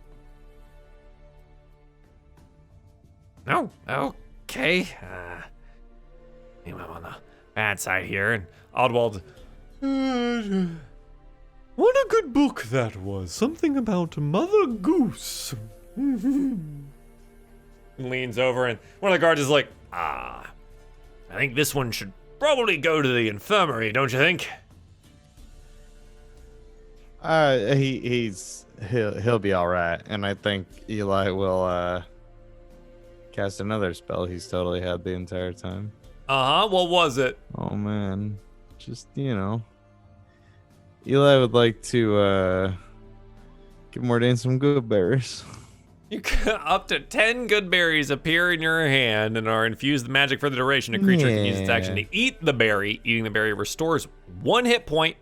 No? Okay. I'm on the bad side here, and Oddwald, what a good book that was. Something about Mother Goose. Leans over, and one of the guards is like, I think this one should probably go to the infirmary, don't you think? He'll be all right, and I think Eli will cast another spell he's totally had the entire time. What was it? Oh man, just Eli would like to give Mordain some good berries. Up to 10 good berries appear in your hand and are infused with magic for the duration. A creature can use its action to eat the berry. Eating the berry restores 1 hit point,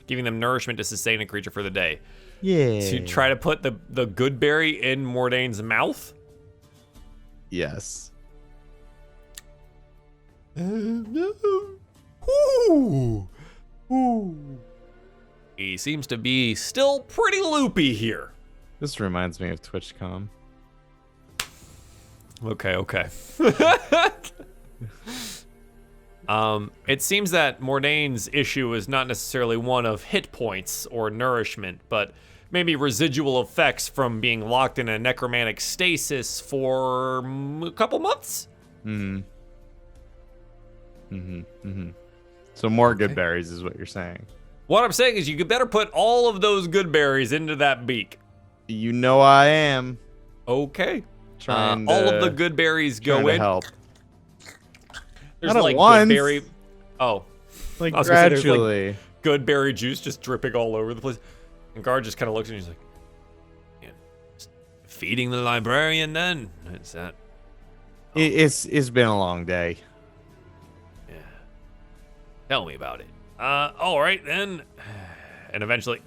giving them nourishment to sustain a creature for the day. Yeah. to try to put the good berry in Mordane's mouth. Yes. Ooh. Ooh. He seems to be still pretty loopy here. This reminds me of TwitchCon. Okay. It seems that Mordane's issue is not necessarily one of hit points or nourishment, but maybe residual effects from being locked in a necromantic stasis for a couple months. So more good berries is what you're saying. What I'm saying is you could better put all of those good berries into that beak. You know I am Okay. trying all of the good berries go in. help. There's Not at like once. good berry. Oh. Like I was gonna say, there's, like, gradually. good berry juice just dripping all over the place. And Gar just kind of looks and he's like, yeah, just feeding the librarian then? Is that? It's been a long day. Yeah. Tell me about it. All right then. And eventually,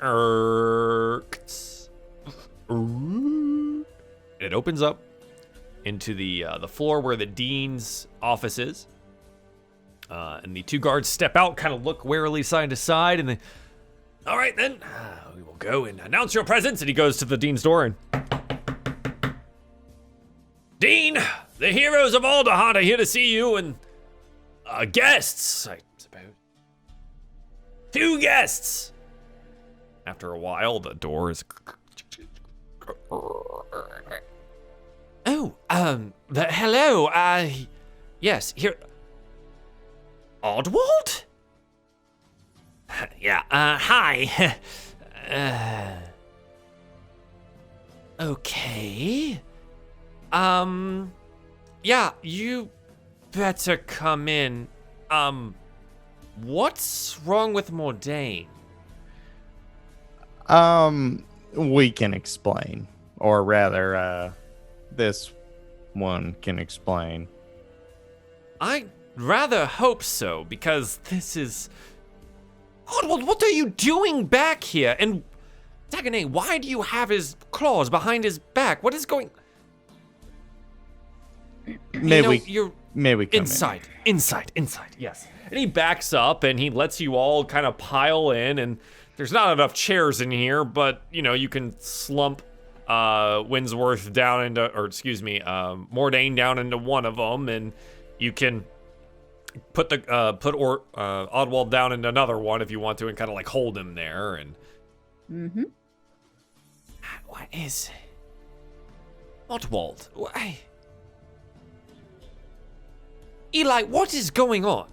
it opens up into the floor where the dean's office is. And the two guards step out, kind of look warily side to side, and they, all right then, we will go and announce your presence. And he goes to the dean's door and, Dean, the heroes of Alderheart are here to see you, and guests, I suppose. 2 guests. After a while, the door is. Oh, hello. Yes, here. Oddwald? Yeah. Hi. Okay. Yeah, you better come in. What's wrong with Mordane? We can explain, or rather, this one can explain. I rather hope so, because this is. Oddwald, what are you doing back here? And Dagonet, why do you have his claws behind his back? What is going? May we come inside. Yes. And he backs up and he lets you all kind of pile in, and there's not enough chairs in here, but you can slump Winsworth down into, Mordane down into one of them, and you can put Oddwald down into another one if you want to, and kind of like hold him there. And what is Oddwald? Why? Eli, what is going on?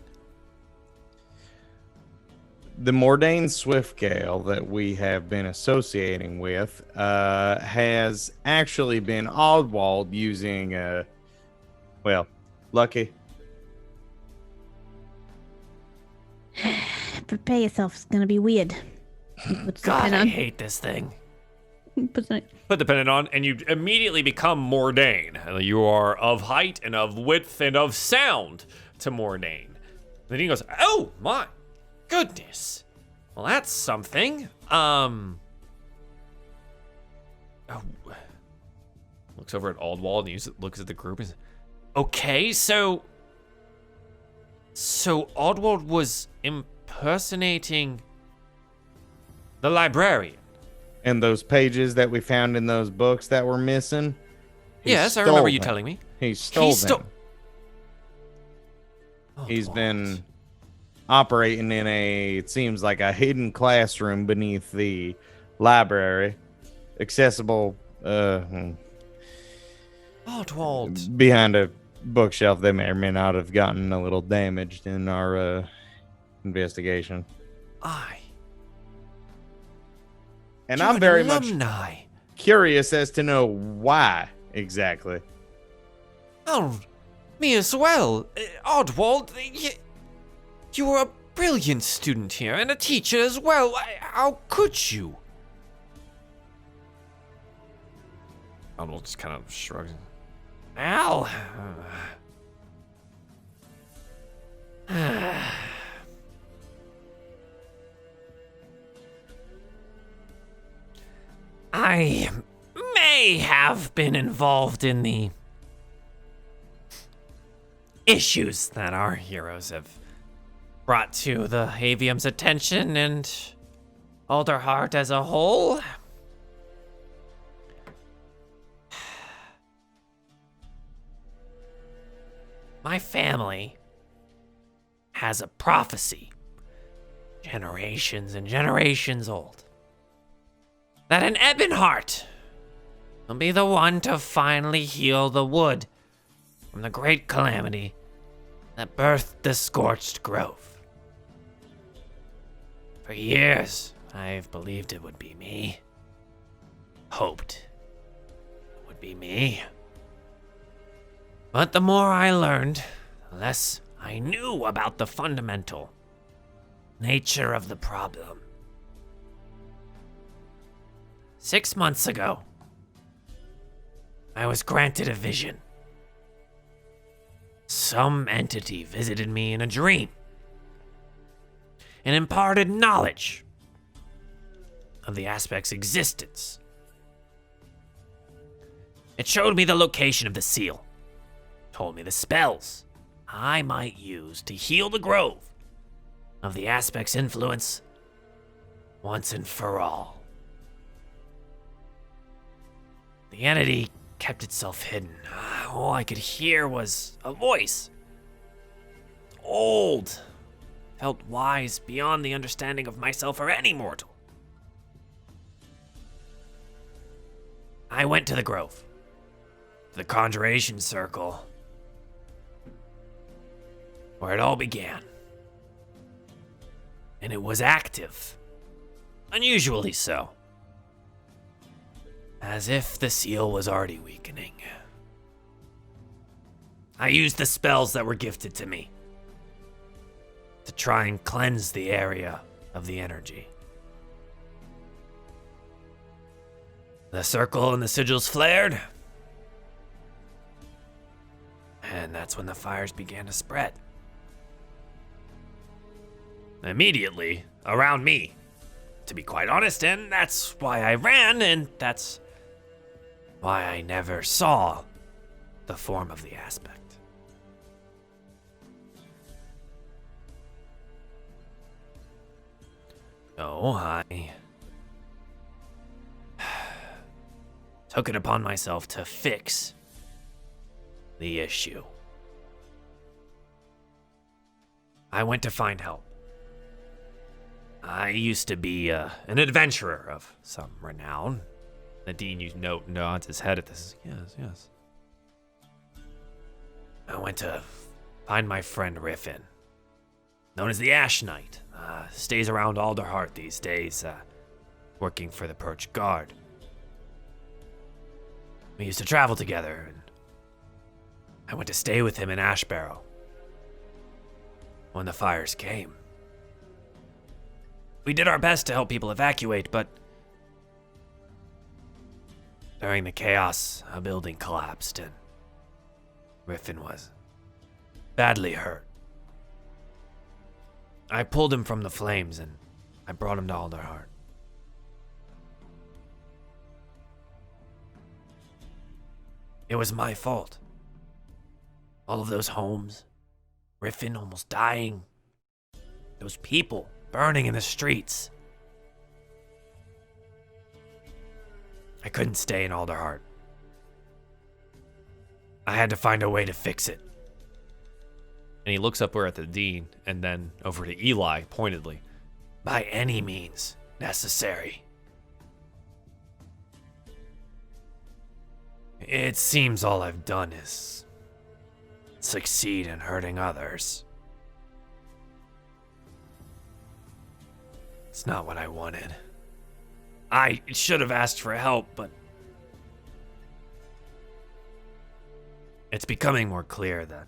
The Mordane Swiftgale that we have been associating with has actually been Oddwald using, Lucky. Prepare yourself. It's gonna be weird. God, I hate this thing. Put the pennant on, and you immediately become Mordane. You are of height and of width and of sound to Mordane. The Dean goes, oh my goodness. Well, that's something. Looks over at Aldwald and looks at the group and says, okay, so Aldwald was impersonating the librarian. And those pages that we found in those books that were missing? Yes, I remember you telling me. He stole them. He's been operating in it seems like a hidden classroom beneath the library. Accessible, Oddwald. behind a bookshelf. They may or may not have gotten a little damaged in our investigation. And I'm very much curious as to know why exactly. Oh, me as well. Oddwald, you were a brilliant student here and a teacher as well. How could you? Oddwald just kind of shrugs. Al. I may have been involved in the issues that our heroes have brought to the Avium's attention and Alderheart as a whole. My family has a prophecy, generations and generations old, that an Ebonheart will be the one to finally heal the wood from the great calamity that birthed the Scorched Grove. For years, I've believed it would be me. Hoped it would be me. But the more I learned, the less I knew about the fundamental nature of the problem. 6 months ago, I was granted a vision. Some entity visited me in a dream and imparted knowledge of the aspect's existence. It showed me the location of the seal, told me the spells I might use to heal the grove of the aspect's influence once and for all. The entity kept itself hidden. All I could hear was a voice. Old. Felt wise beyond the understanding of myself or any mortal. I went to the grove, the conjuration circle, where it all began. And it was active. Unusually so. As if the seal was already weakening. I used the spells that were gifted to me to try and cleanse the area of the energy. The circle and the sigils flared, and that's when the fires began to spread. Immediately around me, to be quite honest, and that's why I ran, and that's why I never saw the form of the aspect. So I took it upon myself to fix the issue. I went to find help. I used to be an adventurer of some renown. Nadine, nods his head at this. Yes. I went to find my friend Riffin, known as the Ash Knight. Stays around Alderheart these days, working for the Perch Guard. We used to travel together, and I went to stay with him in Ash Barrow when the fires came. We did our best to help people evacuate, but during the chaos, a building collapsed, and Riffin was badly hurt. I pulled him from the flames, and I brought him to Alderheart. It was my fault. All of those homes, Riffin almost dying, those people burning in the streets. I couldn't stay in Alderheart. I had to find a way to fix it. And he looks upward at the Dean and then over to Eli pointedly. By any means necessary. It seems all I've done is succeed in hurting others. It's not what I wanted. I should have asked for help, but it's becoming more clear that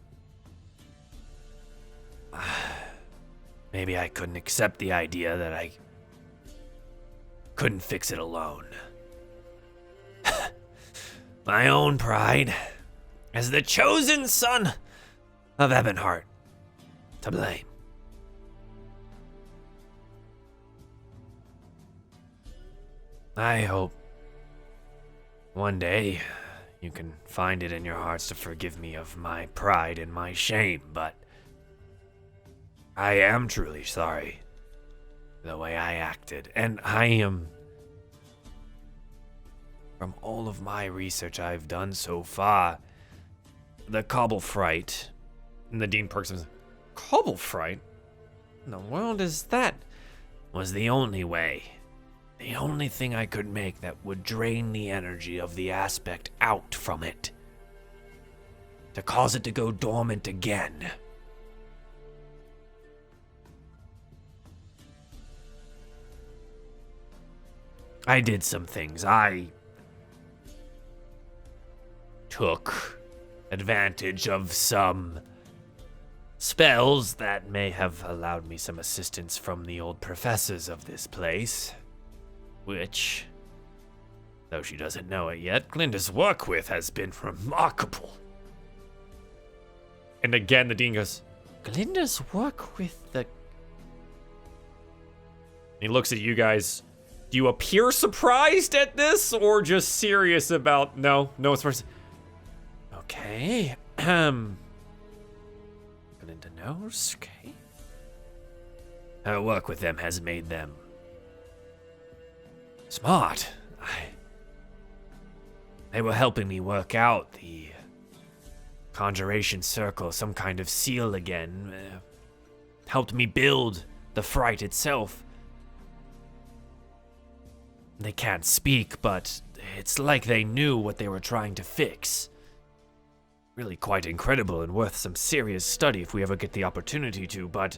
maybe I couldn't accept the idea that I couldn't fix it alone. My own pride as the chosen son of Ebonheart to blame. I hope One day, you can find it in your hearts to forgive me of my pride and my shame, but I am truly sorry the way I acted, and I am... From all of my research I've done so far, the cobble fright, and the Dean perks himself, cobble fright? In the world is that? Was the only way. The only thing I could make that would drain the energy of the aspect out from it. To cause it to go dormant again. I did some things. I took advantage of some spells that may have allowed me some assistance from the old professors of this place. Which, though she doesn't know it yet, Glinda's work with has been remarkable. And again, the Dean goes, Glinda's work with the... He looks at you guys. Do you appear surprised at this, or just serious about... No, it's first. Okay. Glinda knows, okay. Her work with them has made them smart. They were helping me work out the conjuration circle, some kind of seal again. Helped me build the fright itself. They can't speak, but it's like they knew what they were trying to fix. Really quite incredible and worth some serious study if we ever get the opportunity to, but,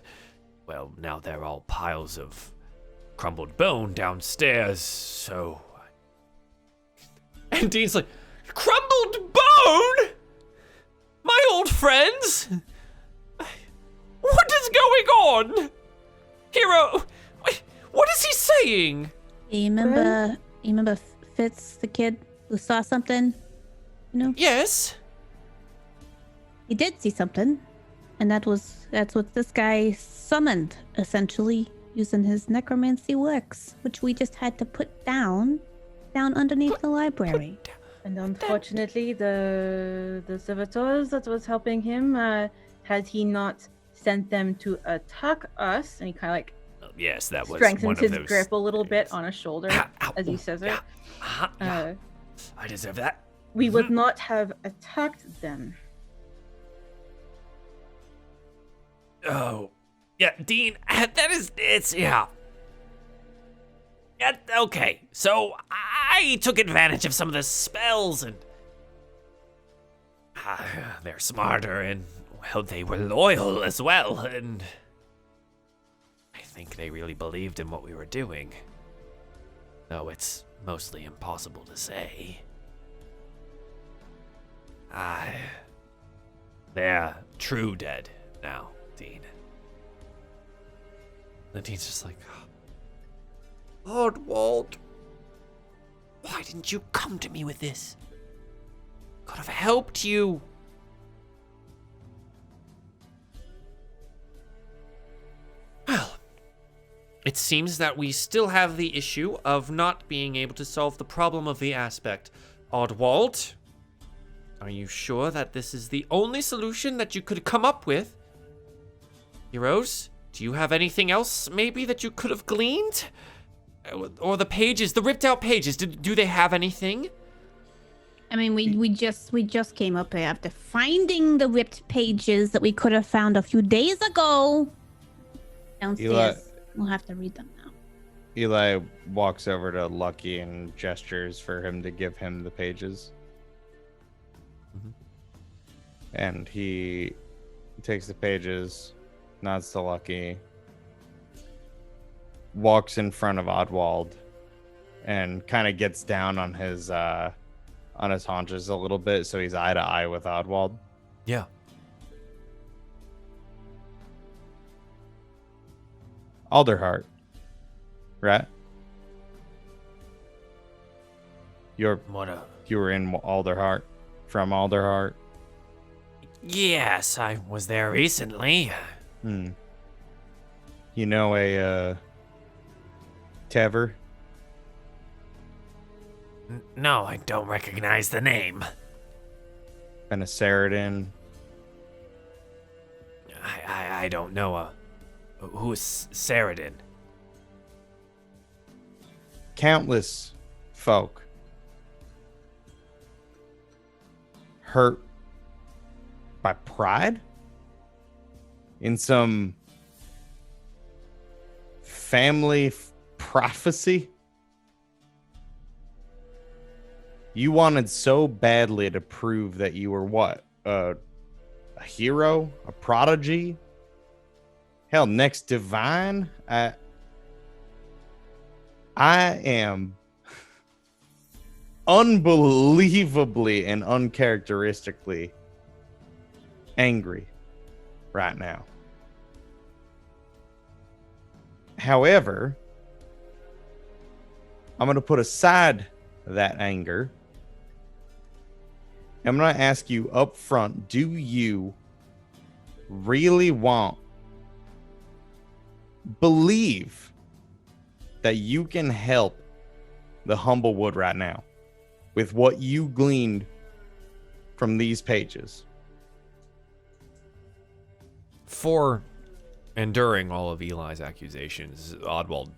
well, now they're all piles of crumbled bone downstairs, so... And Dean's like, crumbled bone? My old friends? What is going on? Hero, what is he saying? You remember Fitz, the kid who saw something? You know? Yes. He did see something. And that's what this guy summoned, essentially, using his necromancy works, which we just had to put down underneath the library. And unfortunately, the servitors that was helping him, had he not sent them to attack us, and he kind of like Yes, that was strengthens one of his those grip a little bit things. on his shoulder Ow, as he ooh, says yeah, it. yeah. I deserve that. We would not have attacked them. Oh, yeah, Dean, yeah, okay, so I took advantage of some of the spells, and they're smarter, and, well, they were loyal as well, and I think they really believed in what we were doing, though it's mostly impossible to say. They're true dead now, Dean. The Dean's just like, Lord Walt, why didn't you come to me with this? Could have helped you. Well, it seems that we still have the issue of not being able to solve the problem of the aspect. Oddwald, are you sure that this is the only solution that you could come up with? Heroes, do you have anything else maybe that you could have gleaned? Or the pages, the ripped out pages, do they have anything? I mean, we just came up here after finding the ripped pages that we could have found a few days ago downstairs. We'll have to read them now. Eli walks over to Lucky and gestures for him to give him the pages. Mm-hmm. And he takes the pages, nods to Lucky, walks in front of Oddwald, and kind of gets down on his haunches a little bit, so he's eye to eye with Oddwald. Yeah. Alderheart, right? You were in Alderheart, from Alderheart. Yes, I was there recently. You know a Tever? No, I don't recognize the name. And a Saradin. I don't know. Who is Saradin? Countless folk hurt by pride in some family prophecy. You wanted so badly to prove that you were what? A hero? A prodigy? Hell, next divine? I am unbelievably and uncharacteristically angry right now. However, I'm going to put aside that anger. I'm going to ask you up front, do you really believe that you can help the Humblewood right now with what you gleaned from these pages? For and during all of Eli's accusations, Oddwald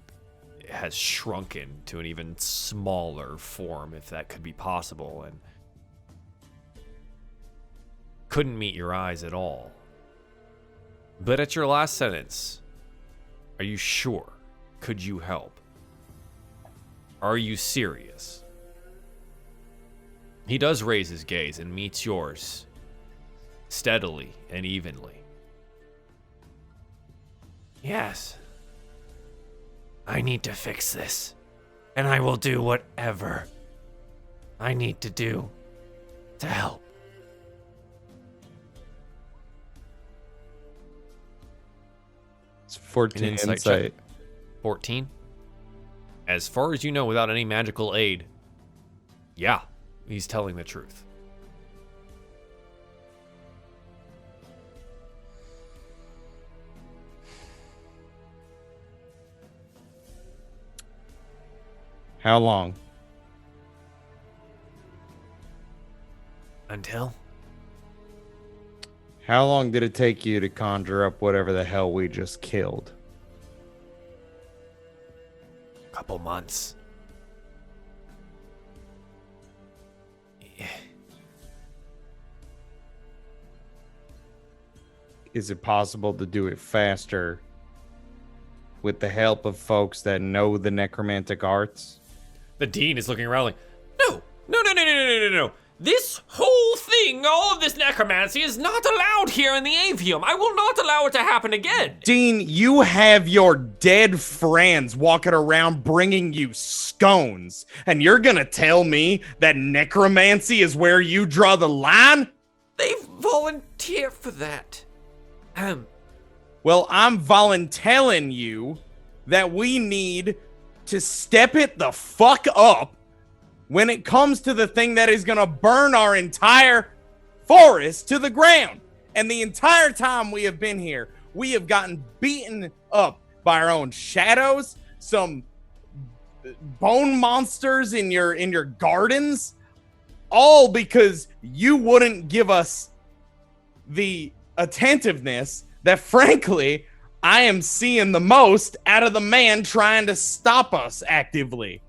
has shrunken to an even smaller form, if that could be possible, and couldn't meet your eyes at all. But at your last sentence, are you sure? Could you help? Are you serious? He does raise his gaze and meets yours steadily and evenly. Yes. I need to fix this, and I will do whatever I need to do to help. It's 14 An insight. check. 14? As far as you know, without any magical aid, yeah, he's telling the truth. How long? Until? How long did it take you to conjure up whatever the hell we just killed? A couple months. Is it possible to do it faster with the help of folks that know the necromantic arts? The dean is looking around like, no. This whole thing, all of this necromancy is not allowed here in the Avium. I will not allow it to happen again. Dean, you have your dead friends walking around bringing you scones, and you're gonna tell me that necromancy is where you draw the line? They've volunteered for that. Well, I'm volunteering you that we need to step it the fuck up when it comes to the thing that is gonna burn our entire forest to the ground. And the entire time we have been here, we have gotten beaten up by our own shadows, some bone monsters in your gardens, all because you wouldn't give us the attentiveness that, frankly, I am seeing the most out of the man trying to stop us actively.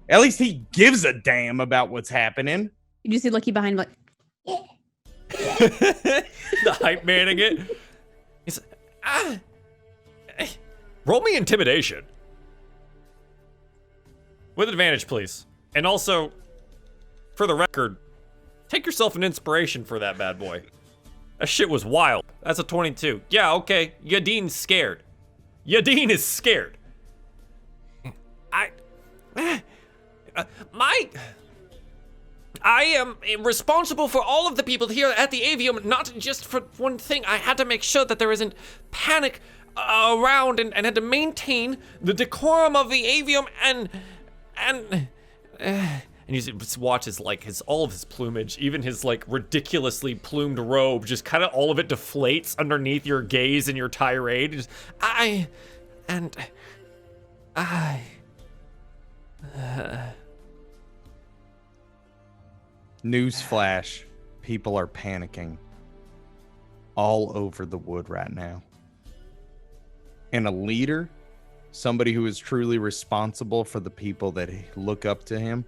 At least he gives a damn about what's happening. You just see Lucky behind him, like, The hype manning it. He's roll me intimidation. With advantage, please. And also, for the record, take yourself an inspiration for that bad boy. That shit was wild. That's a 22. Yeah, okay. Yadeen's scared. Yadeen is scared. I am responsible for all of the people here at the Avium, not just for one thing. I had to make sure that there isn't panic around and had to maintain the decorum of the Avium and you just watch his all of his plumage, even his like ridiculously plumed robe, just kind of all of it deflates underneath your gaze and your tirade. Just, Newsflash, people are panicking all over the wood right now. And a leader, somebody who is truly responsible for the people that look up to him,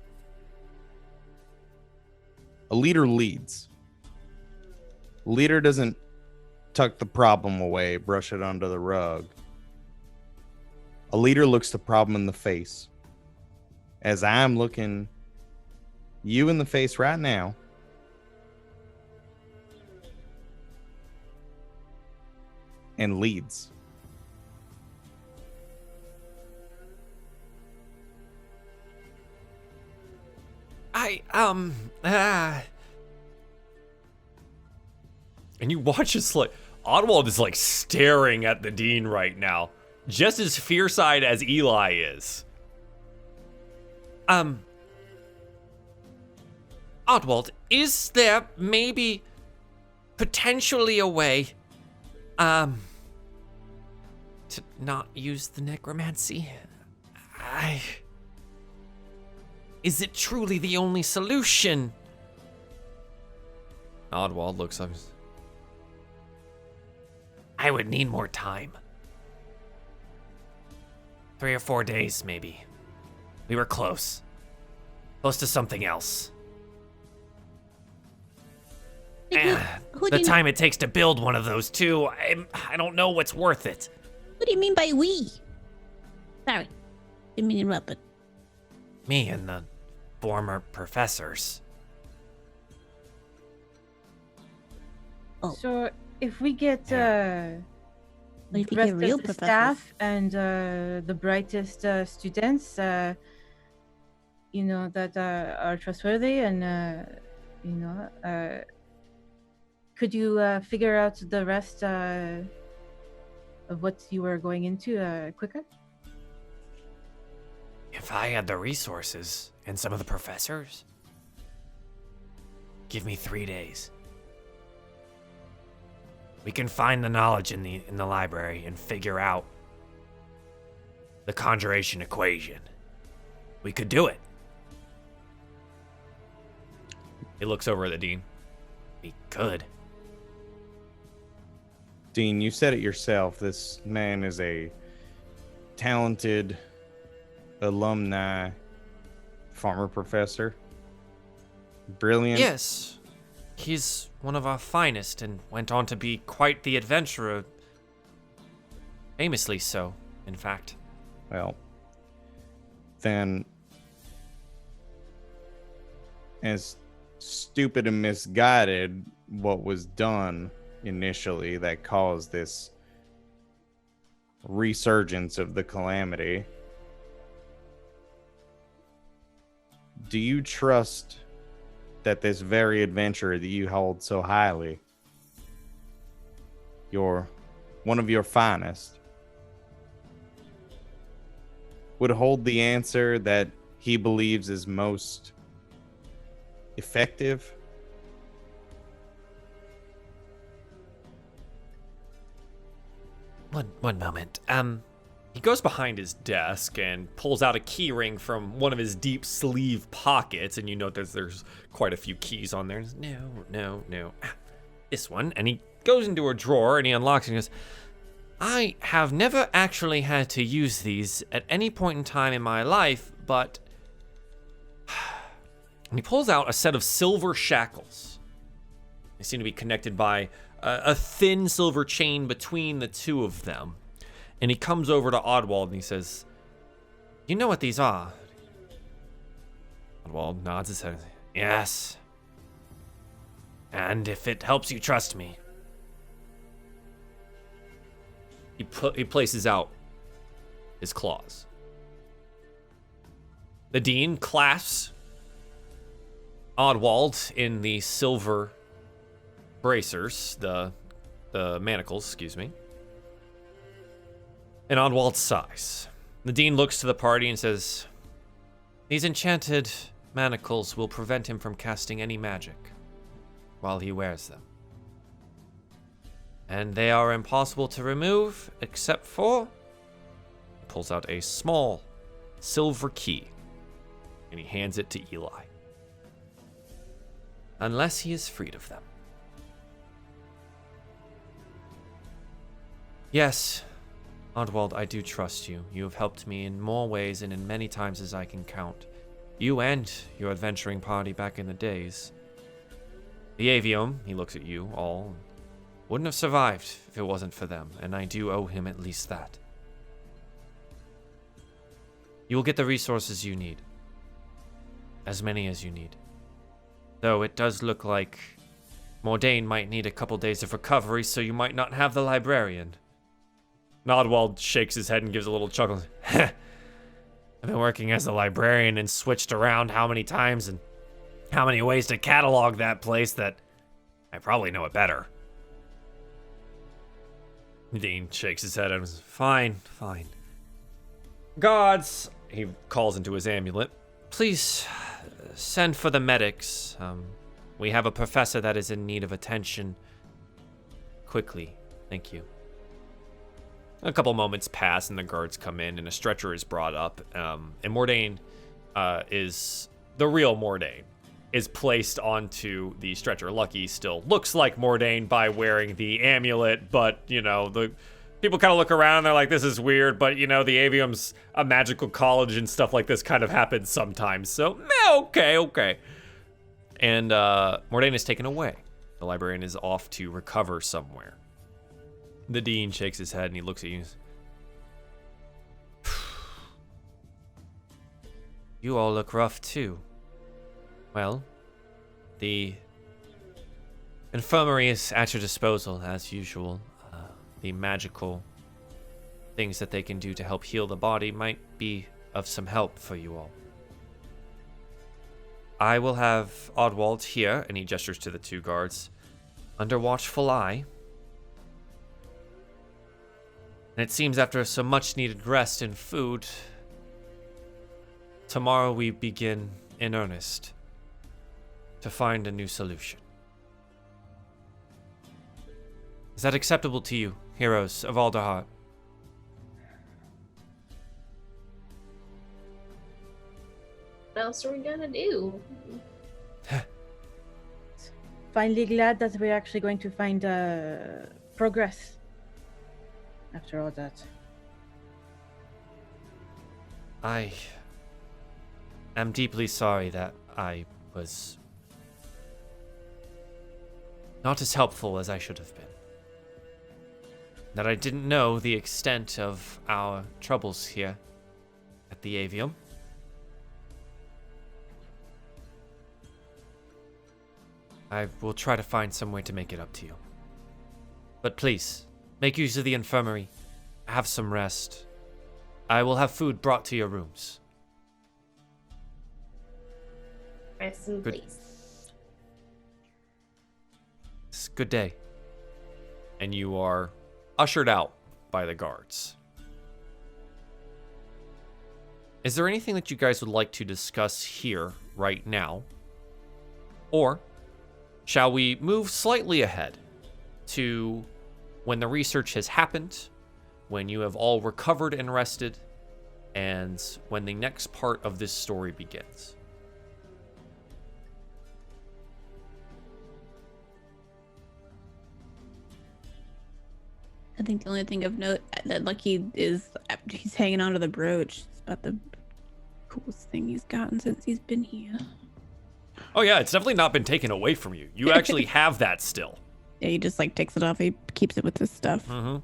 a leader leads. A leader doesn't tuck the problem away, brush it under the rug. A leader looks the problem in the face. As I'm looking you in the face right now, and leads. And you watch this, like, Oddwald is, like, staring at the Dean right now. Just as fierce-eyed as Eli is. Oddwald, is there maybe potentially a way, to not use the necromancy? Is it truly the only solution? Oddwald looks up. I would need more time. 3 or 4 days, maybe. We were close. Close to something else. Who do The you, time it takes to build one of those, too, I don't know what's worth it. What do you mean by we? Sorry, didn't mean to interrupt, but Me and the former professors. Oh. So if we get what if the you rest get real of the professors? staff and the brightest students, that are trustworthy, and could you figure out the rest of what you were going into quicker? If I had the resources and some of the professors, give me 3 days. We can find the knowledge in the library and figure out the conjuration equation. We could do it. He looks over at the Dean. We could. Dean, you said it yourself. This man is a talented alumni former professor. Brilliant. Yes. He's one of our finest and went on to be quite the adventurer. Famously so, in fact. Well, then, as stupid and misguided what was done initially that caused this resurgence of the calamity, do you trust that this very adventurer that you hold so highly, one of your finest, would hold the answer that he believes is most effective? One moment. He goes behind his desk and pulls out a key ring from one of his deep sleeve pockets, and you note that there's quite a few keys on there. No. This one. And he goes into a drawer and he unlocks it and goes, I have never actually had to use these at any point in time in my life, but... And he pulls out a set of silver shackles. They seem to be connected by a thin silver chain between the two of them. And he comes over to Oddwald and he says, you know what these are? Oddwald nods his head. Yes. And if it helps you trust me. He places out his claws. The Dean clasps Oddwald in the silver bracers, the manacles, excuse me. And Oddwald sighs. The Dean looks to the party and says, these enchanted manacles will prevent him from casting any magic while he wears them. And they are impossible to remove except for... He pulls out a small silver key and he hands it to Eli. unless he is freed of them. Yes, Oddwald, I do trust you. You have helped me in more ways and in many times as I can count. You and your adventuring party back in the days. The Avium, he looks at you all, wouldn't have survived if it wasn't for them, and I do owe him at least that. You will get the resources you need. As many as you need. Though it does look like Mordain might need a couple days of recovery, so you might not have the librarian. Nodwald shakes his head and gives a little chuckle. I've been working as a librarian and switched around how many times and how many ways to catalog that place that I probably know it better. Dean shakes his head and says, fine. Gods, he calls into his amulet. Please send for the medics. We have a professor that is in need of attention. Quickly, thank you. A couple moments pass and the guards come in and a stretcher is brought up. And Mordain is the real Mordain. Is placed onto the stretcher. Lucky still looks like Mordain by wearing the amulet, but, you know, the people kind of look around and they're like, this is weird, but, you know, the Avium's a magical college and stuff like this kind of happens sometimes, so, okay. And Mordain is taken away. The librarian is off to recover somewhere. The dean shakes his head and he looks at you. You all look rough, too. Well, the infirmary is at your disposal, as usual. The magical things that they can do to help heal the body might be of some help for you all. I will have Oddwald here, and he gestures to the two guards, under watchful eye. And it seems after some much-needed rest and food, tomorrow we begin in earnest to find a new solution. Is that acceptable to you, heroes of Alderheart? What else are we gonna do? Finally glad that we're actually going to find progress after all that. I am deeply sorry that I was not as helpful as I should have been. That I didn't know the extent of our troubles here at the Avium. I will try to find some way to make it up to you. But please, make use of the infirmary. Have some rest. I will have food brought to your rooms. Rest in Good. peace. It's a good day. And you are ushered out by the guards. Is there anything that you guys would like to discuss here right now? Or shall we move slightly ahead to when the research has happened, when you have all recovered and rested, and when the next part of this story begins? I think the only thing of note that Lucky is he's hanging on to the brooch. It's about the coolest thing he's gotten since he's been here. Oh yeah, it's definitely not been taken away from you. You actually have that still. Yeah, he just like takes it off. He keeps it with his stuff. Mm-hmm.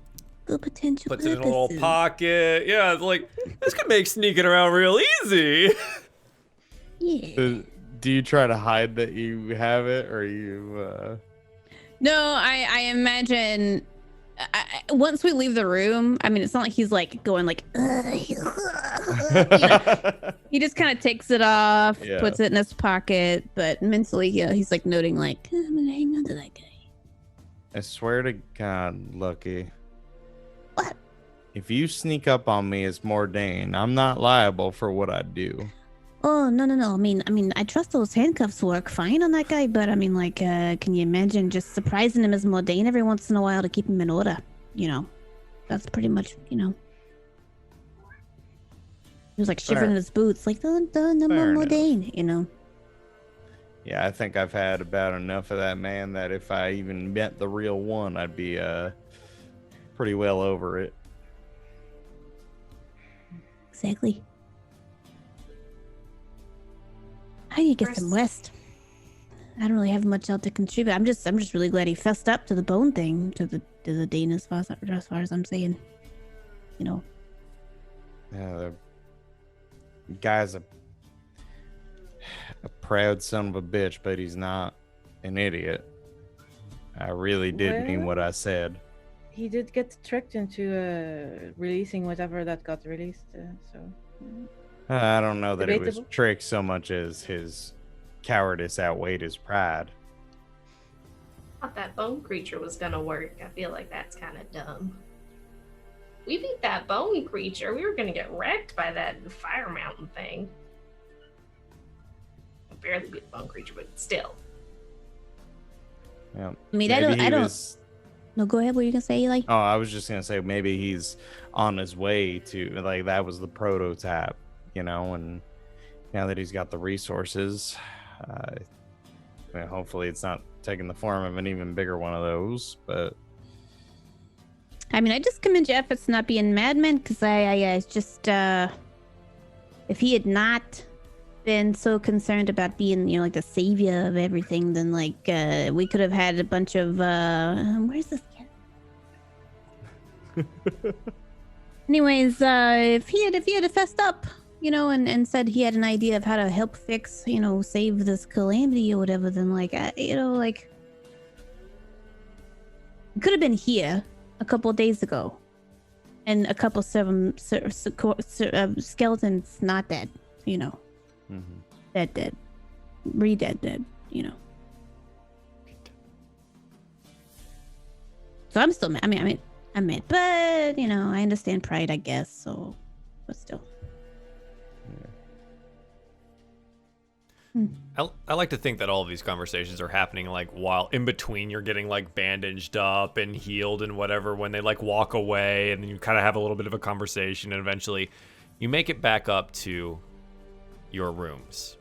For potential Puts it in a purposes. little pocket. Yeah, it's like, this could make sneaking around real easy. Yeah. Do you try to hide that you have it, or you? No, I imagine once we leave the room, I mean, it's not like he's like going like, you know, he just kind of takes it off, Yeah. puts it in his pocket, but mentally, yeah, he's like noting like, I'm gonna hang on to that guy. I swear to God, Lucky. What? If you sneak up on me as Mordain, I'm not liable for what I do. Oh, no. I mean, I trust those handcuffs work fine on that guy, but I mean, like, can you imagine just surprising him as Mordain every once in a while to keep him in order? You know, that's pretty much, you know. He was like shivering Fair. in his boots, like, the number Fair Mordain, you know. Yeah, I think I've had about enough of that man that if I even met the real one, I'd be pretty well over it. Exactly. I need to get some rest. I don't really have much else to contribute. I'm just really glad he fessed up to the bone thing, to the Dean as far as I'm saying. You know. Yeah, the guy's a proud son of a bitch, but he's not an idiot. I really did mean what I said. He did get tricked into releasing whatever that got released, so... I don't know that it was Debatable. tricked so much as his cowardice outweighed his pride. Thought that bone creature was gonna work. I feel like that's kind of dumb. We beat that bone creature. We were gonna get wrecked by that fire mountain thing. I barely beat the bone creature, but still. Yeah. I mean, Maybe I don't. was- No, go ahead. What were you gonna say, Eli? Oh, I was just gonna say maybe he's on his way to, like, that was the prototype, you know, and now that he's got the resources, hopefully it's not taking the form of an even bigger one of those. But I mean, I just commend your efforts not being madmen, because I just if he had not been so concerned about being, you know, like the savior of everything, then like we could have had a bunch of where's this cat? Anyways, if he had fessed up, you know, and said he had an idea of how to help fix, you know, save this calamity or whatever, then like you know, like could have been here a couple of days ago, and a couple skeletons not dead, you know. Dead, dead, you know. So I'm still mad. I'm mad, but you know, I understand pride, I guess. So, but still. I like to think that all of these conversations are happening like while in between you're getting like bandaged up and healed and whatever, when they like walk away, and then you kind of have a little bit of a conversation, and eventually you make it back up to your rooms.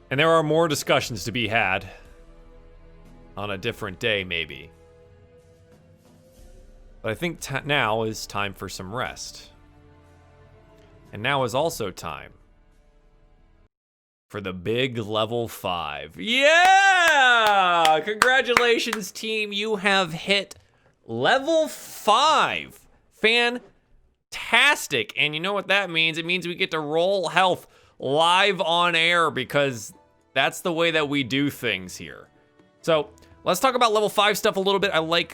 And there are more discussions to be had on a different day, maybe. But I think now is time for some rest. And now is also time for the big level 5. Yeah! Congratulations, team. You have hit level 5. Fantastic. And you know what that means? It means we get to roll health live on air, because that's the way that we do things here. So let's talk about level 5 stuff a little bit. I like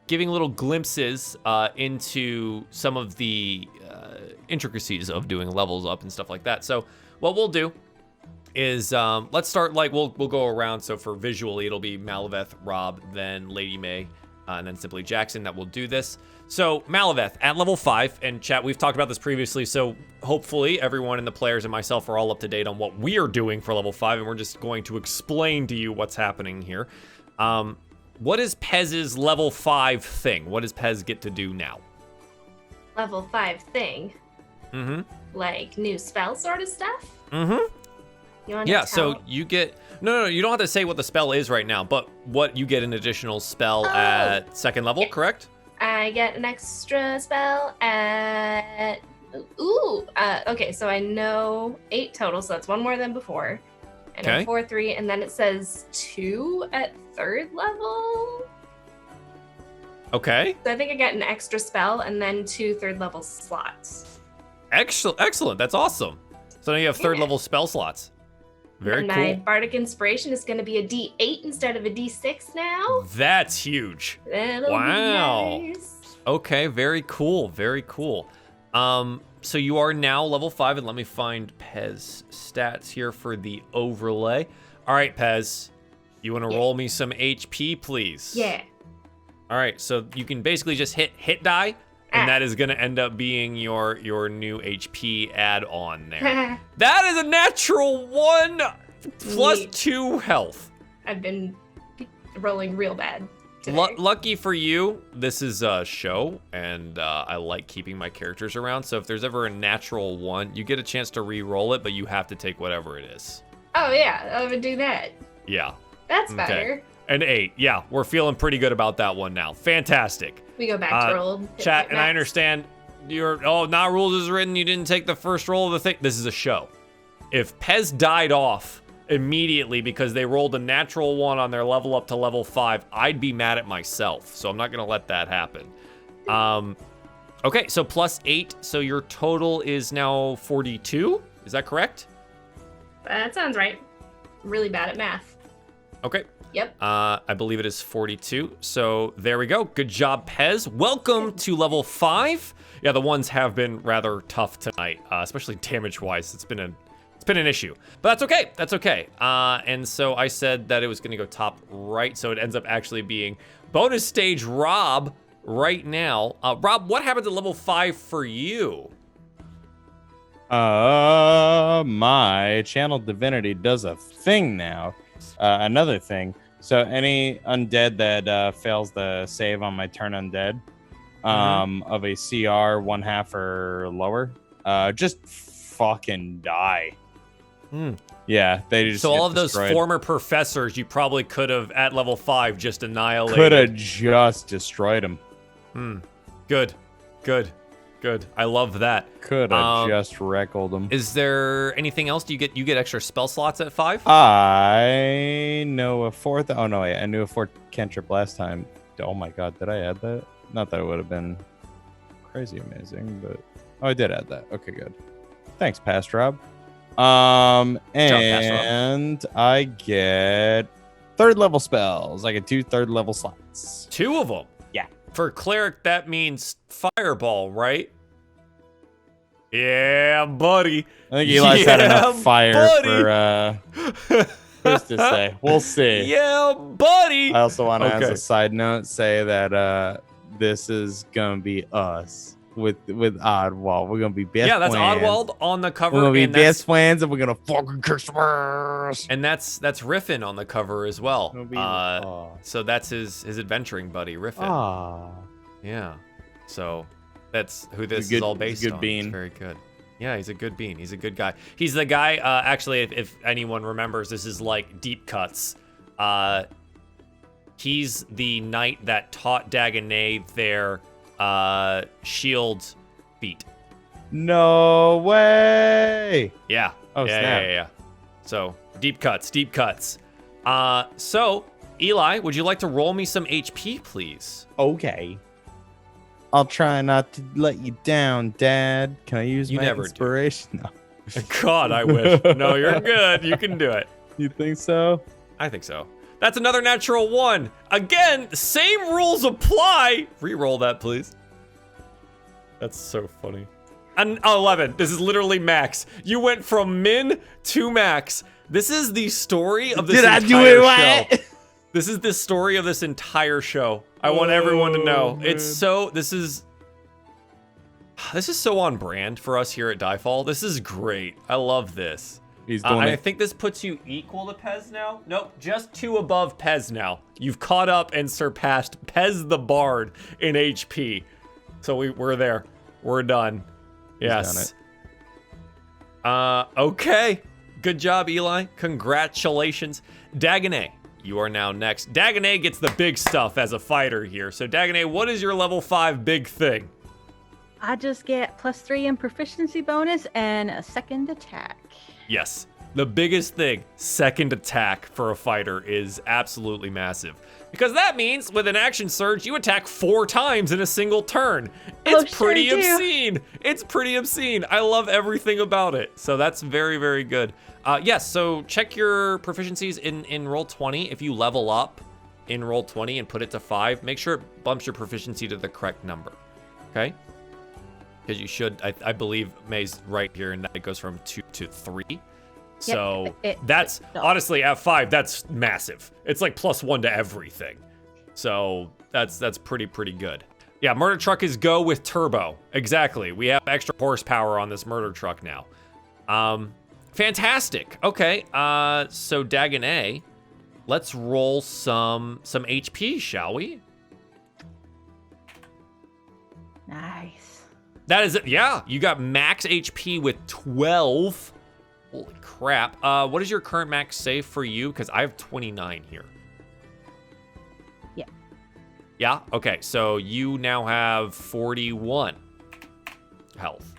giving little glimpses into some of the intricacies of doing levels up and stuff like that. So what we'll do is let's start, like, we'll go around. So for visually, it'll be Malaveth, Rob, then Lady May, and then Simply Jackson that will do this. So Malaveth at level 5, and chat, we've talked about this previously, so hopefully everyone and the players and myself are all up to date on what we are doing for level 5, and we're just going to explain to you what's happening here. What is Pez's level 5 thing? What does Pez get to do now? Level 5 thing? Mm-hmm. Like new spell sort of stuff? Mm-hmm. You want Yeah, so you get... No, you don't have to say what the spell is right now, but what you get an additional spell at 2nd level, correct? I get an extra spell at... okay, so I know 8 total, so that's 1 more than before. And Okay. 4, 3, and then it says 2 at 3rd level? Okay. So I think I get an extra spell and then 2 3rd level slots. Excellent. That's awesome. So now you have 3rd level spell slots. Very and cool. my Bardic Inspiration is going to be a D8 instead of a D6 now. That's huge. That'll Wow. be nice. Okay, very cool. So you are now level 5, and let me find Pez stats here for the overlay. All right, Pez, you want to roll me some HP, please? Yeah. All right, so you can basically just hit die, and that is going to end up being your new HP add-on there. That is a natural 1 plus Neat. 2 health. I've been rolling real bad today. Lucky for you, this is a show, and I like keeping my characters around, so if there's ever a natural 1, you get a chance to re-roll it, but you have to take whatever it is. Oh yeah, I would do that. Yeah. That's Okay. better. An 8. Yeah, we're feeling pretty good about that one now. Fantastic. We go back to roll. Chat, and I understand not rules is written, you didn't take the first roll of the thing. This is a show. If Pez died off immediately because they rolled a natural 1 on their level up to level 5, I'd be mad at myself. So I'm not going to let that happen. Okay, so plus 8. So your total is now 42. Is that correct? That sounds right. Really bad at math. Okay. Yep. I believe it is 42. So there we go. Good job, Pez. Welcome to level 5. Yeah, the ones have been rather tough tonight, especially damage-wise. It's been an issue, but that's okay. That's okay. And so I said that it was going to go top right, so it ends up actually being bonus stage Rob right now. Rob, what happened to level 5 for you? My channel divinity does a thing now. Another thing. So any undead that fails the save on my turn undead of a CR 1/2 or lower, just fucking die. Yeah, they just So all get of those destroyed. former professors you probably could have at level 5 just annihilated. Could have just destroyed them. Good. I love that. Could have just wreckled them. Is there anything else? Do you get extra spell slots at 5? I know a 4th. Oh no, wait, I knew a 4th cantrip last time. Oh my god, did I add that? Not that it would have been crazy amazing, but I did add that. Okay, good. Thanks, Past Rob. And I get 3rd level spells. I get 2 3rd level slots. 2 of them. Yeah. For cleric, that means fireball, right? Yeah, buddy. I think Eli's had enough fire buddy. for who's to say. We'll see. Yeah, buddy. I also want to, Okay. as a side note, say that this is gonna be us with Oddwald. We're gonna be best Yeah, that's friends. Oddwald on the cover. We're gonna be and that's- best friends, and we're gonna fucking kiss ass. And that's Riffin on the cover as well. It'll be- So that's his adventuring buddy, Riffin. Aw. Yeah. So that's who this good- is all he's a based good on. bean. It's very good. Yeah, he's a good bean. He's a good guy. He's the guy, actually, if anyone remembers, this is like Deep Cuts. He's the knight that taught Dagonet their shield feat. No way. Yeah. Oh, yeah, snap. yeah. So, deep cuts. So, Eli, would you like to roll me some HP, please? Okay. I'll try not to let you down, Dad. Can I use You my never do. inspiration? No. God, I wish. No, you're good. You can do it. You think so? I think so. That's another natural 1. Again, same rules apply. Reroll that, please. That's so funny. An 11. This is literally max. You went from min to max. This is the story of this Did I entire do it right? show. This is the story of this entire show. I want everyone to know. man. It's so, this is so on brand for us here at DieFall. This is great. I love this. He's doing I it. think this puts you equal to Pez now. Nope, just 2 above Pez now. You've caught up and surpassed Pez the Bard in HP. So we're there. We're done. Yes. done Okay. Good job, Eli. Congratulations. Dagonet, you are now next. Dagonet gets the big stuff as a fighter here. So Dagonet, what is your level 5 big thing? I just get +3 in proficiency bonus and a 2nd attack. Yes. The biggest thing, 2nd attack for a fighter is absolutely massive. Because that means with an action surge, you attack 4 times in a single turn. It's sure pretty do. obscene. It's pretty obscene. I love everything about it. So that's very, very good. Yes, so check your proficiencies in Roll20. If you level up in Roll20 and put it to 5, make sure it bumps your proficiency to the correct number. Okay? Because you should, I believe May's right here, and that it goes from 2 to 3. So that's honestly at 5, that's massive. It's like +1 to everything. So that's pretty good. Yeah, murder truck is go with turbo. Exactly. We have extra horsepower on this murder truck now. Fantastic. Okay. So Dagonet, let's roll some HP, shall we? Nice. That is it. Yeah, you got max HP with 12. Holy crap. What is your current max save for you? Because I have 29 here. Yeah. Yeah? Okay, so you now have 41 health.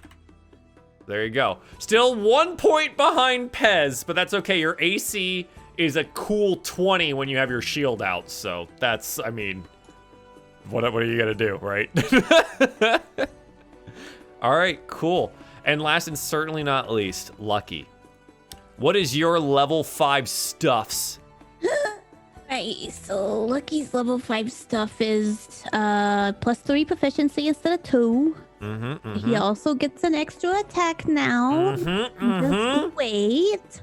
There you go. Still 1 point behind Pez, but that's okay. Your AC is a cool 20 when you have your shield out. So that's, I mean, what are you going to do, right? All right, cool. And last and certainly not least, Lucky. What is your level 5 stuffs? Right, so Lucky's level 5 stuff is +3 proficiency instead of 2. He also gets an extra attack now. Just wait.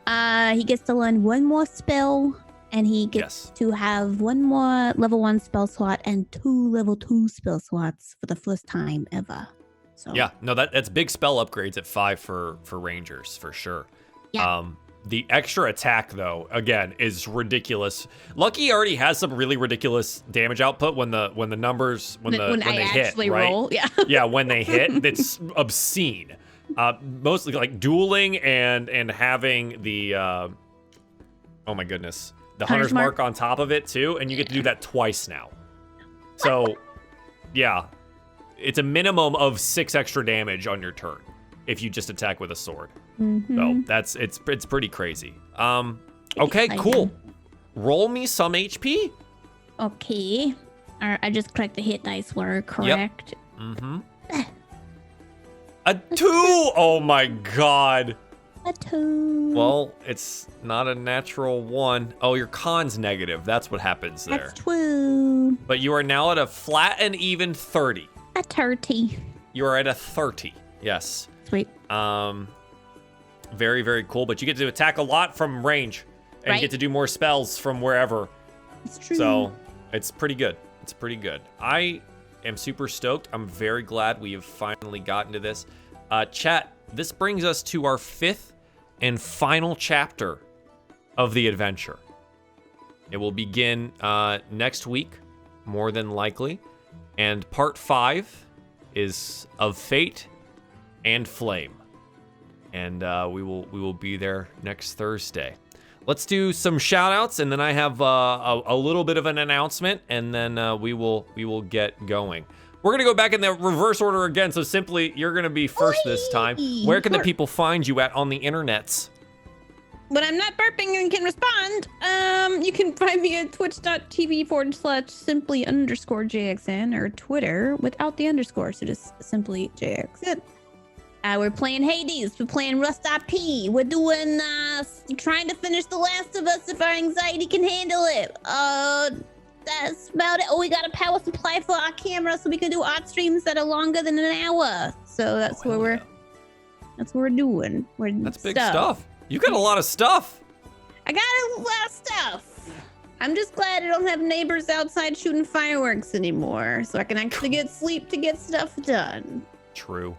He gets to learn 1 more spell, and he gets to have 1 more level 1 spell slot and 2 level 2 spell slots for the first time ever. So Yeah, no, that's big spell upgrades at 5 for Rangers, for sure. Yeah. The extra attack, though, again, is ridiculous. Lucky already has some really ridiculous damage output when the numbers when they hit, actually right? roll, yeah. Yeah, when they hit, it's obscene. Mostly like dueling and having the oh my goodness, the Hunter's Mark on top of it too, and you get to do that twice now. So, yeah, it's a minimum of 6 extra damage on your turn if you just attack with a sword. So it's pretty crazy. Okay, cool. Roll me some HP. Okay. I just correct the hit dice were correct. A 2! Oh my god. A 2. Well, it's not a natural 1. Oh, your con's negative. That's what happens there. That's true. But you are now at a flat and even 30. A 30. You are at a 30. Yes. Sweet. Very, very cool. But you get to attack a lot from range. And you get to do more spells from wherever. It's true. So, it's pretty good. It's pretty good. I am super stoked. I'm very glad we have finally gotten to this. Chat, this brings us to our 5th and final chapter of the adventure. It will begin next week, more than likely. And part 5 is of Fate and Flame. And we will be there next Thursday. Let's do some shout outs, and then I have a little bit of an announcement, and then we will get going. We're gonna go back in the reverse order again, so simply you're gonna be first this time. Where can the people find you at on the internets? When I'm not burping and can respond, you can find me at twitch.tv/simply_JXN or Twitter without the underscore, so just simply JXN. We're playing Hades. We're playing Rust IP. We're doing trying to finish The Last of Us if our anxiety can handle it. That's about it. Oh, we got a power supply for our camera so we can do art streams that are longer than an hour. So that's what we're doing. That's big stuff. You got a lot of stuff. I got a lot of stuff. I'm just glad I don't have neighbors outside shooting fireworks anymore, so I can actually get sleep to get stuff done. True.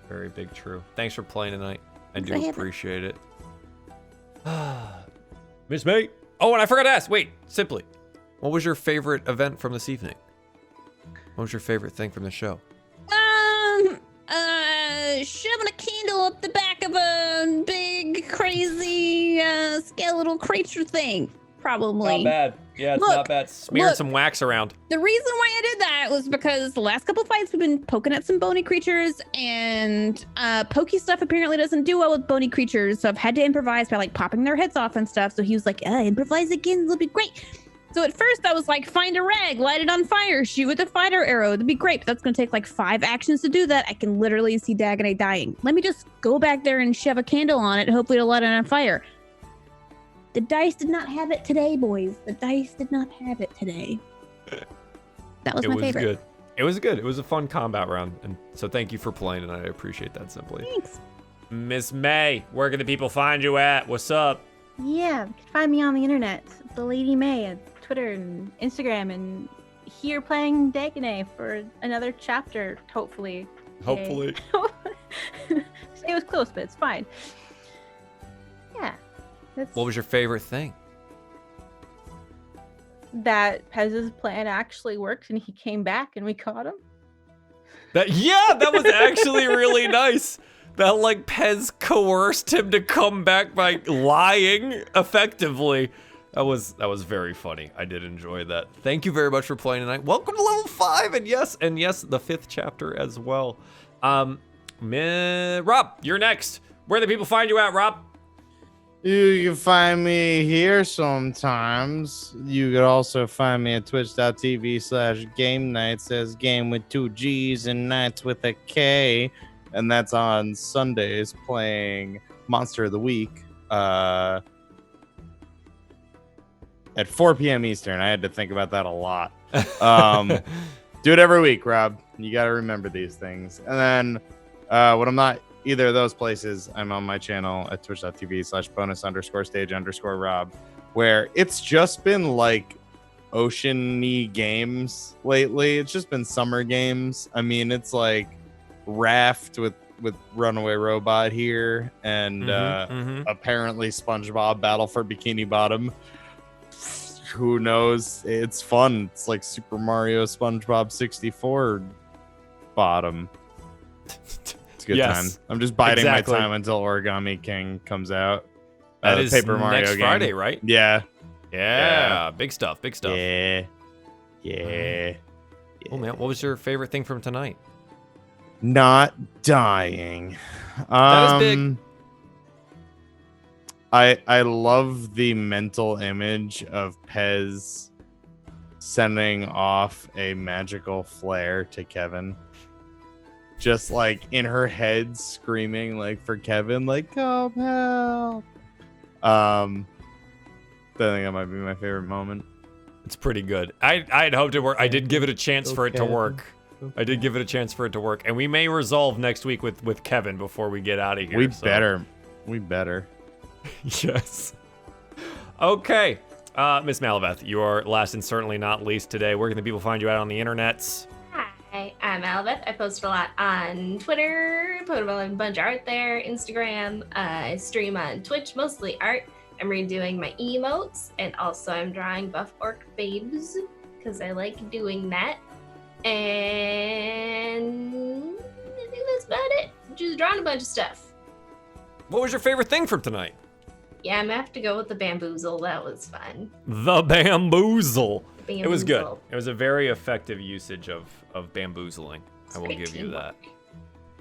Very big true. Thanks for playing tonight. I do appreciate it. Miss May. Oh, and I forgot to ask. Wait, simply. What was your favorite event from this evening? What was your favorite thing from the show? Shoving a candle up the back of a big, crazy, skeletal creature thing. Probably. Not bad. Yeah, it's not bad. Smeared some wax around. The reason why I did that was because the last couple fights we've been poking at some bony creatures, and pokey stuff apparently doesn't do well with bony creatures, so I've had to improvise by like popping their heads off and stuff. So he was like, improvise again, it'll be great. So at first I was like, find a rag, light it on fire, shoot with a fighter arrow, that'd be great. But that's gonna take like 5 actions to do that. I can literally see Dagonet dying. Let me just go back there and shove a candle on it, hopefully it'll light it on fire. The dice did not have it today, boys. The dice did not have it today. That was my favorite. Good. It was good. It was a fun combat round. And so thank you for playing, and I appreciate that, Simply. Thanks. Miss May, where can the people find you at? What's up? Yeah, you can find me on the internet. The Lady May at Twitter and Instagram, and here playing Dagonet for another chapter, hopefully. Hopefully. It was close, but it's fine. Yeah. What was your favorite thing? That Pez's plan actually worked and he came back and we caught him. That was actually really nice. That like Pez coerced him to come back by lying effectively. That was very funny. I did enjoy that. Thank you very much for playing tonight. Welcome to level 5, and yes, the 5th chapter as well. Rob, you're next. Where do the people find you at, Rob? You can find me here sometimes. You could also find me at twitch.tv/game nights, as game with 2 G's and nights with a K. And that's on Sundays playing Monster of the Week at 4 p.m. Eastern. I had to think about that a lot. Do it every week, Rob. You got to remember these things. And then when I'm not either of those places, I'm on my channel at twitch.tv/bonus_stage_Rob, where it's just been like ocean-y games lately. It's just been summer games. I mean, it's like Raft with Runaway Robot here, and apparently SpongeBob Battle for Bikini Bottom. Who knows? It's fun. It's like Super Mario SpongeBob 64 Bottom. It's a good time. I'm just biding my time until Origami King comes out. That is Paper Mario next game. Friday, right? Yeah. Big stuff. Yeah. Oh man, what was your favorite thing from tonight? Not dying. That is big. I love the mental image of Pez sending off a magical flare to Kevin. Just like in her head screaming like for Kevin, like come help. I think that might be my favorite moment. It's pretty good. I'd hoped it worked. I did give it a chance for it to work. I did give it a chance for it to work, and we may resolve next week with Kevin before we get out of here. We better. Yes. Okay. Miss Maliveth, you are last and certainly not least today. Where can the people find you out on the internets? Hi, I'm Maliveth. I post a lot on Twitter, put a bunch of art there, Instagram. I stream on Twitch, mostly art. I'm redoing my emotes, and also I'm drawing buff orc babes because I like doing that. And I think that's about it. Just drawing a bunch of stuff. What was your favorite thing from tonight? Yeah, I'm gonna have to go with the bamboozle. That was fun. The bamboozle. It was good. Bamboozle. It was a very effective usage of bamboozling. I will Great give you that. teamwork.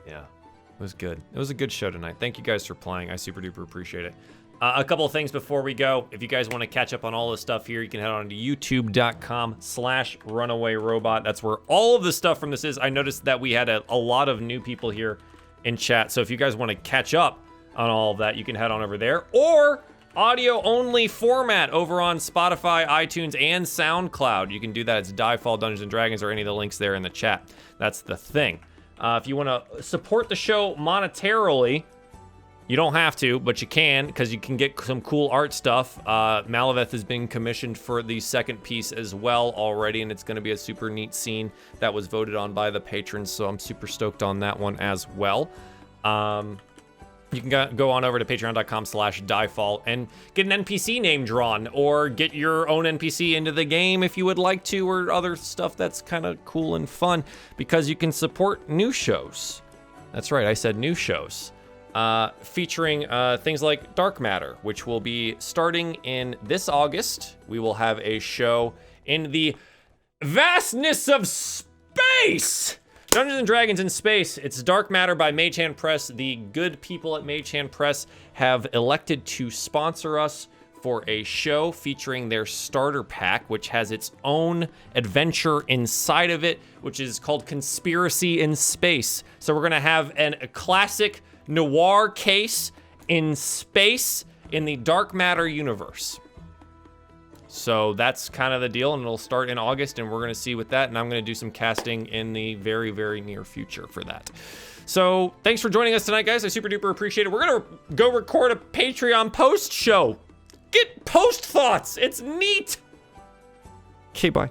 Yeah, it was good. It was a good show tonight. Thank you guys for playing. I super duper appreciate it. A couple of things before we go. If you guys want to catch up on all this stuff here, you can head on to youtube.com/runawayrobot. That's where all of the stuff from this is. I noticed that we had a lot of new people here in chat. So if you guys want to catch up on all of that, you can head on over there. Or audio only format over on Spotify, iTunes, and SoundCloud. You can do that. It's DieFall, Dungeons and Dragons, or any of the links there in the chat. That's the thing. If you want to support the show monetarily, you don't have to, but you can, because you can get some cool art stuff. Maliveth has been commissioned for the second piece as well already, and it's going to be a super neat scene that was voted on by the patrons, so I'm super stoked on that one as well. You can go on over to patreon.com/DieFall and get an NPC name drawn, or get your own NPC into the game if you would like to, or other stuff that's kind of cool and fun, because you can support new shows. That's right, I said new shows. Featuring things like Dark Matter, which will be starting in this August. We will have a show in the vastness of space! Dungeons and Dragons in Space. It's Dark Matter by Mage Hand Press. The good people at Mage Hand Press have elected to sponsor us for a show featuring their starter pack, which has its own adventure inside of it, which is called Conspiracy in Space. So we're gonna have a classic noir case in space in the Dark Matter universe. So that's kind of the deal, and it'll start in August, and we're going to see with that, and I'm going to do some casting in the very, very near future for that. So thanks for joining us tonight, guys. I super duper appreciate it. We're going to go record a Patreon post show. Get post thoughts. It's neat. Okay, bye.